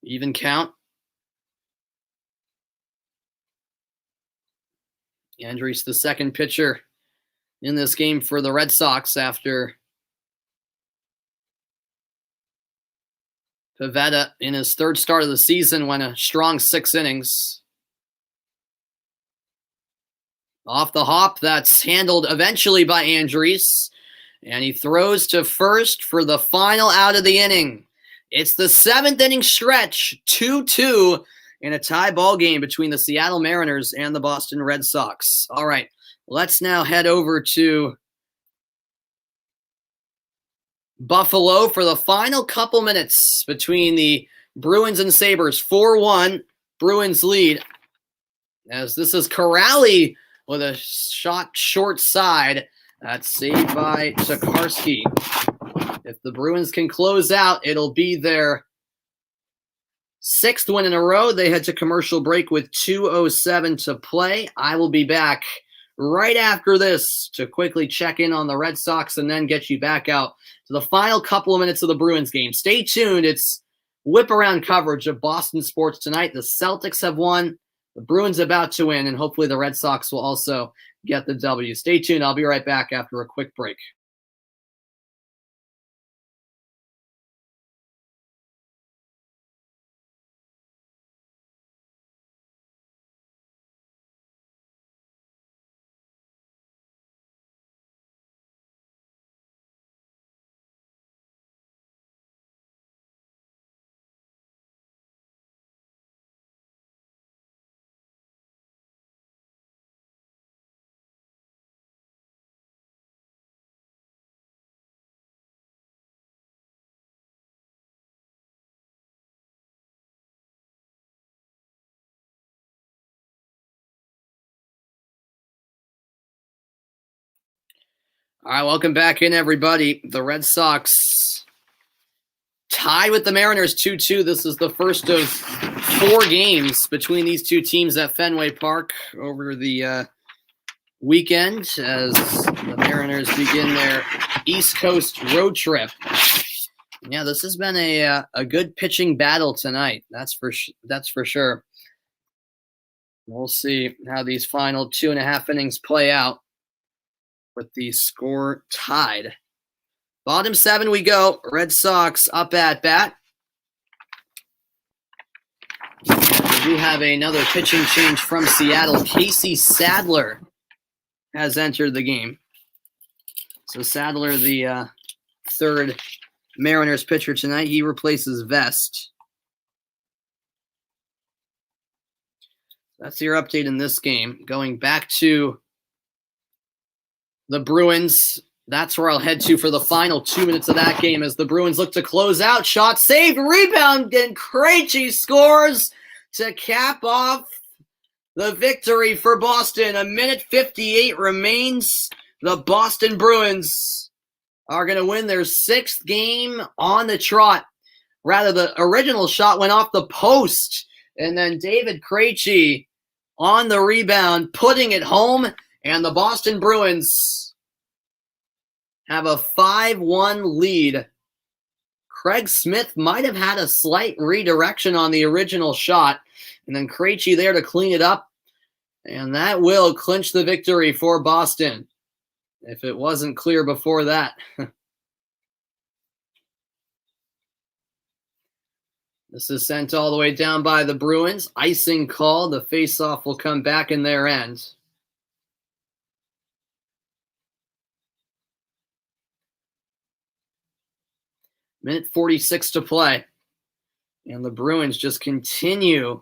Even count. Andrews, the second pitcher in this game for the Red Sox after Pivetta in his third start of the season went a strong 6 innings. Off the hop, that's handled eventually by Andrews, and he throws to first for the final out of the inning. It's the 7th inning stretch, 2-2 in a tie ball game between the Seattle Mariners and the Boston Red Sox. All right, let's now head over to Buffalo for the final couple minutes between the Bruins and Sabres. 4-1, Bruins lead. As this is Corrali with a shot short side. That's saved by Tokarski. If the Bruins can close out, it'll be their 6th win in a row. They head to commercial break with 2:07 to play. I will be back right after this to quickly check in on the Red Sox and then get you back out to the final couple of minutes of the Bruins game. Stay tuned. It's whip-around coverage of Boston sports tonight. The Celtics have won. The Bruins about to win, and hopefully the Red Sox will also get the W. Stay tuned. I'll be right back after a quick break. All right, welcome back in, everybody. The Red Sox tied with the Mariners 2-2. This is the first of 4 games between these two teams at Fenway Park over the weekend as the Mariners begin their East Coast road trip. Yeah, this has been a good pitching battle tonight. That's for sure. We'll see how these final 2.5 innings play out with the score tied. Bottom 7 we go. Red Sox up at bat. We do have another pitching change from Seattle. Casey Sadler has entered the game. So Sadler, the third Mariners pitcher tonight, he replaces Vest. That's your update in this game. Going back to the Bruins that's where I'll head to for the final 2 minutes of that game as the Bruins look to close out. Shot saved, rebound, and Krejci scores to cap off the victory for Boston. 1:58 remains. The Boston Bruins are going to win their 6th game on the trot. Rather, the original shot went off the post, and then David Krejci on the rebound, putting it home, and the Boston Bruins have a 5-1 lead. Craig Smith might have had a slight redirection on the original shot, and then Krejci there to clean it up, and that will clinch the victory for Boston, if it wasn't clear before that. This is sent all the way down by the Bruins. Icing call. The faceoff will come back in their end. Minute 46 to play. And the Bruins just continue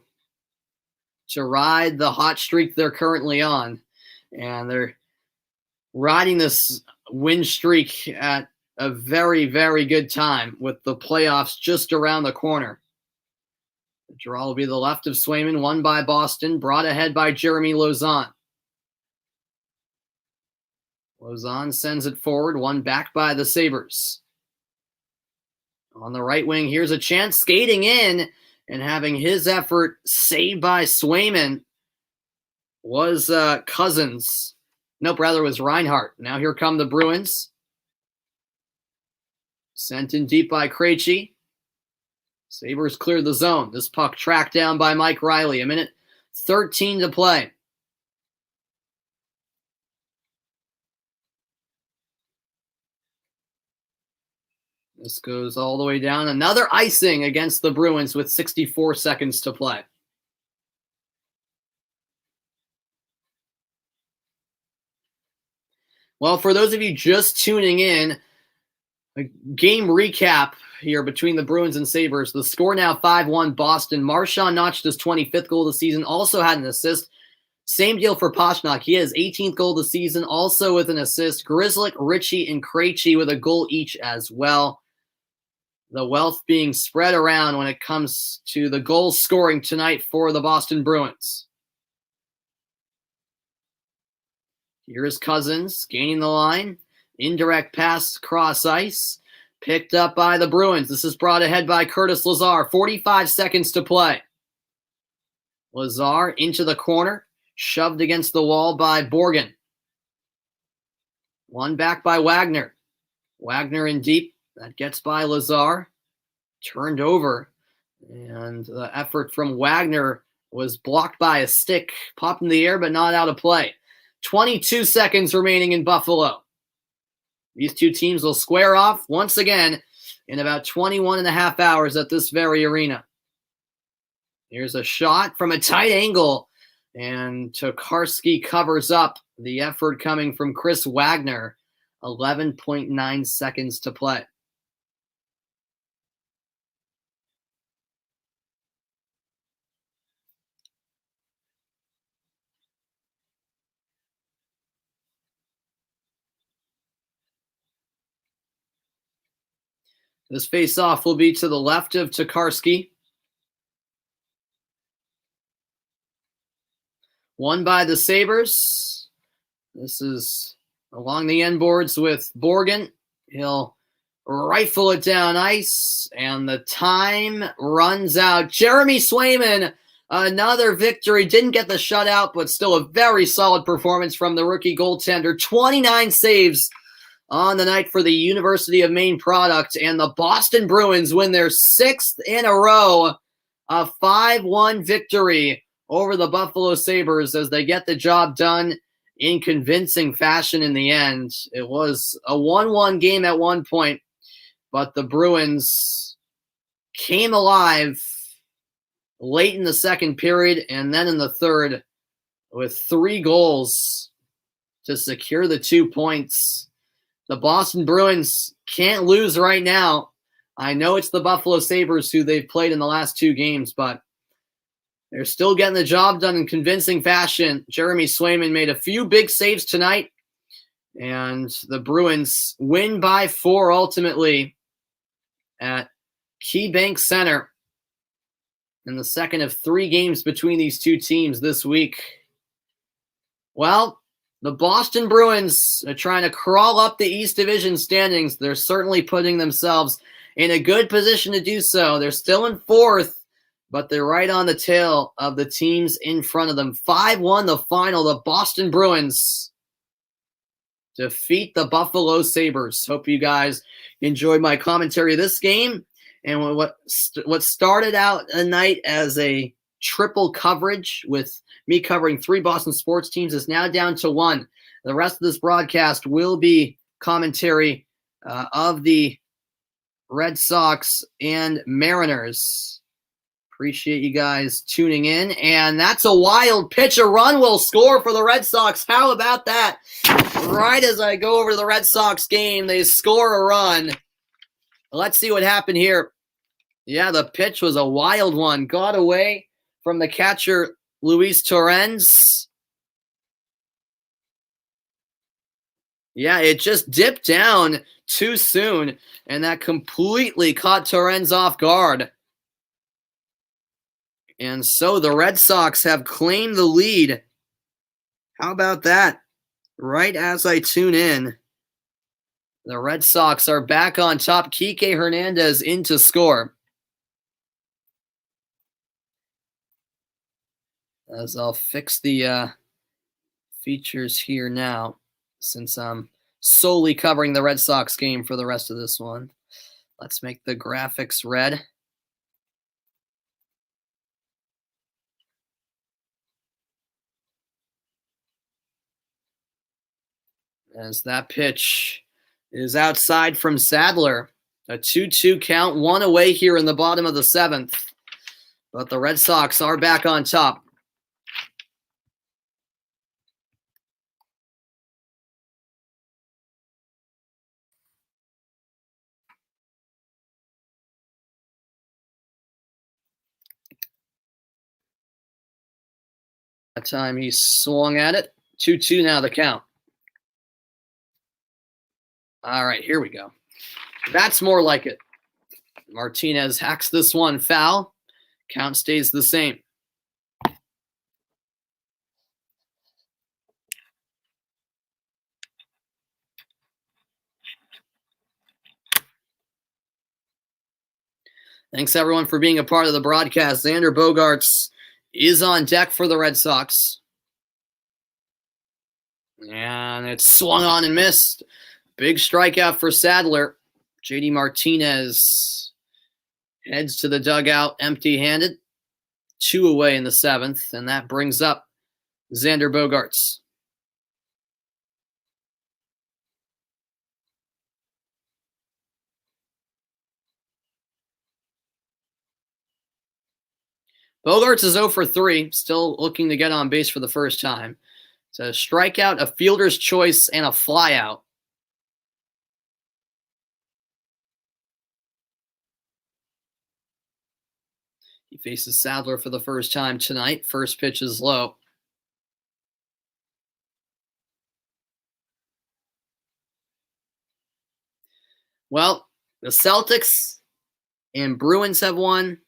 to ride the hot streak they're currently on. And they're riding this win streak at a very, very good time with the playoffs just around the corner. The draw will be the left of Swayman, won by Boston, brought ahead by Jeremy Lauzon. Lauzon sends it forward, won back by the Sabres. On the right wing, here's a chance, skating in and having his effort saved by Swayman was Cousins. Nope, rather it was Reinhart. Now here come the Bruins. Sent in deep by Krejci. Sabres cleared the zone. This puck tracked down by Mike Riley. 1:13 to play. This goes all the way down. Another icing against the Bruins with 64 seconds to play. Well, for those of you just tuning in, a game recap here between the Bruins and Sabres. The score now 5-1 Boston. Marchand notched his 25th goal of the season, also had an assist. Same deal for Pastrnak. He had his 18th goal of the season, also with an assist. Grzelcyk, Ritchie, and Krejci with a goal each as well. The wealth being spread around when it comes to the goal scoring tonight for the Boston Bruins. Here's Cousins gaining the line. Indirect pass cross ice. Picked up by the Bruins. This is brought ahead by Curtis Lazar. 45 seconds to play. Lazar into the corner. Shoved against the wall by Borgen. One back by Wagner. Wagner in deep. That gets by Lazar. Turned over. And the effort from Wagner was blocked by a stick. Popped in the air, but not out of play. 22 seconds remaining in Buffalo. These two teams will square off once again in about 21 and a half hours at this very arena. Here's a shot from a tight angle, and Tokarski covers up the effort coming from Chris Wagner. 11.9 seconds to play. This face-off will be to the left of Tokarski. Won by the Sabres. This is along the end boards with Borgen. He'll rifle it down ice, and the time runs out. Jeremy Swayman, another victory. Didn't get the shutout, but still a very solid performance from the rookie goaltender. 29 saves on the night for the University of Maine product, and the Boston Bruins win their 6th in a row, a 5-1 victory over the Buffalo Sabres as they get the job done in convincing fashion in the end. It was a 1-1 game at one point, but the Bruins came alive late in the second period and then in the third with 3 goals to secure the 2 points. The Boston Bruins can't lose right now. I know it's the Buffalo Sabres who they've played in the last 2 games, but they're still getting the job done in convincing fashion. Jeremy Swayman made a few big saves tonight, And the Bruins win by 4 ultimately at KeyBank Center in the second of 3 games between these two teams this week. Well, the Boston Bruins are trying to crawl up the East Division standings. They're certainly putting themselves in a good position to do so. They're still in 4th, but they're right on the tail of the teams in front of them. 5-1 the final. The Boston Bruins defeat the Buffalo Sabres. Hope you guys enjoyed my commentary of this game. And what started out a night as a triple coverage with me covering 3 Boston sports teams is now down to 1. The rest of this broadcast will be commentary of the Red Sox and Mariners. Appreciate you guys tuning in. And that's a wild pitch. A run will score for the Red Sox. How about that? Right as I go over to the Red Sox game, they score a run. Let's see what happened here. Yeah, the pitch was a wild one. Got away from the catcher, Luis Torrens. Yeah, it just dipped down too soon, and that completely caught Torrens off guard. And so the Red Sox have claimed the lead. How about that? Right as I tune in, the Red Sox are back on top. Kike Hernandez in to score. As I'll fix the features here now, since I'm solely covering the Red Sox game for the rest of this one. Let's make the graphics red. As that pitch is outside from Sadler. A 2-2 count, 1 away here in the bottom of the 7th. But the Red Sox are back on top. That time he swung at it. 2-2 now the count. All right, here we go. That's more like it. Martinez hacks this one foul. Count stays the same. Thanks, everyone, for being a part of the broadcast. Xander Bogaerts is on deck for the Red Sox. And it's swung on and missed. Big strikeout for Sadler. JD Martinez heads to the dugout empty-handed. 2 away in the 7th, and that brings up Xander Bogaerts. Bogaerts is 0 for 3, still looking to get on base for the first time. It's a strikeout, a fielder's choice, and a flyout. He faces Sadler for the first time tonight. First pitch is low. Well, the Celtics and Bruins have won.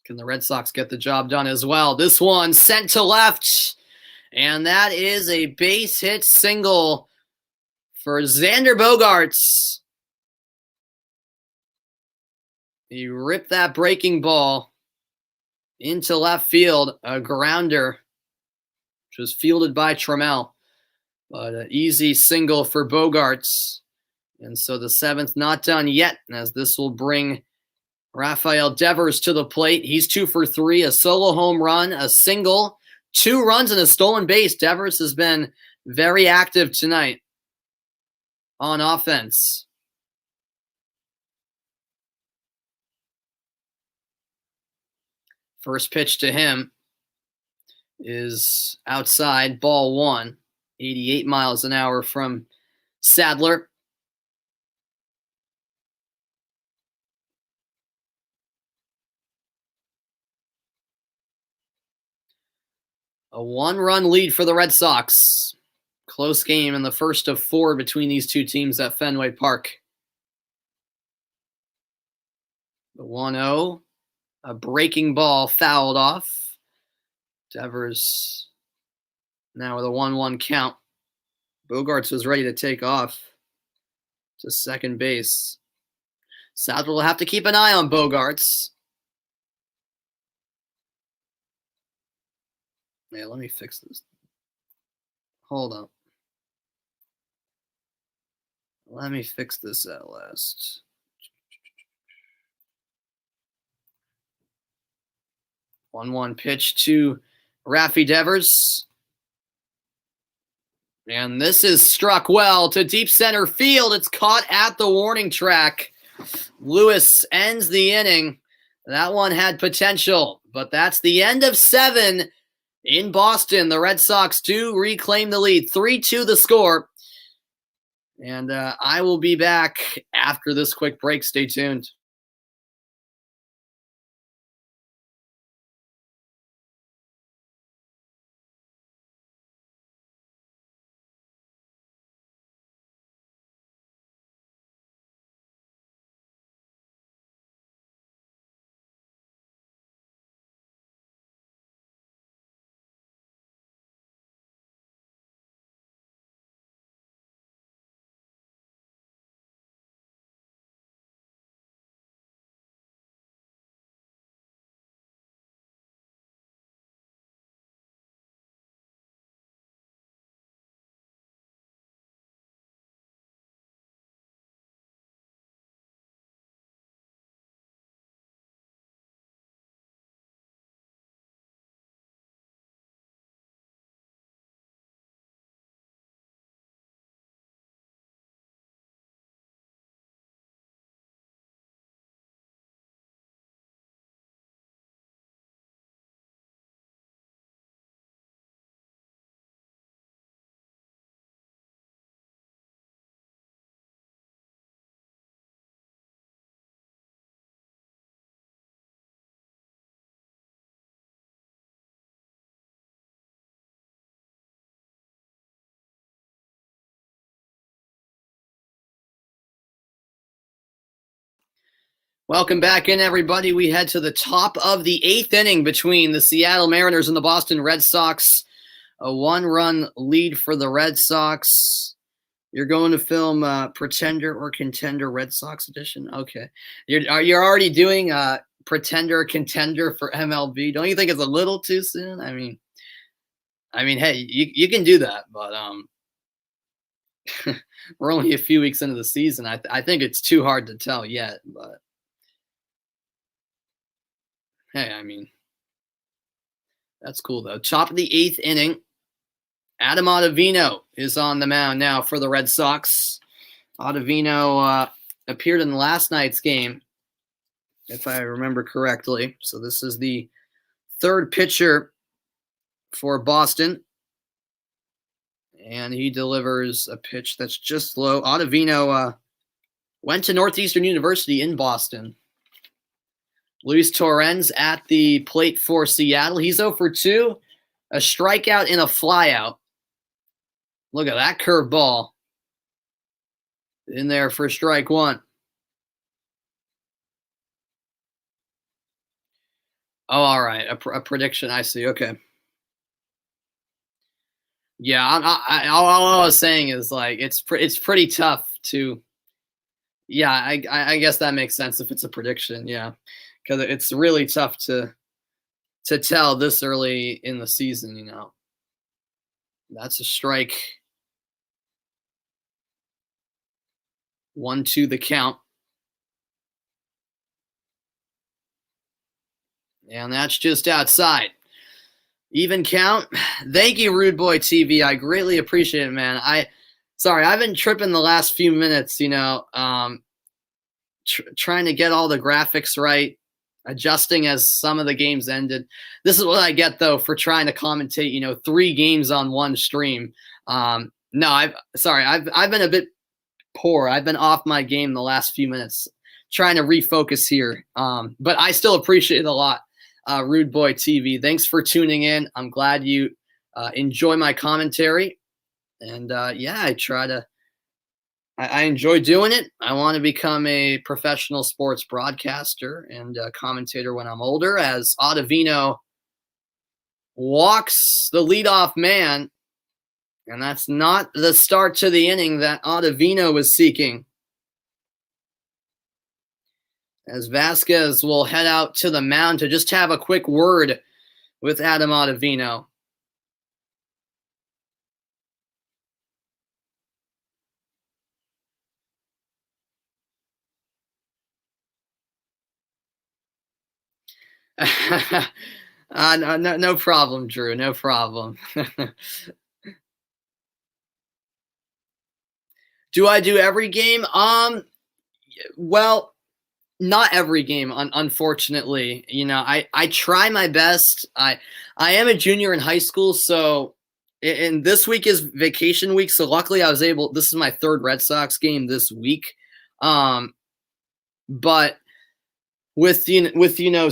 Can the Red Sox get the job done as well? This one sent to left. And that is a base hit single for Xander Bogaerts. He ripped that breaking ball into left field, a grounder, which was fielded by Trammell. But an easy single for Bogaerts. And so the 7th not done yet, as this will bring Rafael Devers to the plate. He's 2 for 3, a solo home run, a single, 2 runs and a stolen base. Devers has been very active tonight on offense. First pitch to him is outside, ball 1, 88 miles an hour from Sadler. A 1-run lead for the Red Sox. Close game in the first of 4 between these two teams at Fenway Park. The 1-0, a breaking ball fouled off. Devers now with a 1-1 count. Bogarts was ready to take off to second base. South will have to keep an eye on Bogarts. Yeah, let me fix this. Hold on. Let me fix this at last. One pitch to Raffy Devers. And this is struck well to deep center field. It's caught at the warning track. Lewis ends the inning. That one had potential, but that's the end of 7 in Boston. The Red Sox do reclaim the lead. 3-2 the score. And I will be back after this quick break. Stay tuned. Welcome back in, everybody. We head to the top of the 8th inning between the Seattle Mariners and the Boston Red Sox. A 1-run lead for the Red Sox. You're going to film Pretender or Contender Red Sox edition? Okay. You're already doing Pretender Contender for MLB. Don't you think it's a little too soon? I mean, hey, you can do that, but we're only a few weeks into the season. I think it's too hard to tell yet, but hey, I mean, that's cool, though. Top of the 8th inning. Adam Ottavino is on the mound now for the Red Sox. Ottavino appeared in last night's game, if I remember correctly. So this is the 3rd pitcher for Boston. And he delivers a pitch that's just low. Ottavino went to Northeastern University in Boston. Luis Torrens at the plate for Seattle. He's 0 for 2, a strikeout and a flyout. Look at that curveball in there for strike 1. Oh, all right, a prediction. I see. Okay. Yeah, all I was saying is like it's pretty tough to. Yeah, I guess that makes sense if it's a prediction. Yeah. Because it's really tough to tell this early in the season, you know. That's a strike. 1-2 the count. And that's just outside. Even count. Thank you, Rude Boy TV. I greatly appreciate it, man. I've been tripping the last few minutes, you know, trying to get all the graphics right. Adjusting as some of the games ended. This is what I get, though, for trying to commentate, you know, 3 games on one stream. I've been a bit poor. I've been off my game the last few minutes, trying to refocus here. But I still appreciate it a lot, Rude Boy TV. Thanks for tuning in. I'm glad you enjoy my commentary. And I enjoy doing it. I want to become a professional sports broadcaster and a commentator when I'm older, as Ottavino walks the leadoff man. And that's not the start to the inning that Ottavino was seeking, as Vasquez will head out to the mound to just have a quick word with Adam Ottavino. No problem, Drew. No problem. Do I do every game? Well, not every game, unfortunately. I try my best. I am a junior in high school, so and this week is vacation week. So luckily, I was able. This is my third Red Sox game this week. But with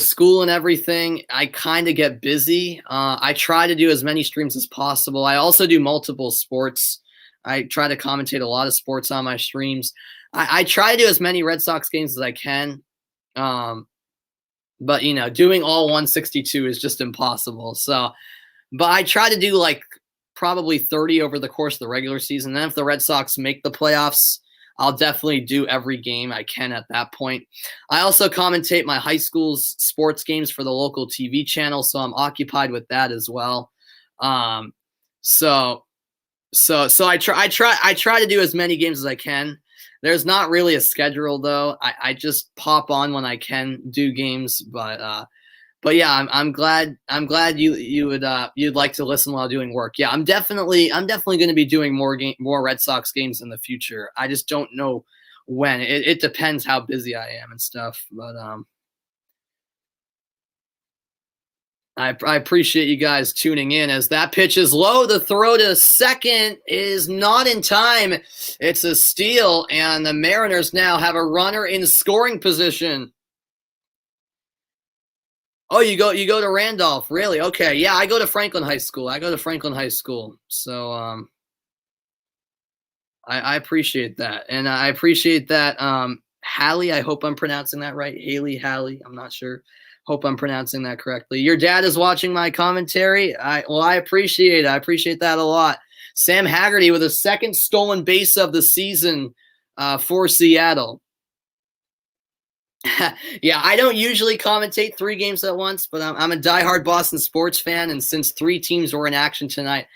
school and everything, I kind of get busy. I try to do as many streams as possible. I also do multiple sports. I try to commentate a lot of sports on my streams. I try to do as many Red Sox games as I can. But doing all 162 is just impossible. So, but I try to do like probably 30 over the course of the regular season. Then if the Red Sox make the playoffs, I'll definitely do every game I can at that point. I also commentate my high school's sports games for the local TV channel, so I'm occupied with that as well. So I try to do as many games as I can. There's not really a schedule though. I just pop on when I can do games, but yeah, I'm glad you'd like to listen while doing work. Yeah, I'm definitely going to be doing more Red Sox games in the future. I just don't know when. It depends how busy I am and stuff. But I appreciate you guys tuning in, as that pitch is low. The throw to second is not in time. It's a steal, and the Mariners now have a runner in scoring position. Oh, you go to Randolph, really? Okay, yeah, I go to Franklin High School. So I appreciate that, and I appreciate that. Hallie, I hope I'm pronouncing that right. Hallie, I'm not sure. Hope I'm pronouncing that correctly. Your dad is watching my commentary. I appreciate it. I appreciate that a lot. Sam Haggerty with a second stolen base of the season for Seattle. Yeah, I don't usually commentate 3 games at once, but I'm a diehard Boston sports fan, and since 3 teams were in action tonight,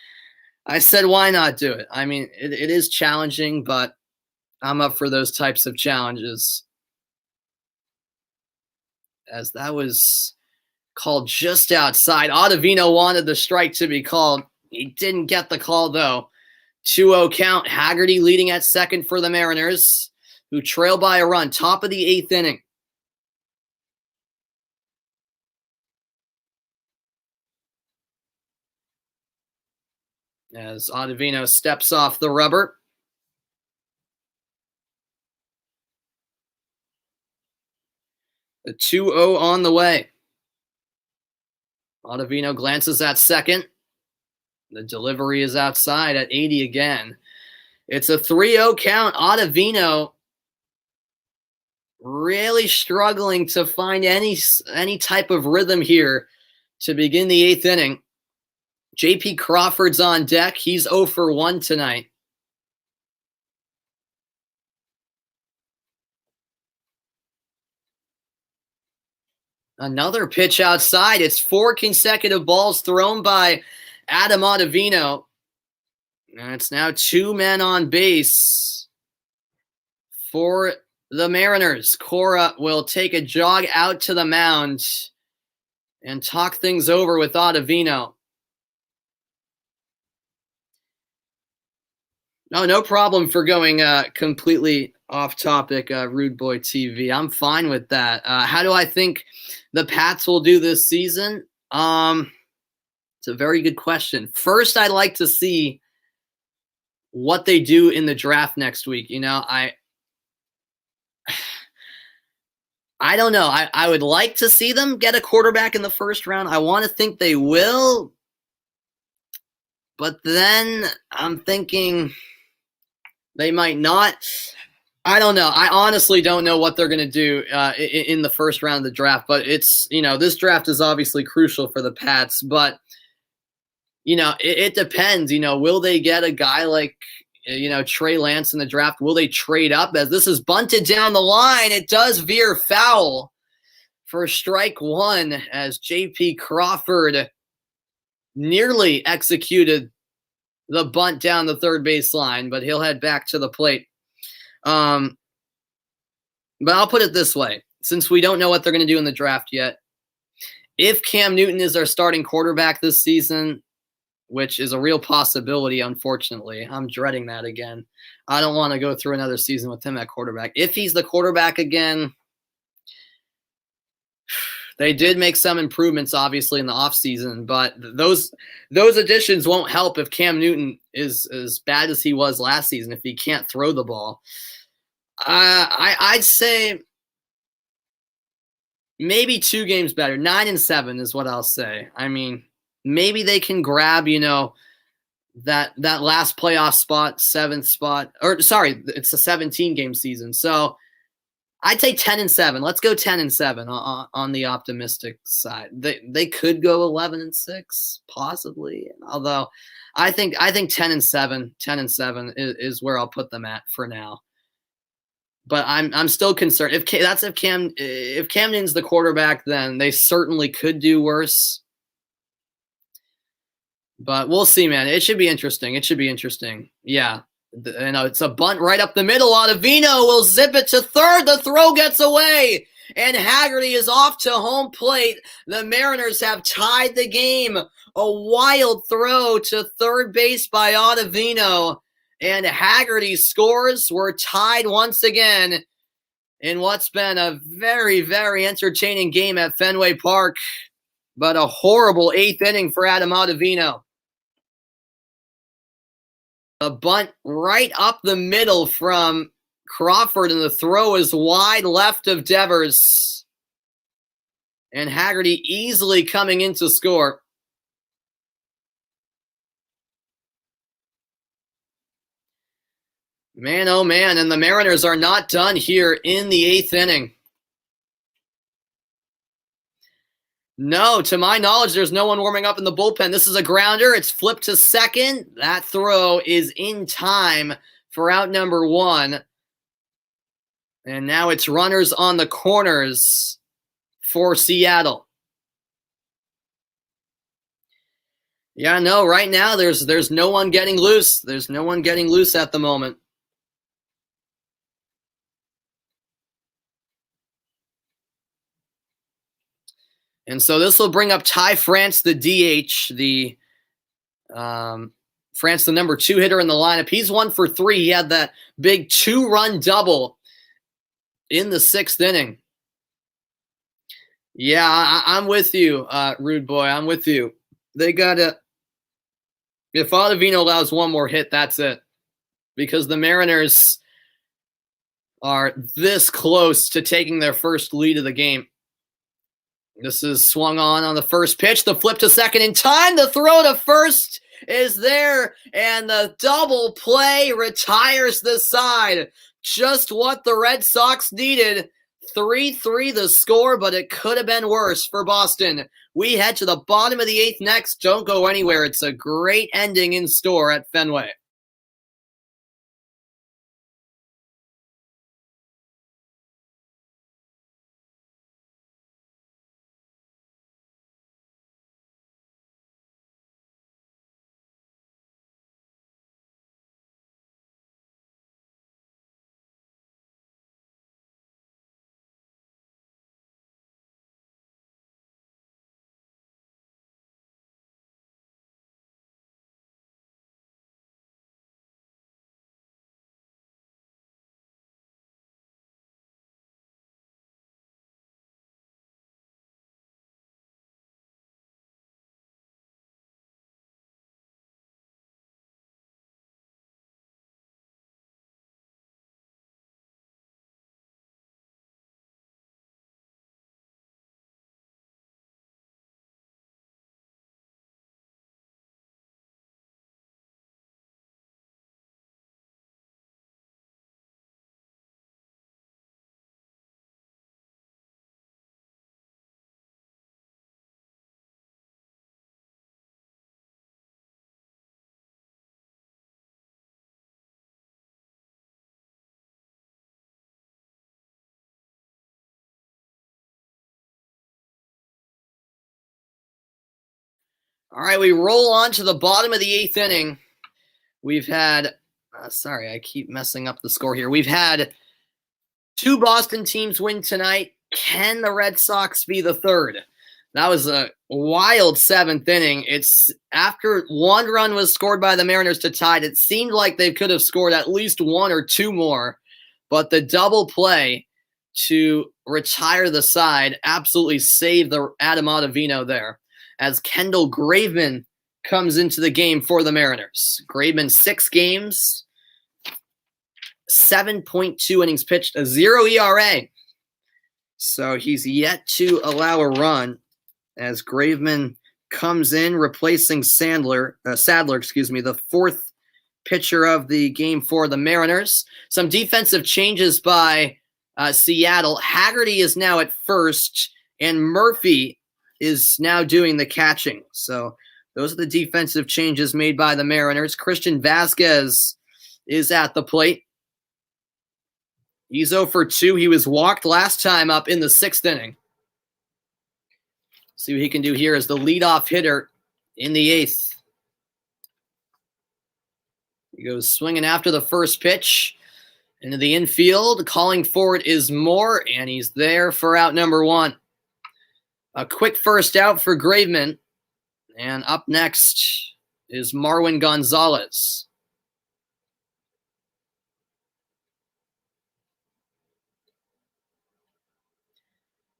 I said, why not do it? I mean, it is challenging, but I'm up for those types of challenges. As that was called just outside. Ottavino wanted the strike to be called. He didn't get the call, though. 2-0 count. Haggerty leading at second for the Mariners, who trail by a run. Top of the 8th inning. As Ottavino steps off the rubber. The 2-0 on the way. Ottavino glances at second. The delivery is outside at 80 again. It's a 3-0 count. Ottavino really struggling to find any type of rhythm here to begin the 8th inning. J.P. Crawford's on deck. He's 0 for 1 tonight. Another pitch outside. It's 4 consecutive balls thrown by Adam Ottavino. And it's now 2 men on base for the Mariners. Cora will take a jog out to the mound and talk things over with Ottavino. No problem for going completely off topic, Rude Boy TV. I'm fine with that. How do I think the Pats will do this season? It's a very good question. First, I'd like to see what they do in the draft next week. I don't know. I would like to see them get a quarterback in the first round. I want to think they will. But then I'm thinking they might not. I don't know. I honestly don't know what they're going to do in the first round of the draft. But it's, this draft is obviously crucial for the Pats. But, it depends. Will they get a guy like, Trey Lance in the draft? Will they trade up? As this is bunted down the line, it does veer foul for strike one as J.P. Crawford nearly executed the bunt down the third baseline, but he'll head back to the plate. But I'll put it this way. Since we don't know what they're going to do in the draft yet, if Cam Newton is our starting quarterback this season, which is a real possibility, unfortunately, I'm dreading that again. I don't want to go through another season with him at quarterback. If he's the quarterback again, they did make some improvements, obviously, in the offseason, but those additions won't help if Cam Newton is as bad as he was last season, if he can't throw the ball. I'd say maybe 2 games better. 9-7 is what I'll say. I mean, maybe they can grab, that last playoff spot, 7th spot. Or, sorry, it's a 17-game season. So I'd say 10-7. Let's go 10-7 on the optimistic side. They could go 11-6, possibly. Although I think 10-7 is where I'll put them at for now. But I'm still concerned. If Cam Newton's the quarterback, then they certainly could do worse. But we'll see, man. It should be interesting. Yeah. It's a bunt right up the middle. Ottavino will zip it to third. The throw gets away. And Haggerty is off to home plate. The Mariners have tied the game. A wild throw to third base by Ottavino. And Haggerty scores. We're tied once again in what's been a very, very entertaining game at Fenway Park. But a horrible 8th inning for Adam Ottavino. A bunt right up the middle from Crawford, and the throw is wide left of Devers. And Haggerty easily coming in to score. Man, oh man, and the Mariners are not done here in the 8th inning. No, to my knowledge, there's no one warming up in the bullpen. This is a grounder. It's flipped to second. That throw is in time for out number 1. And now it's runners on the corners for Seattle. Yeah, no, right now there's no one getting loose. There's no one getting loose at the moment. And so this will bring up Ty France, the DH, France, the number 2 hitter in the lineup. He's 1 for 3. He had that big 2-run double in the 6th inning. Yeah, I'm with you, Rude Boy. I'm with you. They got to – if Ottavino allows one more hit, that's it. Because the Mariners are this close to taking their first lead of the game. This is swung on the first pitch. The flip to second in time. The throw to first is there. And the double play retires the side. Just what the Red Sox needed. 3-3 the score, but it could have been worse for Boston. We head to the bottom of the 8th next. Don't go anywhere. It's a great ending in store at Fenway. All right, we roll on to the bottom of the 8th inning. We've had, sorry, I keep messing up the score here. We've had 2 Boston teams win tonight. Can the Red Sox be the third? That was a wild 7th inning. It's after 1 run was scored by the Mariners to tie it. It seemed like they could have scored at least 1 or 2 more, but the double play to retire the side absolutely saved the Adam Ottavino there, as Kendall Graveman comes into the game for the Mariners. Graveman, 6 games, 7.2 innings pitched, a 0 ERA. So he's yet to allow a run as Graveman comes in, replacing Sadler, the 4th pitcher of the game for the Mariners. Some defensive changes by Seattle. Haggerty is now at first, and Murphy is now doing the catching. So those are the defensive changes made by the Mariners. Christian Vasquez is at the plate. He's 0 for 2. He was walked last time up in the 6th inning. See what he can do here as the leadoff hitter in the 8th. He goes swinging after the first pitch into the infield. Calling for it is Moore, and he's there for out number 1. A quick first out for Graveman. And up next is Marwin Gonzalez.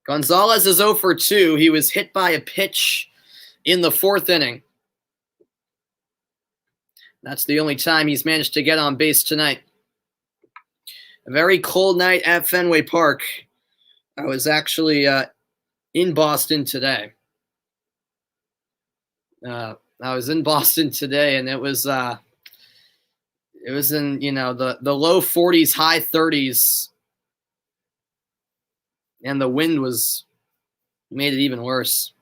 Gonzalez is 0 for 2. He was hit by a pitch in the 4th inning. That's the only time he's managed to get on base tonight. A very cold night at Fenway Park. I was actually in Boston today. I was in Boston today, and it was in the low 40s, high 30s, and the wind made it even worse.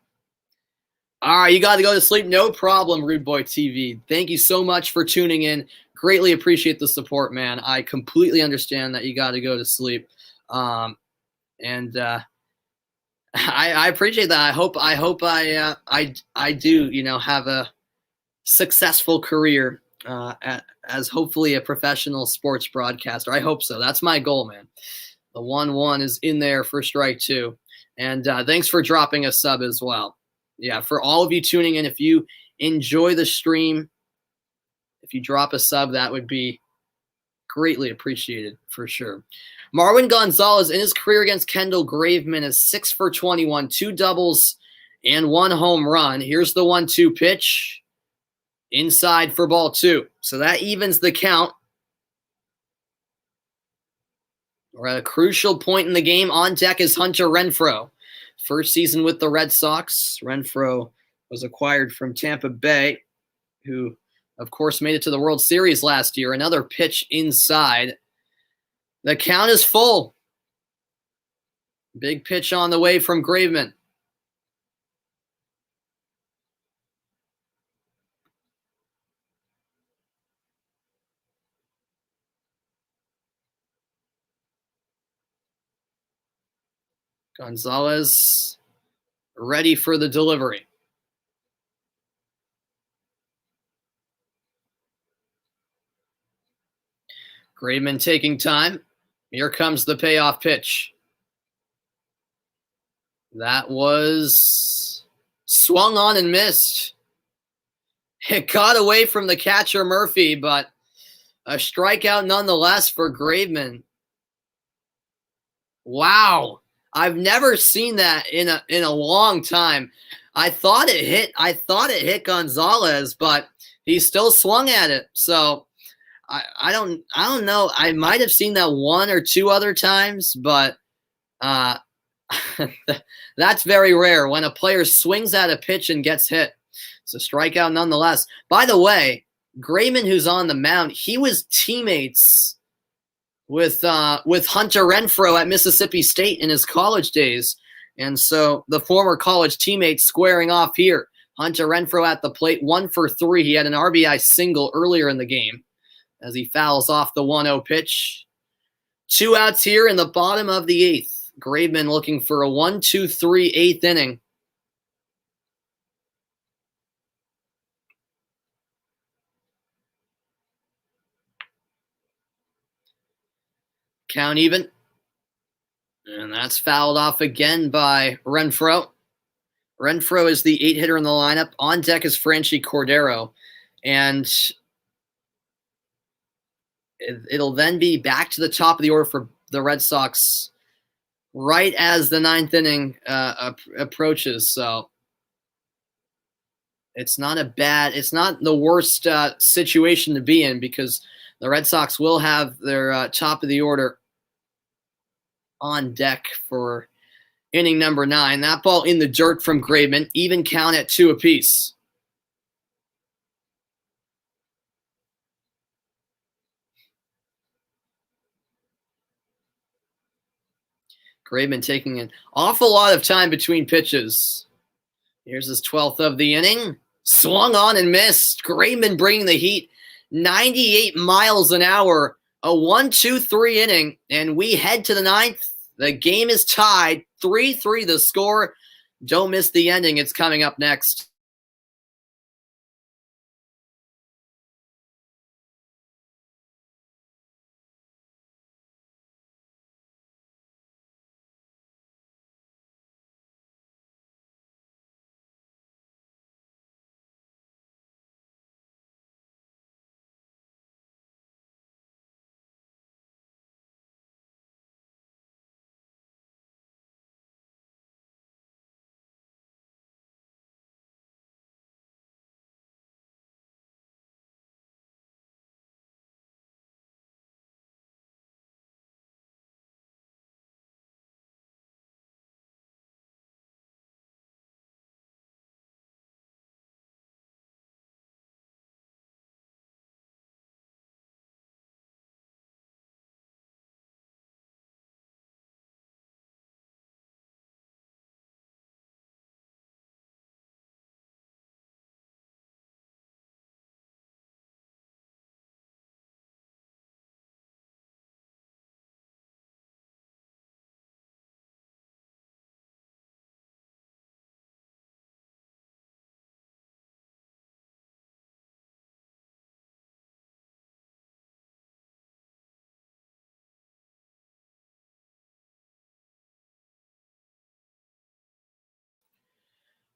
All right, you got to go to sleep. No problem, Rude Boy TV. Thank you so much for tuning in. Greatly appreciate the support, man. I completely understand that you got to go to sleep, and I appreciate that. I hope I do have a successful career as hopefully a professional sports broadcaster. I hope so. That's my goal, man. The 1-1 is in there for strike 2, and thanks for dropping a sub as well. Yeah, for all of you tuning in, if you enjoy the stream, if you drop a sub, that would be greatly appreciated for sure. Marwin Gonzalez in his career against Kendall Graveman is 6 for 21, 2 doubles and 1 home run. Here's the 1-2 pitch inside for ball 2. So that evens the count. We're at a crucial point in the game. On deck is Hunter Renfroe. First season with the Red Sox. Renfroe was acquired from Tampa Bay, who, of course, made it to the World Series last year. Another pitch inside. The count is full. Big pitch on the way from Graveman. Gonzalez ready for the delivery. Graveman taking time. Here comes the payoff pitch. That was swung on and missed. It got away from the catcher Murphy, but a strikeout nonetheless for Graveman. Wow. I've never seen that in a long time. I thought it hit Gonzalez, but he still swung at it. So I don't know. I might have seen that 1 or 2 other times, but that's very rare when a player swings at a pitch and gets hit. It's a strikeout nonetheless. By the way, Graveman, who's on the mound, he was teammates with Hunter Renfroe at Mississippi State in his college days. And so the former college teammates squaring off here. Hunter Renfroe at the plate, 1 for 3. He had an RBI single earlier in the game as he fouls off the 1-0 pitch. 2 outs here in the bottom of the 8th. Graveman looking for a 1-2-3 8th inning. Count even. And that's fouled off again by Renfroe. Renfroe is the 8-hitter in the lineup. On deck is Franchi Cordero. And it'll then be back to the top of the order for the Red Sox right as the 9th inning approaches. So it's not the worst situation to be in, because the Red Sox will have their top of the order on deck for inning number 9. That ball in the dirt from Graveman. Even count at 2 apiece. Graveman taking an awful lot of time between pitches. Here's his 12th of the inning. Swung on and missed. Graveman bringing the heat 98 miles an hour. A 1-2-3 inning, and we head to the 9th. The game is tied. 3-3 the score. Don't miss the ending. It's coming up next.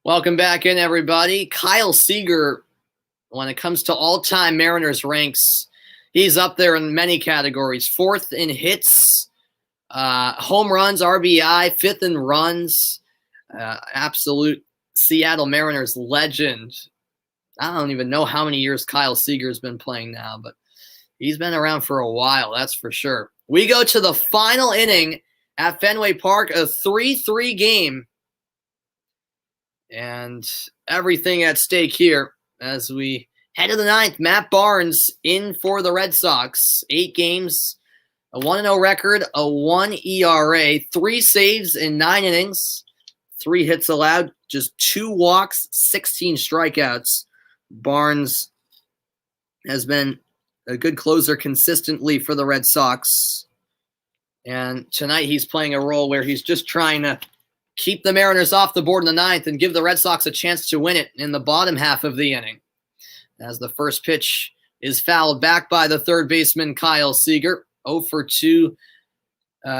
Welcome back in, everybody. Kyle Seager, when it comes to all-time Mariners ranks, he's up there in many categories. 4th in hits, home runs, RBI, 5th in runs. Absolute Seattle Mariners legend. I don't even know how many years Kyle Seager's been playing now, but he's been around for a while, that's for sure. We go to the final inning at Fenway Park, a 3-3 game. And everything at stake here as we head to the 9th. Matt Barnes in for the Red Sox. 8 games, a 1-0 record, a 1 ERA, 3 saves in 9 innings, 3 hits allowed, just 2 walks, 16 strikeouts. Barnes has been a good closer consistently for the Red Sox. And tonight he's playing a role where he's just trying to keep the Mariners off the board in the 9th and give the Red Sox a chance to win it in the bottom half of the inning. As the first pitch is fouled back by the third baseman, Kyle Seager. 0 for 2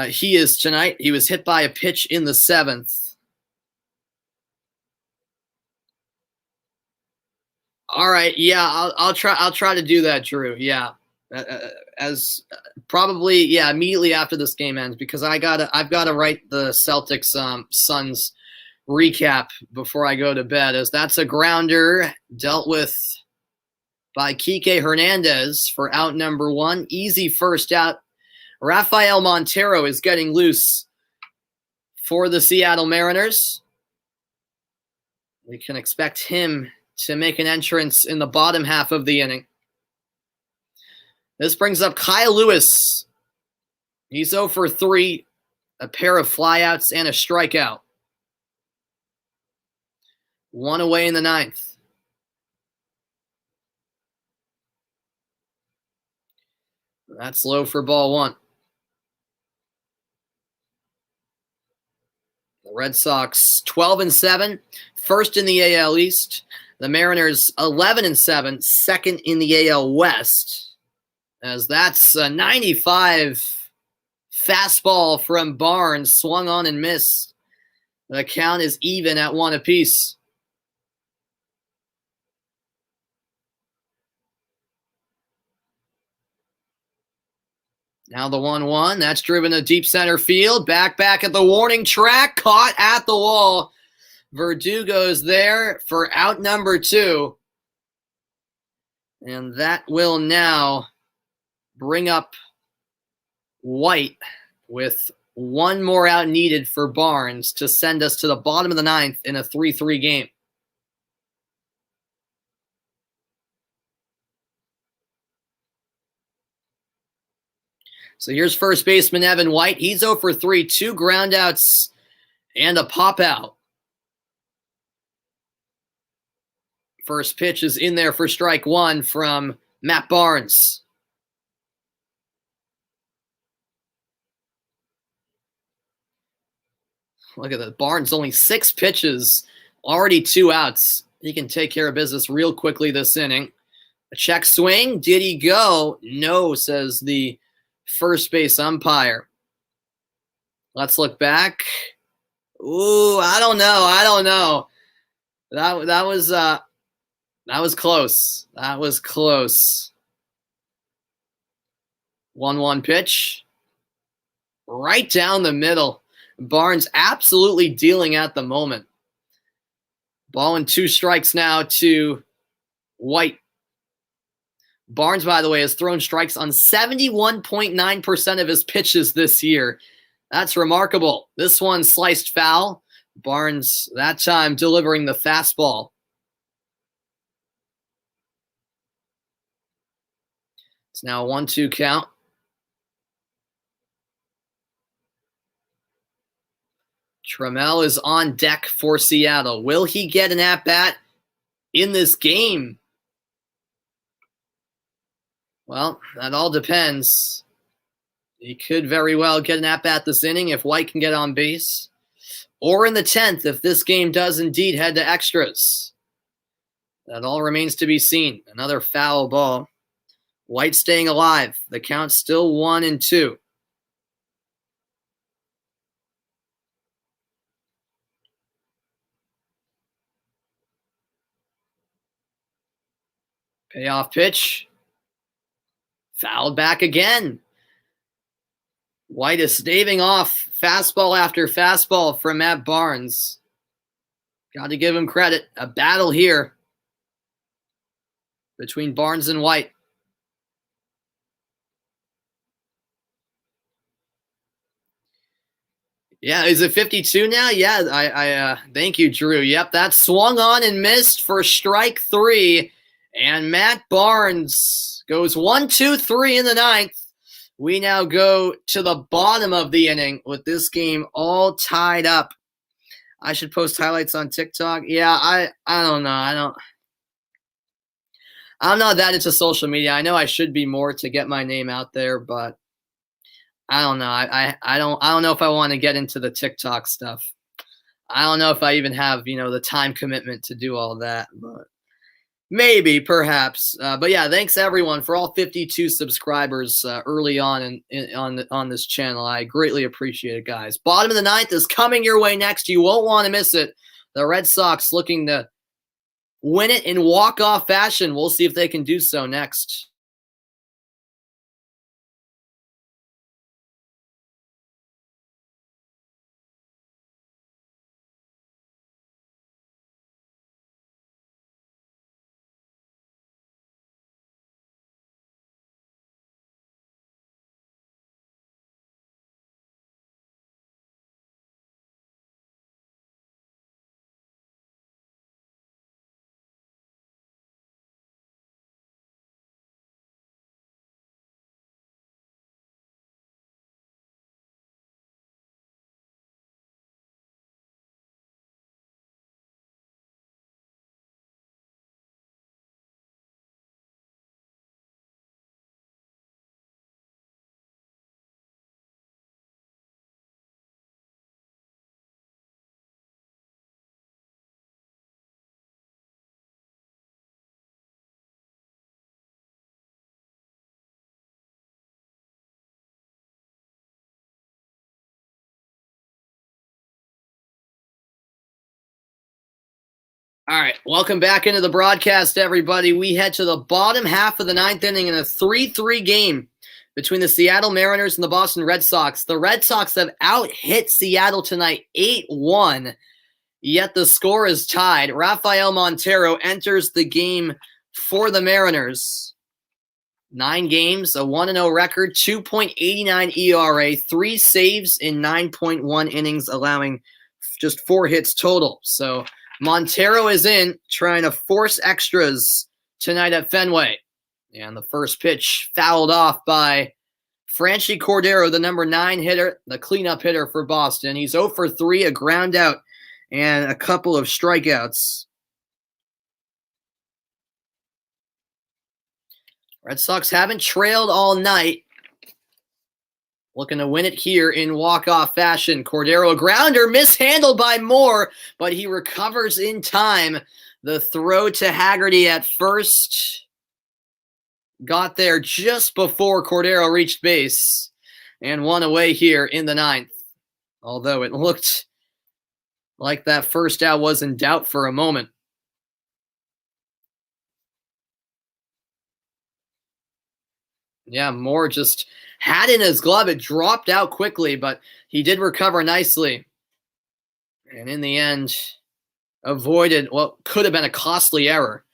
he is tonight. He was hit by a pitch in the 7th. All right, yeah, I'll try to do that, Drew. Yeah, as probably immediately after this game ends, because I've gotta write the Celtics Suns recap before I go to bed, as that's a grounder dealt with by Kike Hernandez for out number 1. Easy first out. Rafael Montero is getting loose for the Seattle Mariners. We can expect him to make an entrance in the bottom half of the inning. This brings up Kyle Lewis. He's 0 for 3, a pair of flyouts and a strikeout. 1 away in the 9th. That's low for ball 1. The Red Sox 12-7, first in the AL East. The Mariners 11-7, second in the AL West. As that's a 95 Fastball from Barnes, swung on and missed. The count is even at 1 apiece. Now the 1-1. That's driven to deep center field. Back at the warning track. Caught at the wall. Verdugo's there for out number 2. And that will now bring up White with one more out needed for Barnes to send us to the bottom of the 9th in a 3-3 game. So here's first baseman Evan White. He's 0 for 3, 2 groundouts and a pop out. First pitch is in there for strike 1 from Matt Barnes. Look at that. Barnes only 6 pitches, already 2 outs. He can take care of business real quickly this inning. A check swing. Did he go? No, says the first base umpire. Let's look back. Ooh, I don't know. That was close. That was close. 1-1 pitch. Right down the middle. Barnes absolutely dealing at the moment. Ball and 2 strikes now to White. Barnes, by the way, has thrown strikes on 71.9% of his pitches this year. That's remarkable. This one sliced foul. Barnes, that time, delivering the fastball. It's now a 1-2 count. Trammell is on deck for Seattle. Will he get an at-bat in this game? Well, that all depends. He could very well get an at-bat this inning if White can get on base. Or in the 10th if this game does indeed head to extras. That all remains to be seen. Another foul ball. White staying alive. The count's still 1-2. Payoff pitch. Fouled back again. White is staving off fastball after fastball from Matt Barnes. Got to give him credit. A battle here between Barnes and White. Yeah, is it 52 now? Yeah, I thank you, Drew. Yep, that swung on and missed for strike 3. And Matt Barnes goes 1-2-3 in the 9th. We now go to the bottom of the inning with this game all tied up. I should post highlights on TikTok. Yeah, I don't know. I'm not that into social media. I know I should be more to get my name out there, but I don't know. I don't know if I want to get into the TikTok stuff. I don't know if I even have, the time commitment to do all that, but maybe, perhaps. But yeah, thanks everyone for all 52 subscribers early on on this channel. I greatly appreciate it, guys. Bottom of the 9th is coming your way next. You won't want to miss it. The Red Sox looking to win it in walk-off fashion. We'll see if they can do so next. All right, welcome back into the broadcast, everybody. We head to the bottom half of the ninth inning in a 3-3 game between the Seattle Mariners and the Boston Red Sox. The Red Sox have out-hit Seattle tonight 8-1, yet the score is tied. Rafael Montero enters the game for the Mariners. 9 games, a 1-0 record, 2.89 ERA, 3 saves in 9.1 innings, allowing just 4 hits total. So Montero is in, trying to force extras tonight at Fenway. And the first pitch fouled off by Franchy Cordero, the number 9 hitter, the cleanup hitter for Boston. He's 0 for 3, a ground out, and a couple of strikeouts. Red Sox haven't trailed all night. Looking to win it here in walk-off fashion. Cordero, a grounder, mishandled by Moore, but he recovers in time. The throw to Haggerty at first got there just before Cordero reached base and won away here in the 9th. Although it looked like that first out was in doubt for a moment. Yeah, Moore just had in his glove. It dropped out quickly, but he did recover nicely. And in the end, avoided what could have been a costly error.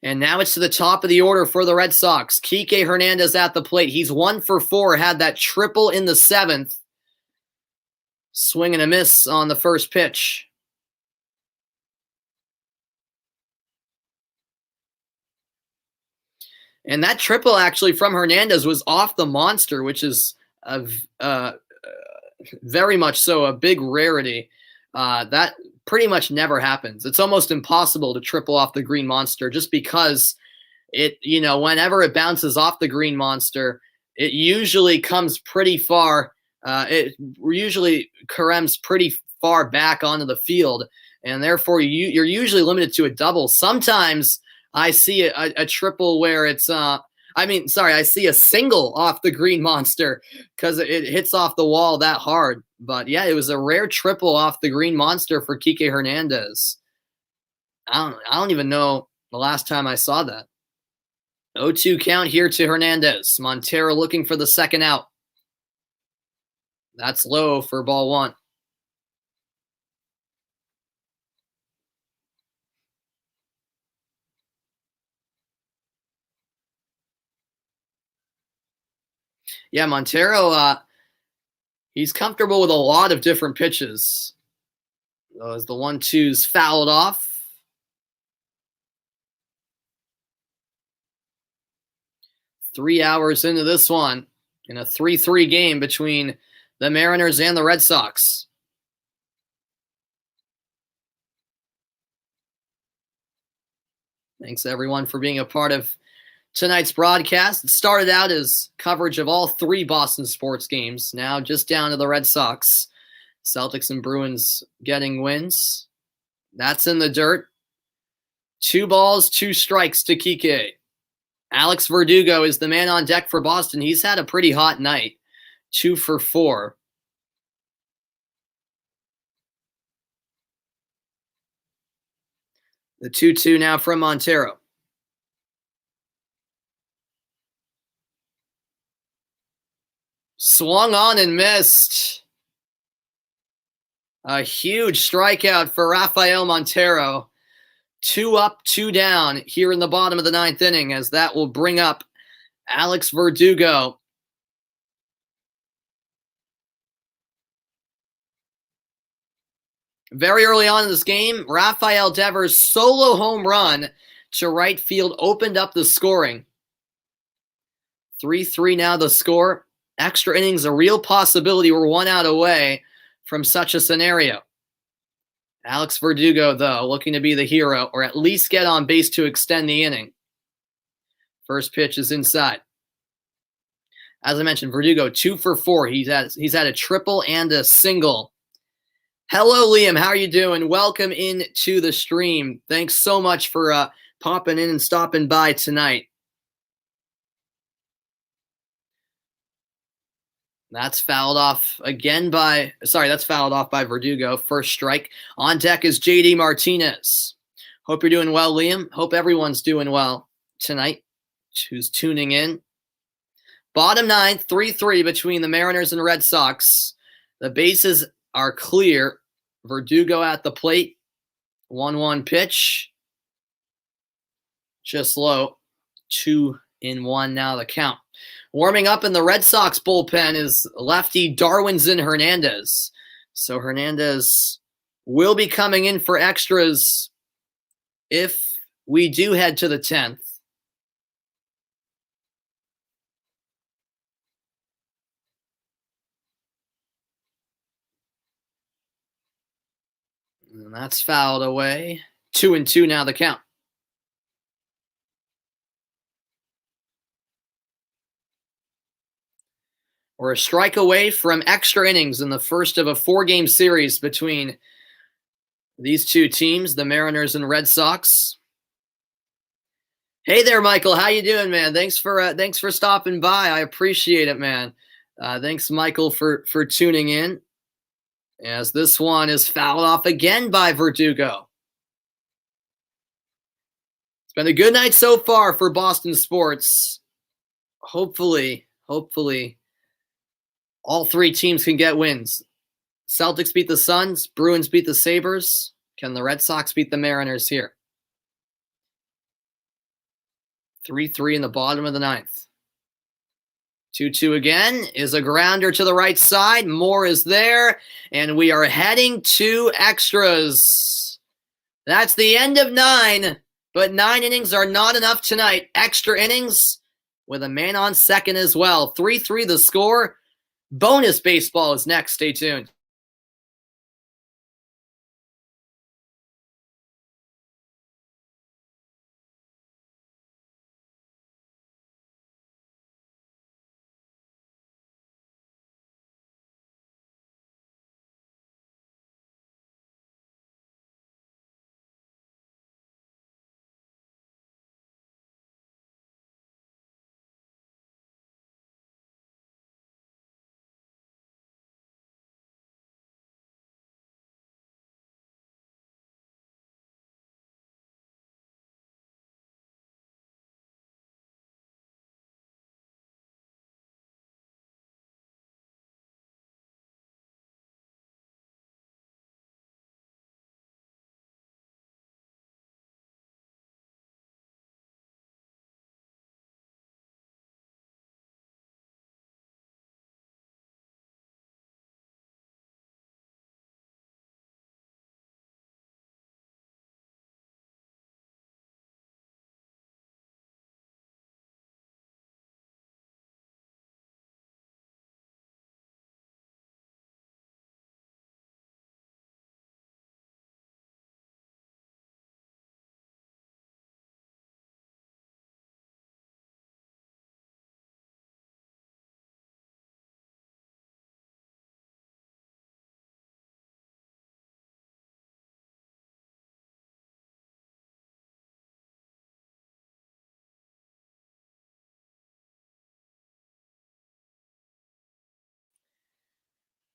And now it's to the top of the order for the Red Sox. Kike Hernandez at the plate. He's 1 for 4, had that triple in the 7th. Swing and a miss on the first pitch. And that triple actually from Hernandez was off the monster, which is very much so a big rarity. That pretty much never happens. It's almost impossible to triple off the green monster just because whenever it bounces off the green monster, it usually comes pretty far. It usually caroms pretty far back onto the field, and therefore you're usually limited to a double. Sometimes I see a triple where it's I see a single off the green monster because it hits off the wall that hard. But yeah, it was a rare triple off the green monster for Kike Hernandez. I don't even know the last time I saw that. 0-2 count here to Hernandez. Montero looking for the second out. That's low for ball 1. Yeah, Montero, he's comfortable with a lot of different pitches. As the 1-2s fouled off. Three hours into this one in a 3-3 game between the Mariners and the Red Sox. Thanks, everyone, for being a part of tonight's broadcast. It started out as coverage of all 3 Boston sports games. Now just down to the Red Sox. Celtics and Bruins getting wins. That's in the dirt. 2 balls, 2 strikes to Kike. Alex Verdugo is the man on deck for Boston. He's had a pretty hot night. 2 for 4. The 2-2 now from Montero. Swung on and missed. A huge strikeout for Rafael Montero. 2 up, 2 down here in the bottom of the 9th inning, as that will bring up Alex Verdugo. Very early on in this game, Rafael Devers' solo home run to right field opened up the scoring. 3-3 now the score. Extra innings, a real possibility. We're 1 out away from such a scenario. Alex Verdugo, though, looking to be the hero, or at least get on base to extend the inning. First pitch is inside. As I mentioned, Verdugo 2 for 4. He's had a triple and a single. Hello, Liam. How are you doing? Welcome in to the stream. Thanks so much for popping in and stopping by tonight. That's fouled off by Verdugo. First strike. On deck is JD Martinez. Hope you're doing well, Liam. Hope everyone's doing well tonight who's tuning in. Bottom 9, 3-3 between the Mariners and Red Sox. The bases are clear. Verdugo at the plate. 1-1 pitch. Just low. 2-1 now the count. Warming up in the Red Sox bullpen is lefty Darwinzon Hernandez. So Hernandez will be coming in for extras if we do head to the 10th. And that's fouled away. 2-2 now the count. We're a strike away from extra innings in the first of a 4-game series between these two teams, the Mariners and Red Sox. Hey there, Michael. How you doing, man? Thanks for stopping by. I appreciate it, man. Thanks, Michael, for tuning in. As this one is fouled off again by Verdugo. It's been a good night so far for Boston sports. Hopefully, all three teams can get wins. Celtics beat the Suns. Bruins beat the Sabres. Can the Red Sox beat the Mariners here? 3-3 in the bottom of the 9th. 2-2 again is a grounder to the right side. Moore is there, and we are heading to extras. That's the end of 9, but 9 innings are not enough tonight. Extra innings with a man on second as well. 3-3 the score. Bonus baseball is next. Stay tuned.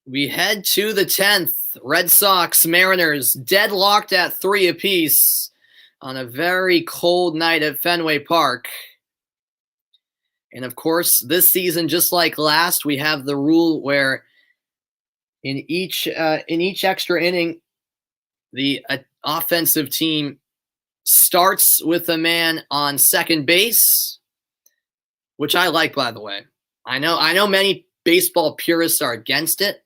We head to the 10th. Red Sox, Mariners, deadlocked at 3 apiece on a very cold night at Fenway Park. And of course, this season, just like last, we have the rule where in each extra inning, the offensive team starts with a man on second base, which I like, by the way. I know many baseball purists are against it.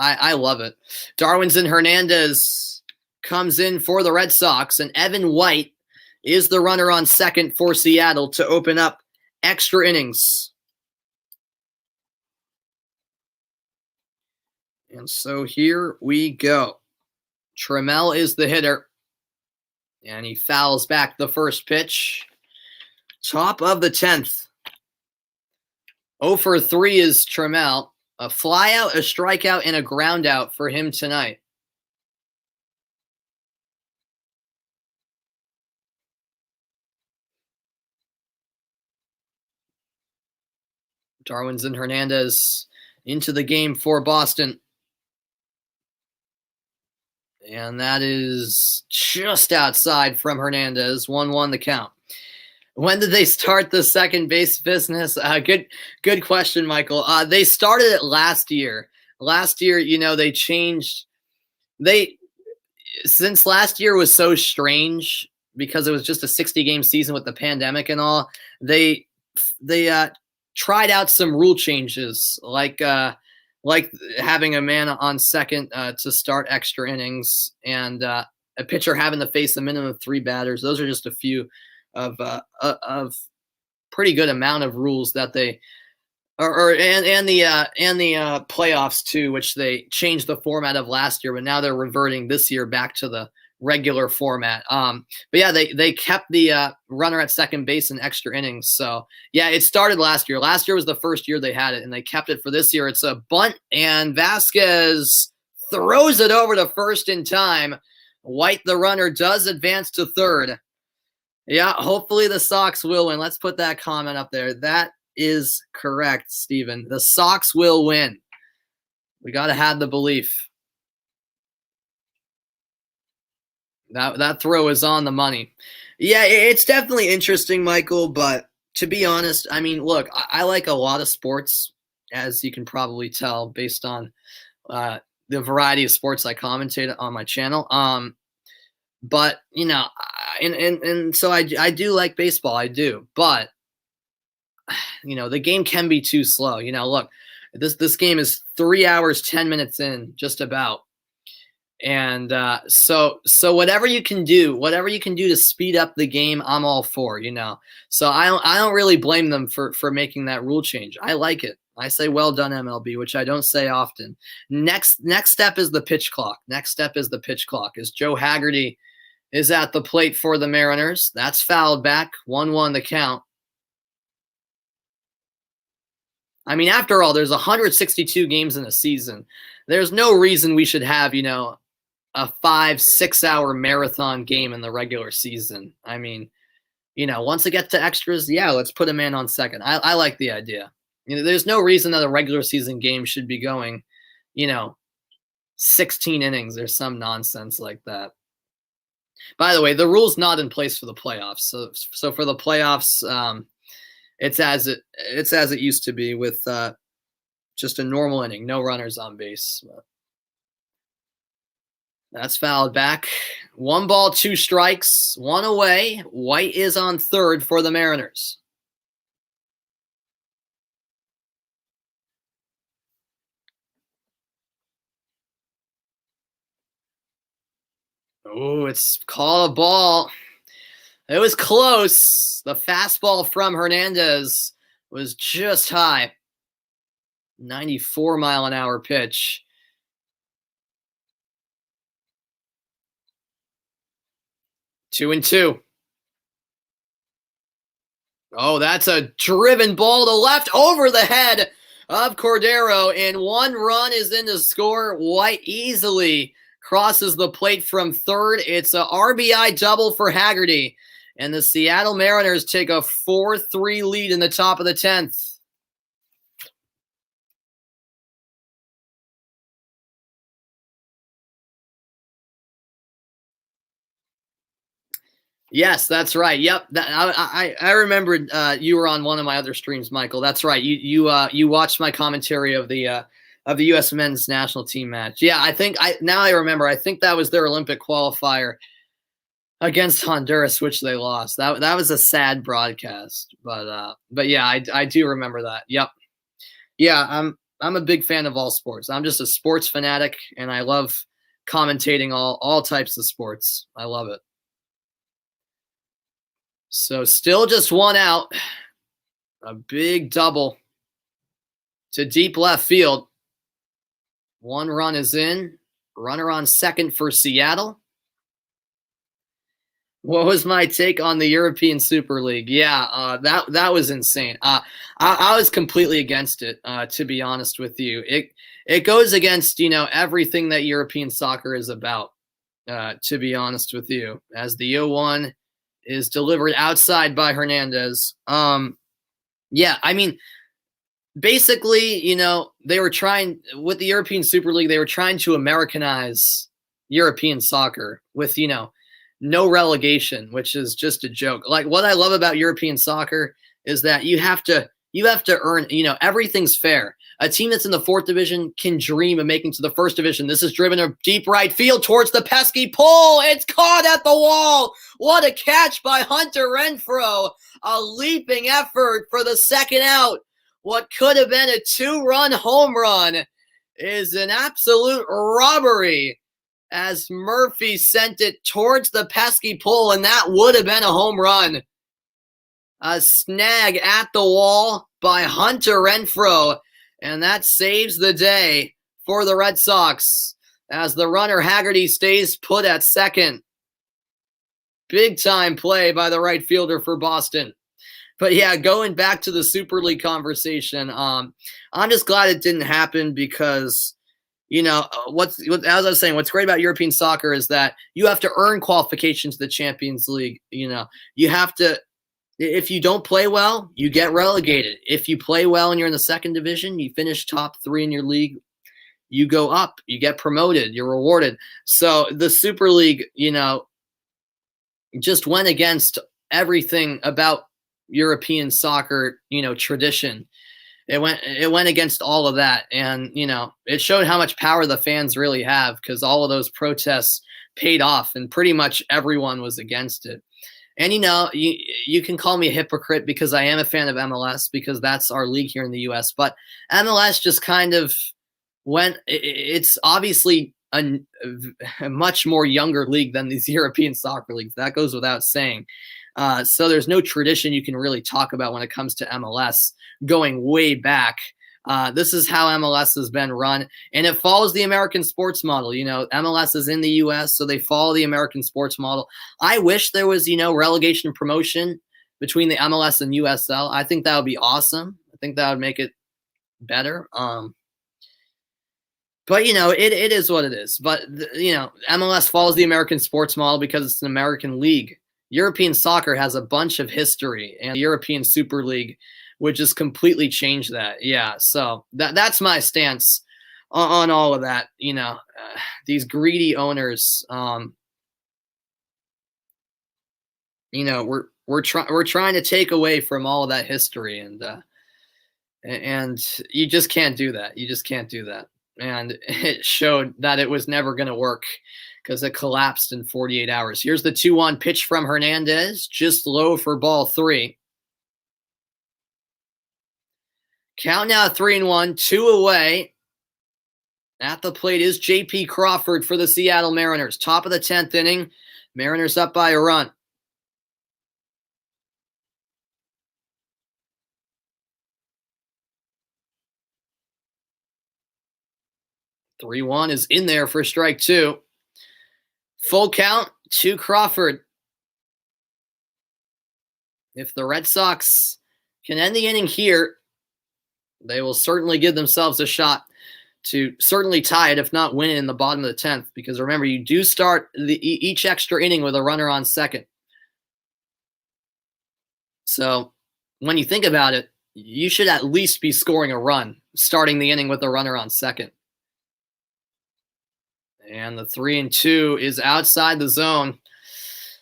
I love it. Darwinzon Hernandez comes in for the Red Sox, and Evan White is the runner on second for Seattle to open up extra innings. And so here we go. Trammell is the hitter, and he fouls back the first pitch. Top of the 10th. 0 for 3 is Trammell. A flyout, a strikeout, and a ground out for him tonight. Darwinzon Hernandez into the game for Boston. And that is just outside from Hernandez. 1-1 the count. When did they start the second base business? Good question, Michael. They started it last year. Last year, they changed. Since last year was so strange because it was just a 60-game season with the pandemic and all, they tried out some rule changes, like having a man on second to start extra innings, and a pitcher having to face a minimum of 3 batters. Those are just a few of pretty good amount of rules that they and the playoffs too, which they changed the format of last year, but now they're reverting this year back to the regular format. But yeah, they kept the runner at second base in extra innings. So yeah, it started last year. Last year was the first year they had it, and they kept it for this year. It's a bunt, and Vasquez throws it over to first in time. White, the runner, does advance to third. Yeah, hopefully the Sox will win. Let's put that comment up there. That is correct, Steven. The Sox will win. We got to have the belief. That throw is on the money. Yeah, it's definitely interesting, Michael, but to be honest, I mean, look, I like a lot of sports, as you can probably tell based on the variety of sports I commentate on my channel. But, and so I do like baseball, I do, but the game can be too slow. Look, this game is 3 hours, 10 minutes in, just about. And so whatever you can do to speed up the game, I'm all for, So I don't really blame them for making that rule change. I like it. I say, well done, MLB, which I don't say often. Next step is the pitch clock. As Joe Haggerty is at the plate for the Mariners. That's fouled back. 1-1 the count. I mean, after all, there's 162 games in a season. There's no reason we should have, a 5-6 hour marathon game in the regular season. I mean, once it gets to extras, yeah, let's put a man on second. I like the idea. There's no reason that a regular season game should be going, 16 innings or some nonsense like that. By the way, the rule's not in place for the playoffs. So for the playoffs, it's as it used to be with just a normal inning, no runners on base. That's fouled back. 1 ball, 2 strikes, 1 away. White is on third for the Mariners. Oh, it's called a ball. It was close. The fastball from Hernandez was just high. 94-mile-an-hour pitch. 2-2. Oh, that's a driven ball to left over the head of Cordero, and 1 run is in to score. White easily crosses the plate from third. It's a RBI double for Haggerty, and the Seattle Mariners take a 4-3 lead in the top of the 10th. Yes, that's right. Yep, I remembered you were on one of my other streams, Michael. That's right. You watched my commentary of the U.S. men's national team match. Yeah, I remember. I think that was their Olympic qualifier against Honduras, which they lost. That was a sad broadcast, but yeah, I do remember that. Yep. Yeah, I'm a big fan of all sports. I'm just a sports fanatic, and I love commentating all types of sports. I love it. So still just 1 out. A big double to deep left field. 1 run is in. Runner on second for Seattle. What was my take on the European Super League? Yeah, that was insane. I was completely against it, to be honest with you. It goes against, everything that European soccer is about, to be honest with you. As the 0-1 is delivered outside by Hernandez. Yeah, I mean, basically, they were trying, with the European Super League, they were trying to Americanize European soccer with, no relegation, which is just a joke. Like, what I love about European soccer is that you have to earn, everything's fair. A team that's in the 4th division can dream of making to the 1st division. This is driven a deep right field towards the pesky pole. It's caught at the wall. What a catch by Hunter Renfroe. A leaping effort for the second out. What could have been a 2-run home run is an absolute robbery as Murphy sent it towards the pesky pole, and that would have been a home run. A snag at the wall by Hunter Renfroe, and that saves the day for the Red Sox as the runner Haggerty stays put at second. Big time play by the right fielder for Boston. But yeah, going back to the Super League conversation, I'm just glad it didn't happen because, as I was saying, what's great about European soccer is that you have to earn qualification to the Champions League. You have to. If you don't play well, you get relegated. If you play well and you're in the 2nd division, you finish top 3 in your league, you go up, you get promoted, you're rewarded. So the Super League, just went against everything about European soccer, tradition. It went against all of that. And, it showed how much power the fans really have because all of those protests paid off and pretty much everyone was against it. And, you can call me a hypocrite because I am a fan of MLS because that's our league here in the U.S. But MLS just kind of it's obviously a much more younger league than these European soccer leagues. That goes without saying. So there's no tradition you can really talk about when it comes to MLS going way back. This is how MLS has been run, and it follows the American sports model. MLS is in the U.S., so they follow the American sports model. I wish there was, relegation and promotion between the MLS and USL. I think that would be awesome. I think that would make it better. But, it is what it is. But, MLS follows the American sports model because it's an American league. European soccer has a bunch of history, and the European Super League would just completely change that. Yeah, so that's my stance on all of that. These greedy owners, we're trying to take away from all of that history, and you just can't do that. You just can't do that. And it showed that it was never going to work because it collapsed in 48 hours. Here's the 2-1 pitch from Hernandez, just low for ball 3. Count now 3-1, 2 away. At the plate is J.P. Crawford for the Seattle Mariners. Top of the 10th inning. Mariners up by a run. (3-1) is in there for strike 2. Full count to Crawford. If the Red Sox can end the inning here, they will certainly give themselves a shot to certainly tie it, if not win it in the bottom of the 10th. Because remember, you do start each extra inning with a runner on second. So when you think about it, you should at least be scoring a run, starting the inning with a runner on second. And the 3-2 is outside the zone.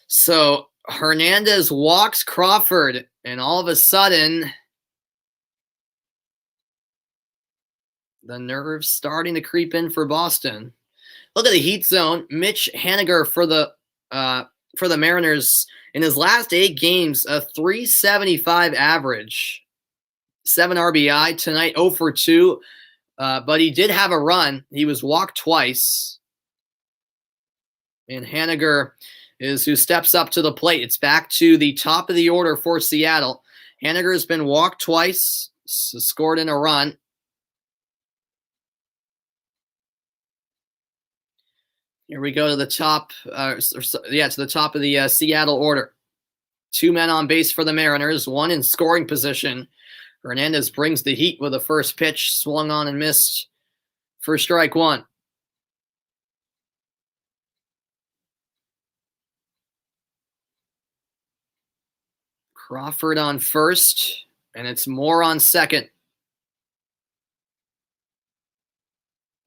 So Hernandez walks Crawford, and all of a sudden, the nerves starting to creep in for Boston. Look at the heat zone. Mitch Haniger for the Mariners in his last 8 games, a .375 average, 7 RBI tonight, 0 for 2. But he did have a run. He was walked twice. And Haniger is who steps up to the plate. It's back to the top of the order for Seattle. Haniger has been walked twice, scored in a run. Here we go to the top, to the top of the Seattle order. 2 men on base for the Mariners, 1 in scoring position. Hernandez brings the heat with a first pitch, swung on and missed for strike 1. Crawford on first, and it's Moore on second.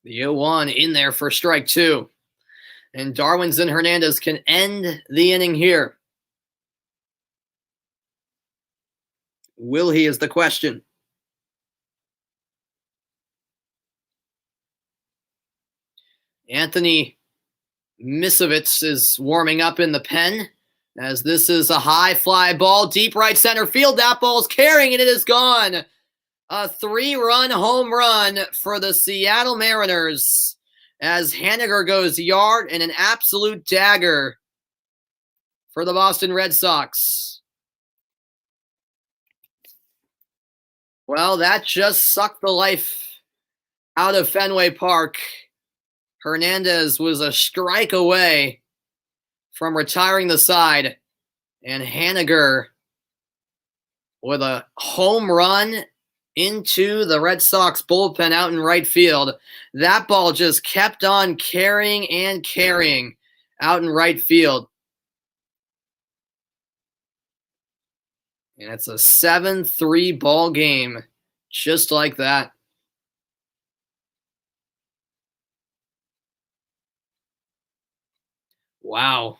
The 0-1 in there for strike 2. And Darwinzon Hernandez can end the inning here. Will he is the question. Anthony Misovitz is warming up in the pen as this is a high fly ball, deep right center field. That ball's carrying and it is gone. A 3-run home run for the Seattle Mariners as Haniger goes yard and an absolute dagger for the Boston Red Sox. Well, that just sucked the life out of Fenway Park. Hernandez was a strike away from retiring the side, and Haniger with a home run into the Red Sox bullpen out in right field. That ball just kept on carrying and carrying out in right field. And it's a 7-3 ball game, just like that. Wow.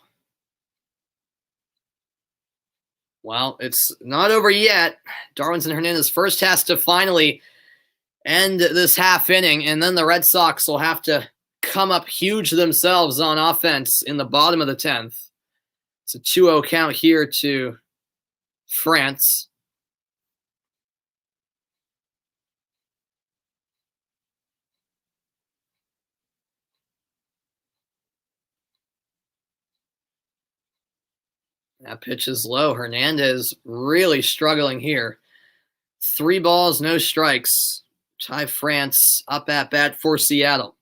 Well, it's not over yet. Darwinzon Hernandez first has to finally end this half inning, and then the Red Sox will have to come up huge themselves on offense in the bottom of the 10th. It's a 2-0 count here to France. That pitch is low. Hernandez really struggling here. 3 balls, no strikes. Tie France up at bat for Seattle.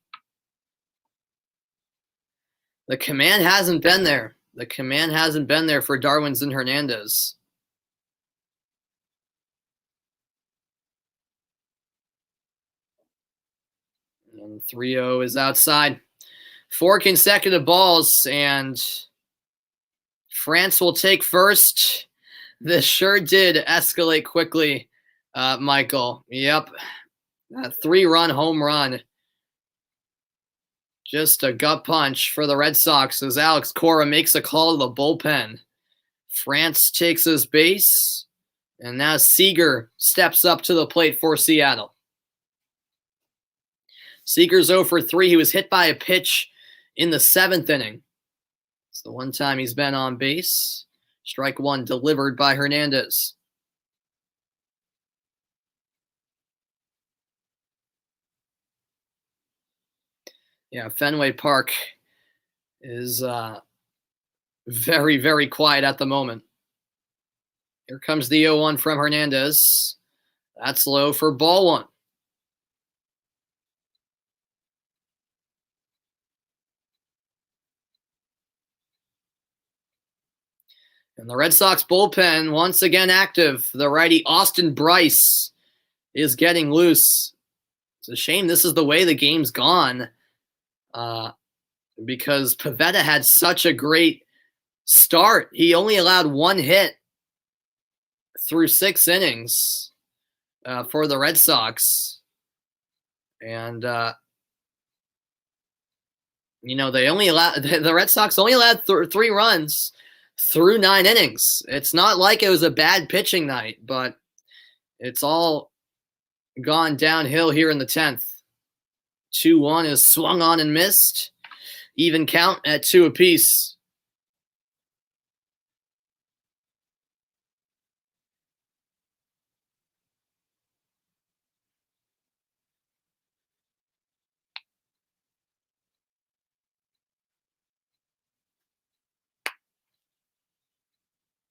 The command hasn't been there. The command hasn't been there for Darwinzon Hernandez. And 3-0 is outside. 4 consecutive balls, and France will take first. This sure did escalate quickly, Michael. Yep. A 3-run home run. Just a gut punch for the Red Sox as Alex Cora makes a call to the bullpen. France takes his base, and now Seager steps up to the plate for Seattle. Seager's 0 for 3. He was hit by a pitch in the 7th inning. It's the one time he's been on base. Strike 1 delivered by Hernandez. Yeah, Fenway Park is very, very quiet at the moment. Here comes the 0-1 from Hernandez. That's low for ball 1. And the Red Sox bullpen once again active. The righty Austin Bryce is getting loose. It's a shame this is the way the game's gone because Pivetta had such a great start. He only allowed 1 hit through 6 innings for the Red Sox. And, the Red Sox only allowed 3 runs through 9 innings. It's not like it was a bad pitching night, but it's all gone downhill here in the 10th. 2-1 is swung on and missed. Even count at 2 apiece.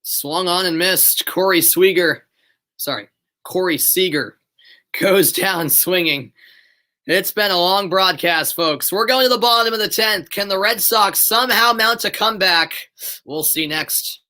Swung on and missed. Corey Seager goes down swinging. It's been a long broadcast, folks. We're going to the bottom of the 10th. Can the Red Sox somehow mount a comeback? We'll see next.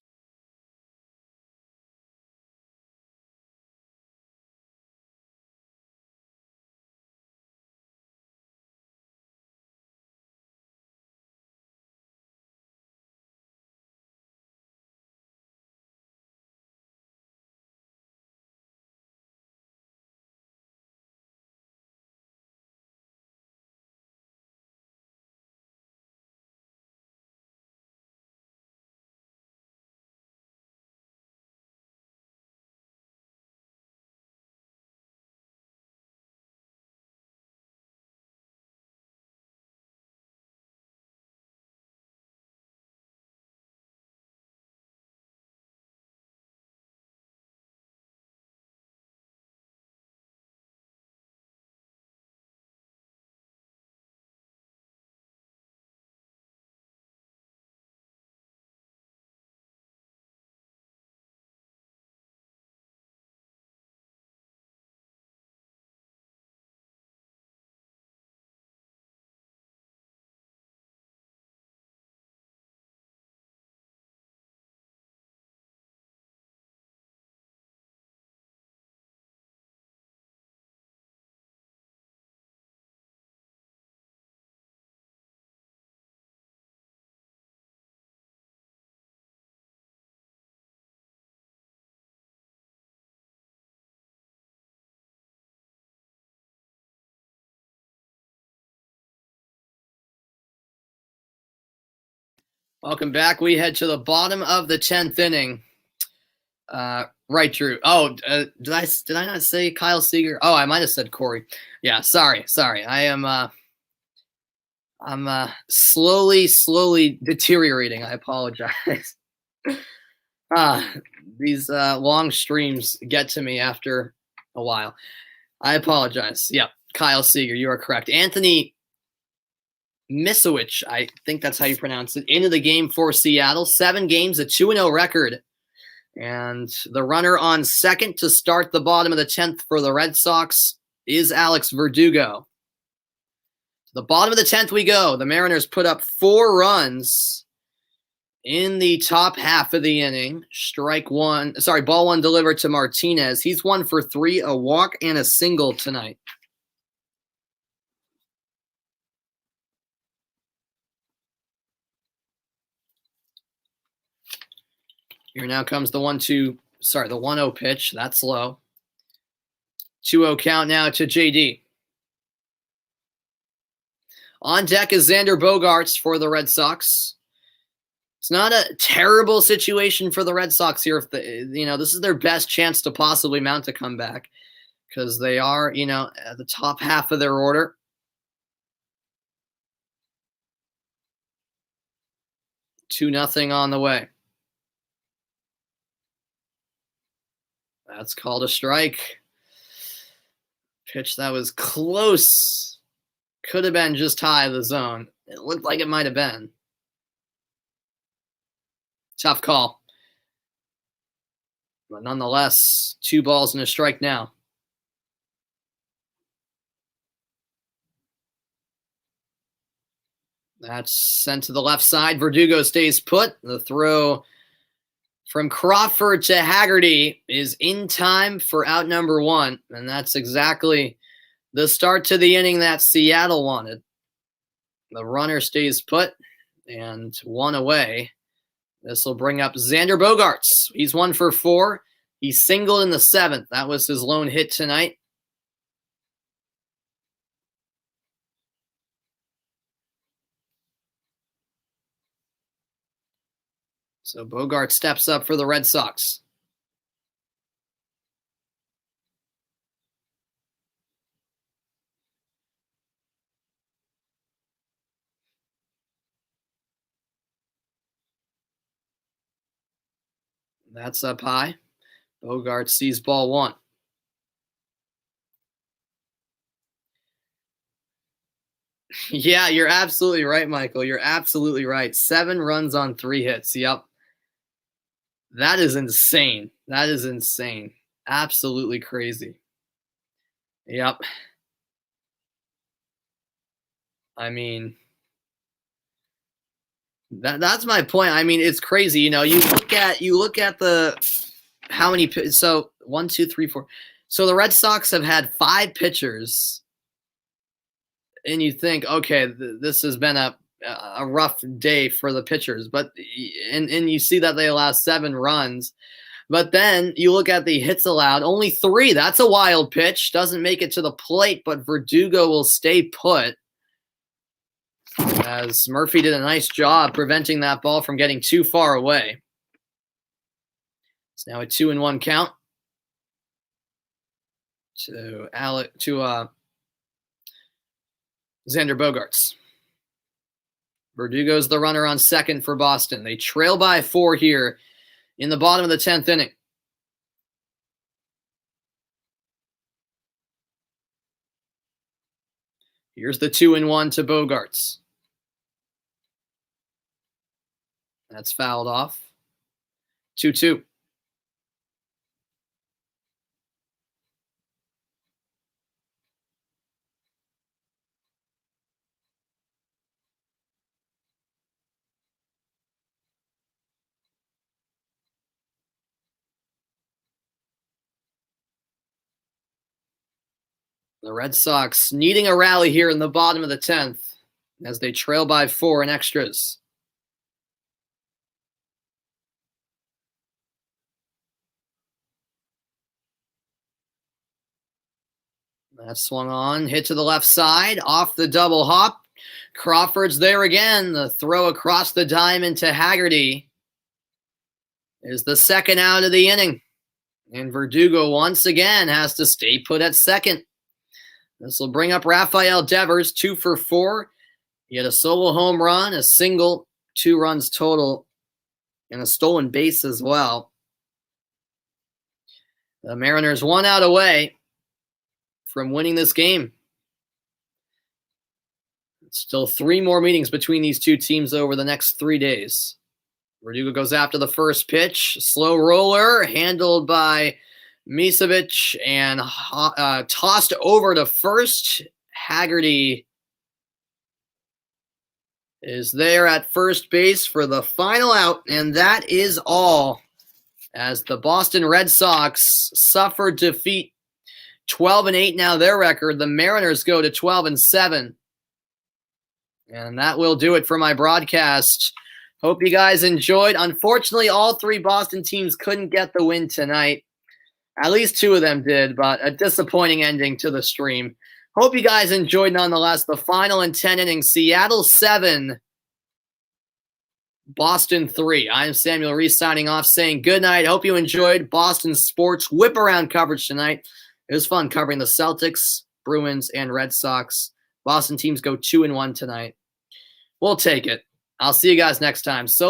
Welcome back. We head to the bottom of the 10th inning. Right, Drew. Oh, did I not say Kyle Seager? Oh, I might have said Corey. Yeah, sorry. I'm slowly deteriorating. I apologize. These long streams get to me after a while. I apologize. Yeah, Kyle Seager, you are correct. Anthony Misowich, I think that's how you pronounce it, into the game for Seattle. 7 games, a 2-0 record. And the runner on second to start the bottom of the 10th for the Red Sox is Alex Verdugo. To the bottom of the 10th we go. The Mariners put up 4 runs in the top half of the inning. Ball 1 delivered to Martinez. He's 1 for 3, a walk and a single tonight. Here now comes the 1-0 pitch. That's low. 2-0 count now to JD. On deck is Xander Bogaerts for the Red Sox. It's not a terrible situation for the Red Sox here. If this is their best chance to possibly mount a comeback because they are, at the top half of their order. $2-0 on the way. That's called a strike. Pitch that was close. Could have been just high of the zone. It looked like it might have been. Tough call. But nonetheless, 2 balls and a strike now. That's sent to the left side. Verdugo stays put. The throw from Crawford to Haggerty is in time for out number 1. And that's exactly the start to the inning that Seattle wanted. The runner stays put and 1 away. This will bring up Xander Bogaerts. He's 1 for 4. He singled in the 7th. That was his lone hit tonight. So Bogaerts steps up for the Red Sox. That's up high. Bogaerts sees ball 1. Yeah, you're absolutely right, Michael. You're absolutely right. 7 runs on 3 hits. Yep. That is insane. That is insane. Absolutely crazy. Yep. I mean, that's my point. I mean, it's crazy. You look at the how many. So 1, 2, 3, 4. So the Red Sox have had 5 pitchers, and you think, okay, this has been a rough day for the pitchers, but and you see that they allow 7 runs, but then you look at the hits allowed, only 3. That's a wild pitch, doesn't make it to the plate, but Verdugo will stay put as Murphy did a nice job preventing that ball from getting too far away. It's now a 2-1 count to Xander Bogaerts. Verdugo's the runner on second for Boston. They trail by 4 here in the bottom of the 10th inning. Here's the 2-1 to Bogaerts. That's fouled off. 2-2. The Red Sox needing a rally here in the bottom of the 10th as they trail by 4 in extras. That swung on, hit to the left side, off the double hop, Crawford's there again. The throw across the diamond to Haggerty is the second out of the inning. And Verdugo once again has to stay put at second. This will bring up Rafael Devers, 2 for 4. He had a solo home run, a single, 2 runs total, and a stolen base as well. The Mariners 1 out away from winning this game. Still 3 more meetings between these two teams over the next 3 days. Verdugo goes after the first pitch. Slow roller handled by Misevic and tossed over to first. Haggerty is there at first base for the final out, and that is all. As the Boston Red Sox suffered defeat, 12-8 now their record. The Mariners go to 12-7. And that will do it for my broadcast. Hope you guys enjoyed. Unfortunately, all 3 Boston teams couldn't get the win tonight. At least 2 of them did, but a disappointing ending to the stream. Hope you guys enjoyed nonetheless. The final in 10 innings, Seattle 7, Boston 3. I'm Samuel Reese signing off, saying good night. Hope you enjoyed Boston sports whip-around coverage tonight. It was fun covering the Celtics, Bruins, and Red Sox. Boston teams go 2-1 tonight. We'll take it. I'll see you guys next time. So